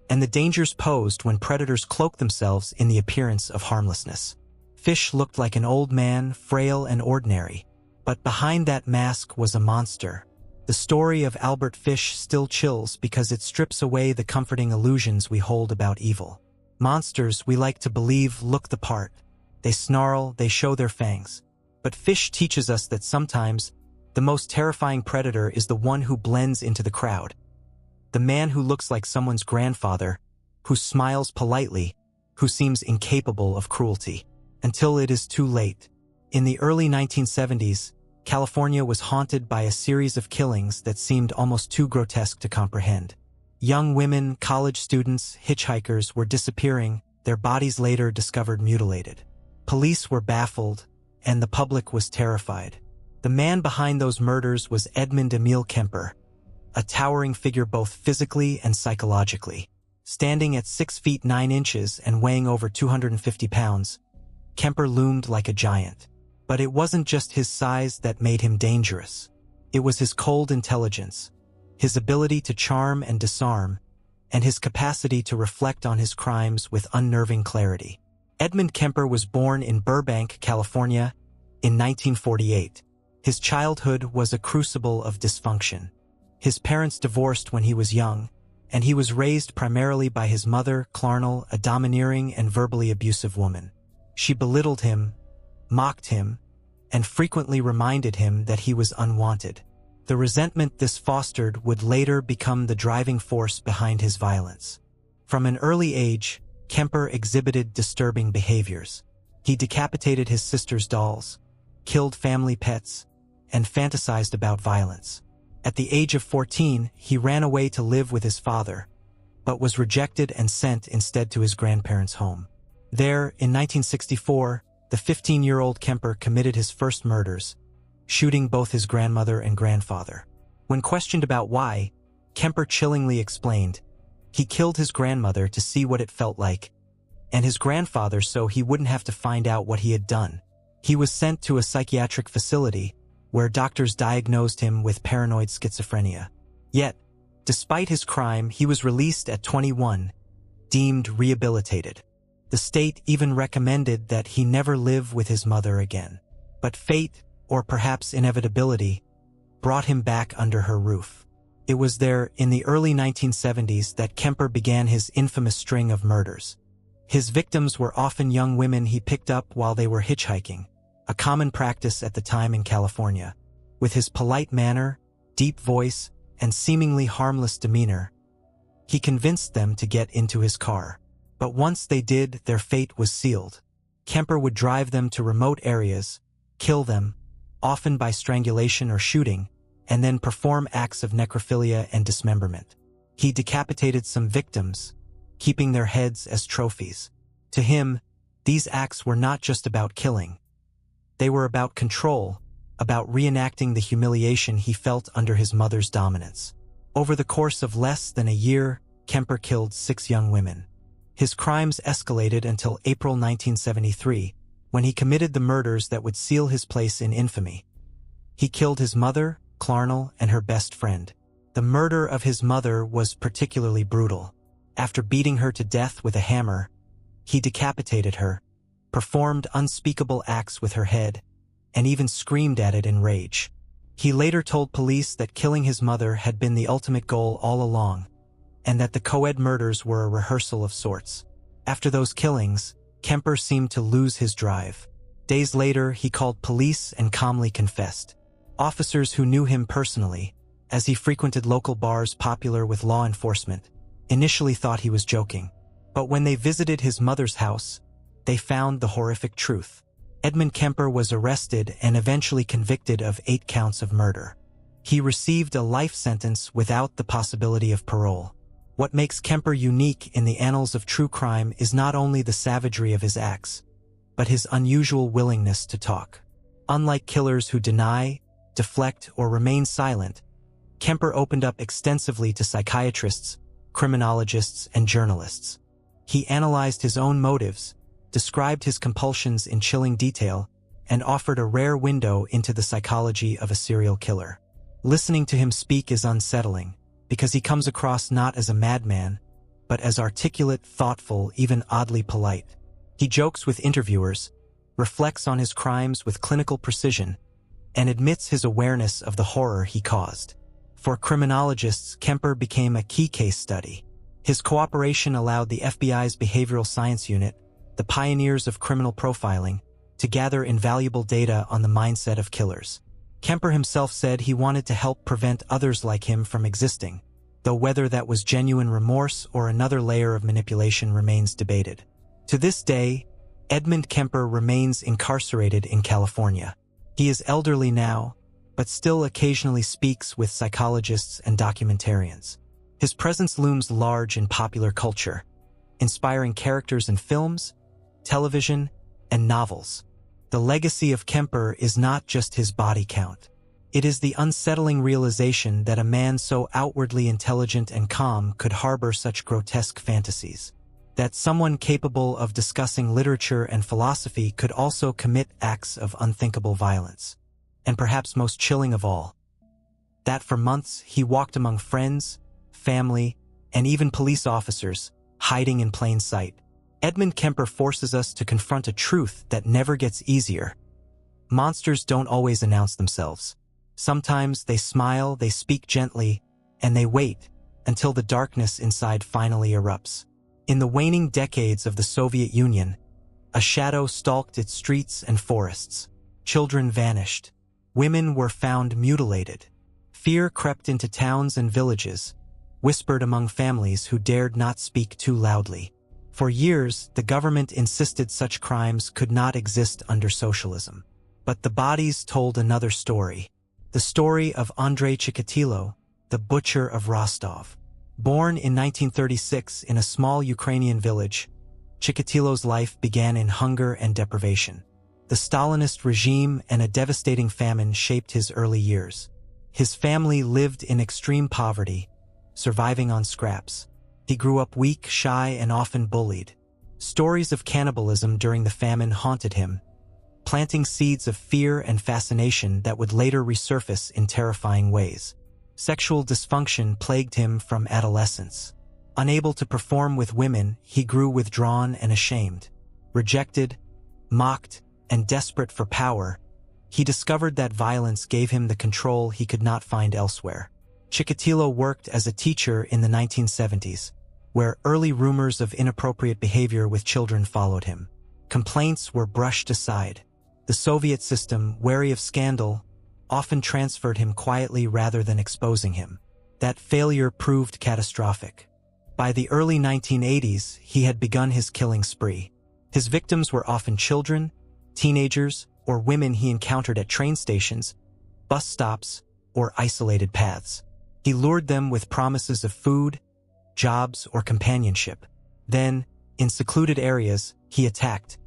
and the dangers posed when predators cloak themselves in the appearance of harmlessness. Fish looked like an old man, frail and ordinary, but behind that mask was a monster. The story of Albert Fish still chills because it strips away the comforting illusions we hold about evil. Monsters, we like to believe, look the part. They snarl, they show their fangs. But Fish teaches us that sometimes the most terrifying predator is the one who blends into the crowd. The man who looks like someone's grandfather, who smiles politely, who seems incapable of cruelty. Until it is too late. In the early 1970s, California was haunted by a series of killings that seemed almost too grotesque to comprehend. Young women, college students, hitchhikers were disappearing, their bodies later discovered mutilated. Police were baffled, and the public was terrified. The man behind those murders was Edmund Kemper, a towering figure both physically and psychologically. Standing at 6 feet 9 inches and weighing over 250 pounds, Kemper loomed like a giant. But it wasn't just his size that made him dangerous. It was his cold intelligence, his ability to charm and disarm, and his capacity to reflect on his crimes with unnerving clarity. Edmund Kemper was born in Burbank, California, in 1948. His childhood was a crucible of dysfunction. His parents divorced when he was young, and he was raised primarily by his mother, Caril, a domineering and verbally abusive woman. She belittled him, mocked him, and frequently reminded him that he was unwanted. The resentment this fostered would later become the driving force behind his violence. From an early age, Kemper exhibited disturbing behaviors. He decapitated his sister's dolls, killed family pets, and fantasized about violence. At the age of 14, he ran away to live with his father, but was rejected and sent instead to his grandparents' home. There, in 1964, the 15-year-old Kemper committed his first murders, shooting both his grandmother and grandfather. When questioned about why, Kemper chillingly explained, he killed his grandmother to see what it felt like, and his grandfather so he wouldn't have to find out what he had done. He was sent to a psychiatric facility, where doctors diagnosed him with paranoid schizophrenia. Yet, despite his crime, he was released at 21, deemed rehabilitated. The state even recommended that he never live with his mother again. But fate, or perhaps inevitability, brought him back under her roof. It was there, in the early 1970s, that Kemper began his infamous string of murders. His victims were often young women he picked up while they were hitchhiking, a common practice at the time in California. With his polite manner, deep voice, and seemingly harmless demeanor, he convinced them to get into his car. But once they did, their fate was sealed. Kemper would drive them to remote areas, kill them, often by strangulation or shooting, and then perform acts of necrophilia and dismemberment. He decapitated some victims, keeping their heads as trophies. To him, these acts were not just about killing. They were about control, about reenacting the humiliation he felt under his mother's dominance. Over the course of less than a year, Kemper killed 6 young women. His crimes escalated until April 1973, when he committed the murders that would seal his place in infamy. He killed his mother, Caril, and her best friend. The murder of his mother was particularly brutal. After beating her to death with a hammer, he decapitated her, performed unspeakable acts with her head, and even screamed at it in rage. He later told police that killing his mother had been the ultimate goal all along, and that the co-ed murders were a rehearsal of sorts. After those killings, Kemper seemed to lose his drive. Days later, he called police and calmly confessed. Officers who knew him personally, as he frequented local bars popular with law enforcement, initially thought he was joking. But when they visited his mother's house, they found the horrific truth. Edmund Kemper was arrested and eventually convicted of 8 counts of murder. He received a life sentence without the possibility of parole. What makes Kemper unique in the annals of true crime is not only the savagery of his acts, but his unusual willingness to talk. Unlike killers who deny, deflect, or remain silent, Kemper opened up extensively to psychiatrists, criminologists, and journalists. He analyzed his own motives, described his compulsions in chilling detail, and offered a rare window into the psychology of a serial killer. Listening to him speak is unsettling, because he comes across not as a madman, but as articulate, thoughtful, even oddly polite. He jokes with interviewers, reflects on his crimes with clinical precision, and admits his awareness of the horror he caused. For criminologists, Kemper became a key case study. His cooperation allowed the FBI's Behavioral Science Unit, the pioneers of criminal profiling, to gather invaluable data on the mindset of killers. Kemper himself said he wanted to help prevent others like him from existing, though whether that was genuine remorse or another layer of manipulation remains debated. To this day, Edmund Kemper remains incarcerated in California. He is elderly now, but still occasionally speaks with psychologists and documentarians. His presence looms large in popular culture, inspiring characters in films, television, and novels. The legacy of Kemper is not just his body count. It is the unsettling realization that a man so outwardly intelligent and calm could harbor such grotesque fantasies. That someone capable of discussing literature and philosophy could also commit acts of unthinkable violence. And perhaps most chilling of all, that for months he walked among friends, family, and even police officers, hiding in plain sight. Edmund Kemper forces us to confront a truth that never gets easier. Monsters don't always announce themselves. Sometimes they smile, they speak gently, and they wait until the darkness inside finally erupts. In the waning decades of the Soviet Union, a shadow stalked its streets and forests. Children vanished. Women were found mutilated. Fear crept into towns and villages, whispered among families who dared not speak too loudly. For years, the government insisted such crimes could not exist under socialism. But the bodies told another story. The story of Andrei Chikatilo, the butcher of Rostov. Born in 1936 in a small Ukrainian village, Chikatilo's life began in hunger and deprivation. The Stalinist regime and a devastating famine shaped his early years. His family lived in extreme poverty, surviving on scraps. He grew up weak, shy, and often bullied. Stories of cannibalism during the famine haunted him, planting seeds of fear and fascination that would later resurface in terrifying ways. Sexual dysfunction plagued him from adolescence. Unable to perform with women, he grew withdrawn and ashamed. Rejected, mocked, and desperate for power, he discovered that violence gave him the control he could not find elsewhere. Chikatilo worked as a teacher in the 1970s, where early rumors of inappropriate behavior with children followed him. Complaints were brushed aside. The Soviet system, wary of scandal, often transferred him quietly rather than exposing him. That failure proved catastrophic. By the early 1980s, he had begun his killing spree. His victims were often children, teenagers, or women he encountered at train stations, bus stops, or isolated paths. He lured them with promises of food, jobs, or companionship. Then, in secluded areas, he attacked,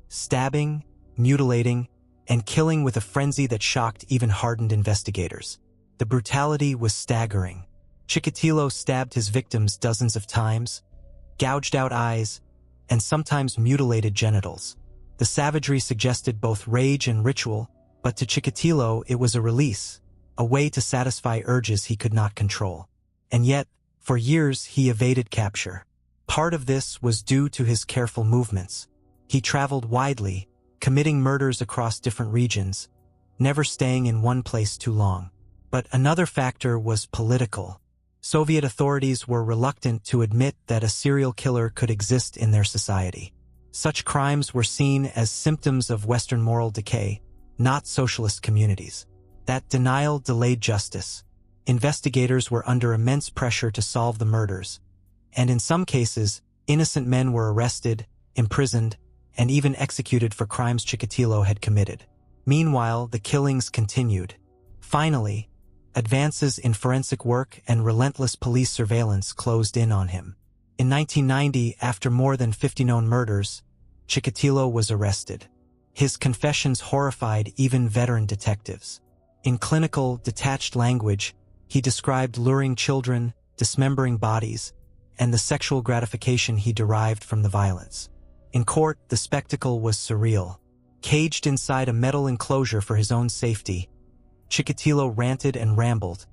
stabbing, mutilating, and killing with a frenzy that shocked even hardened investigators. The brutality was staggering. Chikatilo stabbed his victims dozens of times, gouged out eyes, and sometimes mutilated genitals. The savagery suggested both rage and ritual, but to Chikatilo it was a release, a way to satisfy urges he could not control. And yet, for years he evaded capture. Part of this was due to his careful movements. He traveled widely, committing murders across different regions, never staying in one place too long. But another factor was political. Soviet authorities were reluctant to admit that a serial killer could exist in their society. Such crimes were seen as symptoms of Western moral decay, not socialist communities. That denial delayed justice. Investigators were under immense pressure to solve the murders, and in some cases, innocent men were arrested, imprisoned, and even executed for crimes Chikatilo had committed. Meanwhile, the killings continued. Finally, advances in forensic work and relentless police surveillance closed in on him. In 1990, after more than 50 known murders, Chikatilo was arrested. His confessions horrified even veteran detectives. In clinical, detached language, he described luring children, dismembering bodies, and the sexual gratification he derived from the violence. In court, the spectacle was surreal. Caged inside a metal enclosure for his own safety, Chikatilo ranted and rambled,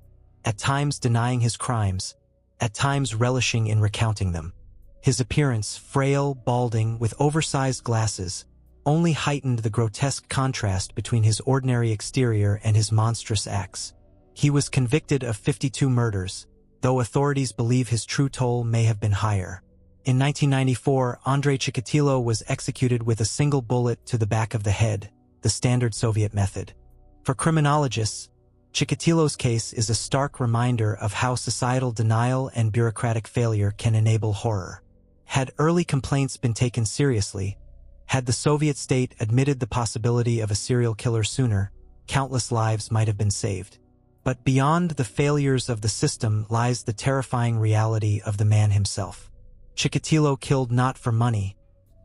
at times denying his crimes, at times relishing in recounting them. His appearance, frail, balding, with oversized glasses, only heightened the grotesque contrast between his ordinary exterior and his monstrous acts. He was convicted of 52 murders, though authorities believe his true toll may have been higher. In 1994, Andrei Chikatilo was executed with a single bullet to the back of the head, the standard Soviet method. For criminologists, Chikatilo's case is a stark reminder of how societal denial and bureaucratic failure can enable horror. Had early complaints been taken seriously, had the Soviet state admitted the possibility of a serial killer sooner, countless lives might have been saved. But beyond the failures of the system lies the terrifying reality of the man himself. Chikatilo killed not for money,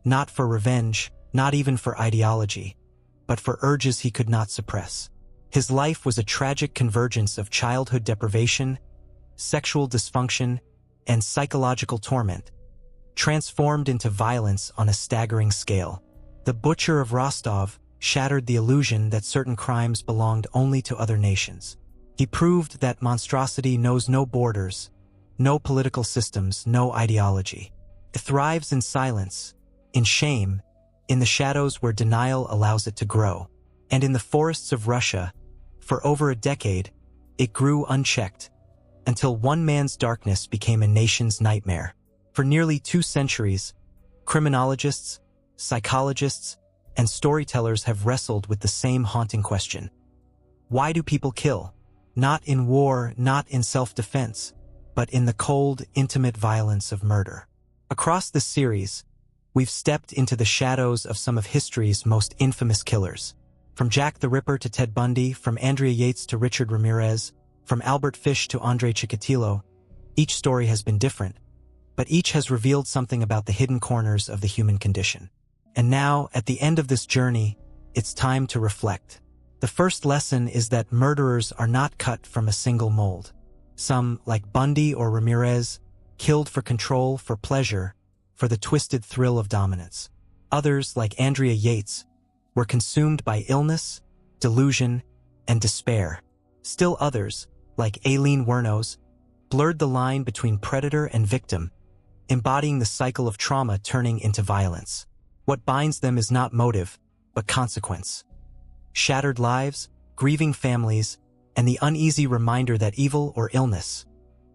not for revenge, not even for ideology, but for urges he could not suppress. His life was a tragic convergence of childhood deprivation, sexual dysfunction, and psychological torment, transformed into violence on a staggering scale. The butcher of Rostov shattered the illusion that certain crimes belonged only to other nations. He proved that monstrosity knows no borders, no political systems, no ideology. It thrives in silence, in shame, in the shadows where denial allows it to grow. And in the forests of Russia, for over a decade, it grew unchecked, until one man's darkness became a nation's nightmare. For nearly 2 centuries, criminologists, psychologists, and storytellers have wrestled with the same haunting question. Why do people kill? Not in war, not in self-defense, but in the cold, intimate violence of murder. Across this series, we've stepped into the shadows of some of history's most infamous killers. From Jack the Ripper to Ted Bundy, from Andrea Yates to Richard Ramirez, from Albert Fish to Andrei Chikatilo, each story has been different, but each has revealed something about the hidden corners of the human condition. And now, at the end of this journey, it's time to reflect. The first lesson is that murderers are not cut from a single mold. Some, like Bundy or Ramirez, killed for control, for pleasure, for the twisted thrill of dominance. Others, like Andrea Yates, were consumed by illness, delusion, and despair. Still others, like Aileen Wuornos, blurred the line between predator and victim, embodying the cycle of trauma turning into violence. What binds them is not motive, but consequence. Shattered lives, grieving families, and the uneasy reminder that evil or illness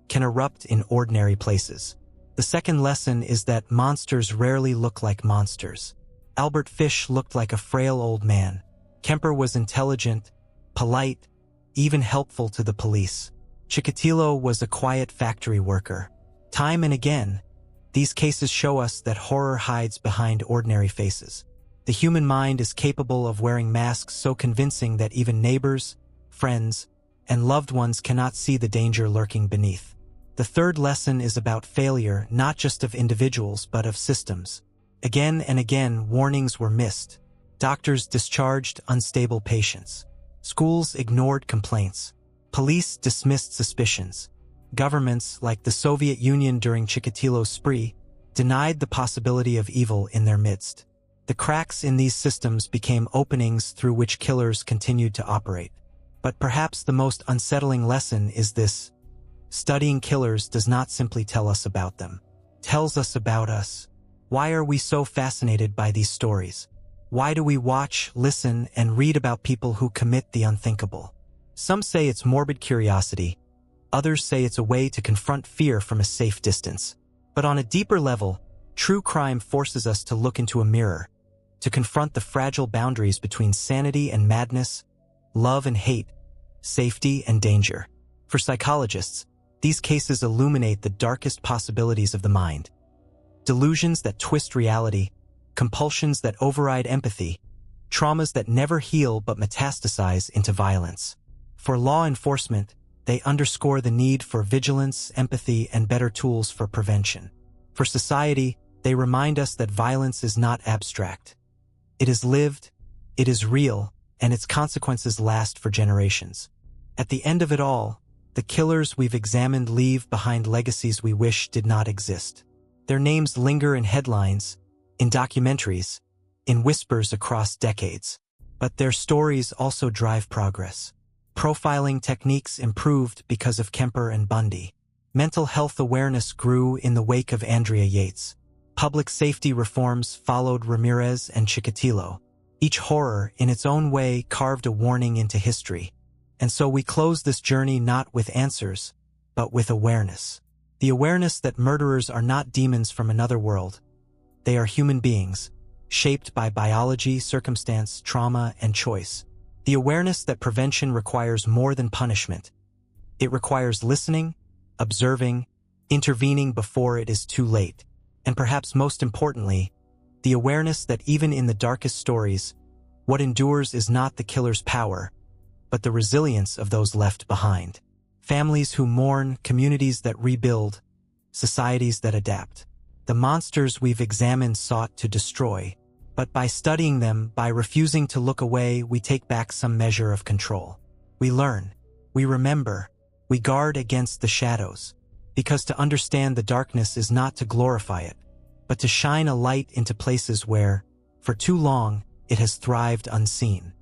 can erupt in ordinary places. The second lesson is that monsters rarely look like monsters. Albert Fish looked like a frail old man. Kemper was intelligent, polite, even helpful to the police. Chikatilo was a quiet factory worker. Time and again, these cases show us that horror hides behind ordinary faces. The human mind is capable of wearing masks so convincing that even neighbors, friends, and loved ones cannot see the danger lurking beneath. The third lesson is about failure, not just of individuals but of systems. Again and again, warnings were missed. Doctors discharged unstable patients. Schools ignored complaints. Police dismissed suspicions. Governments, like the Soviet Union during Chikatilo's spree, denied the possibility of evil in their midst. The cracks in these systems became openings through which killers continued to operate. But perhaps the most unsettling lesson is this: studying killers does not simply tell us about them. It tells us about us. Why are we so fascinated by these stories? Why do we watch, listen, and read about people who commit the unthinkable? Some say it's morbid curiosity. Others say it's a way to confront fear from a safe distance. But on a deeper level, true crime forces us to look into a mirror, to confront the fragile boundaries between sanity and madness, love and hate, safety and danger. For psychologists, these cases illuminate the darkest possibilities of the mind. Delusions that twist reality, compulsions that override empathy, traumas that never heal but metastasize into violence. For law enforcement, they underscore the need for vigilance, empathy, and better tools for prevention. For society, they remind us that violence is not abstract. It is lived, it is real, and its consequences last for generations. At the end of it all, the killers we've examined leave behind legacies we wish did not exist. Their names linger in headlines, in documentaries, in whispers across decades. But their stories also drive progress. Profiling techniques improved because of Kemper and Bundy. Mental health awareness grew in the wake of Andrea Yates. Public safety reforms followed Ramirez and Chikatilo. Each horror, in its own way, carved a warning into history. And so we close this journey not with answers, but with awareness. The awareness that murderers are not demons from another world. They are human beings, shaped by biology, circumstance, trauma, and choice. The awareness that prevention requires more than punishment. It requires listening, observing, intervening before it is too late. And perhaps most importantly, the awareness that even in the darkest stories, what endures is not the killer's power, but the resilience of those left behind. Families who mourn, communities that rebuild, societies that adapt. The monsters we've examined sought to destroy, but by studying them, by refusing to look away, we take back some measure of control. We learn, we remember, we guard against the shadows, because to understand the darkness is not to glorify it, but to shine a light into places where, for too long, it has thrived unseen.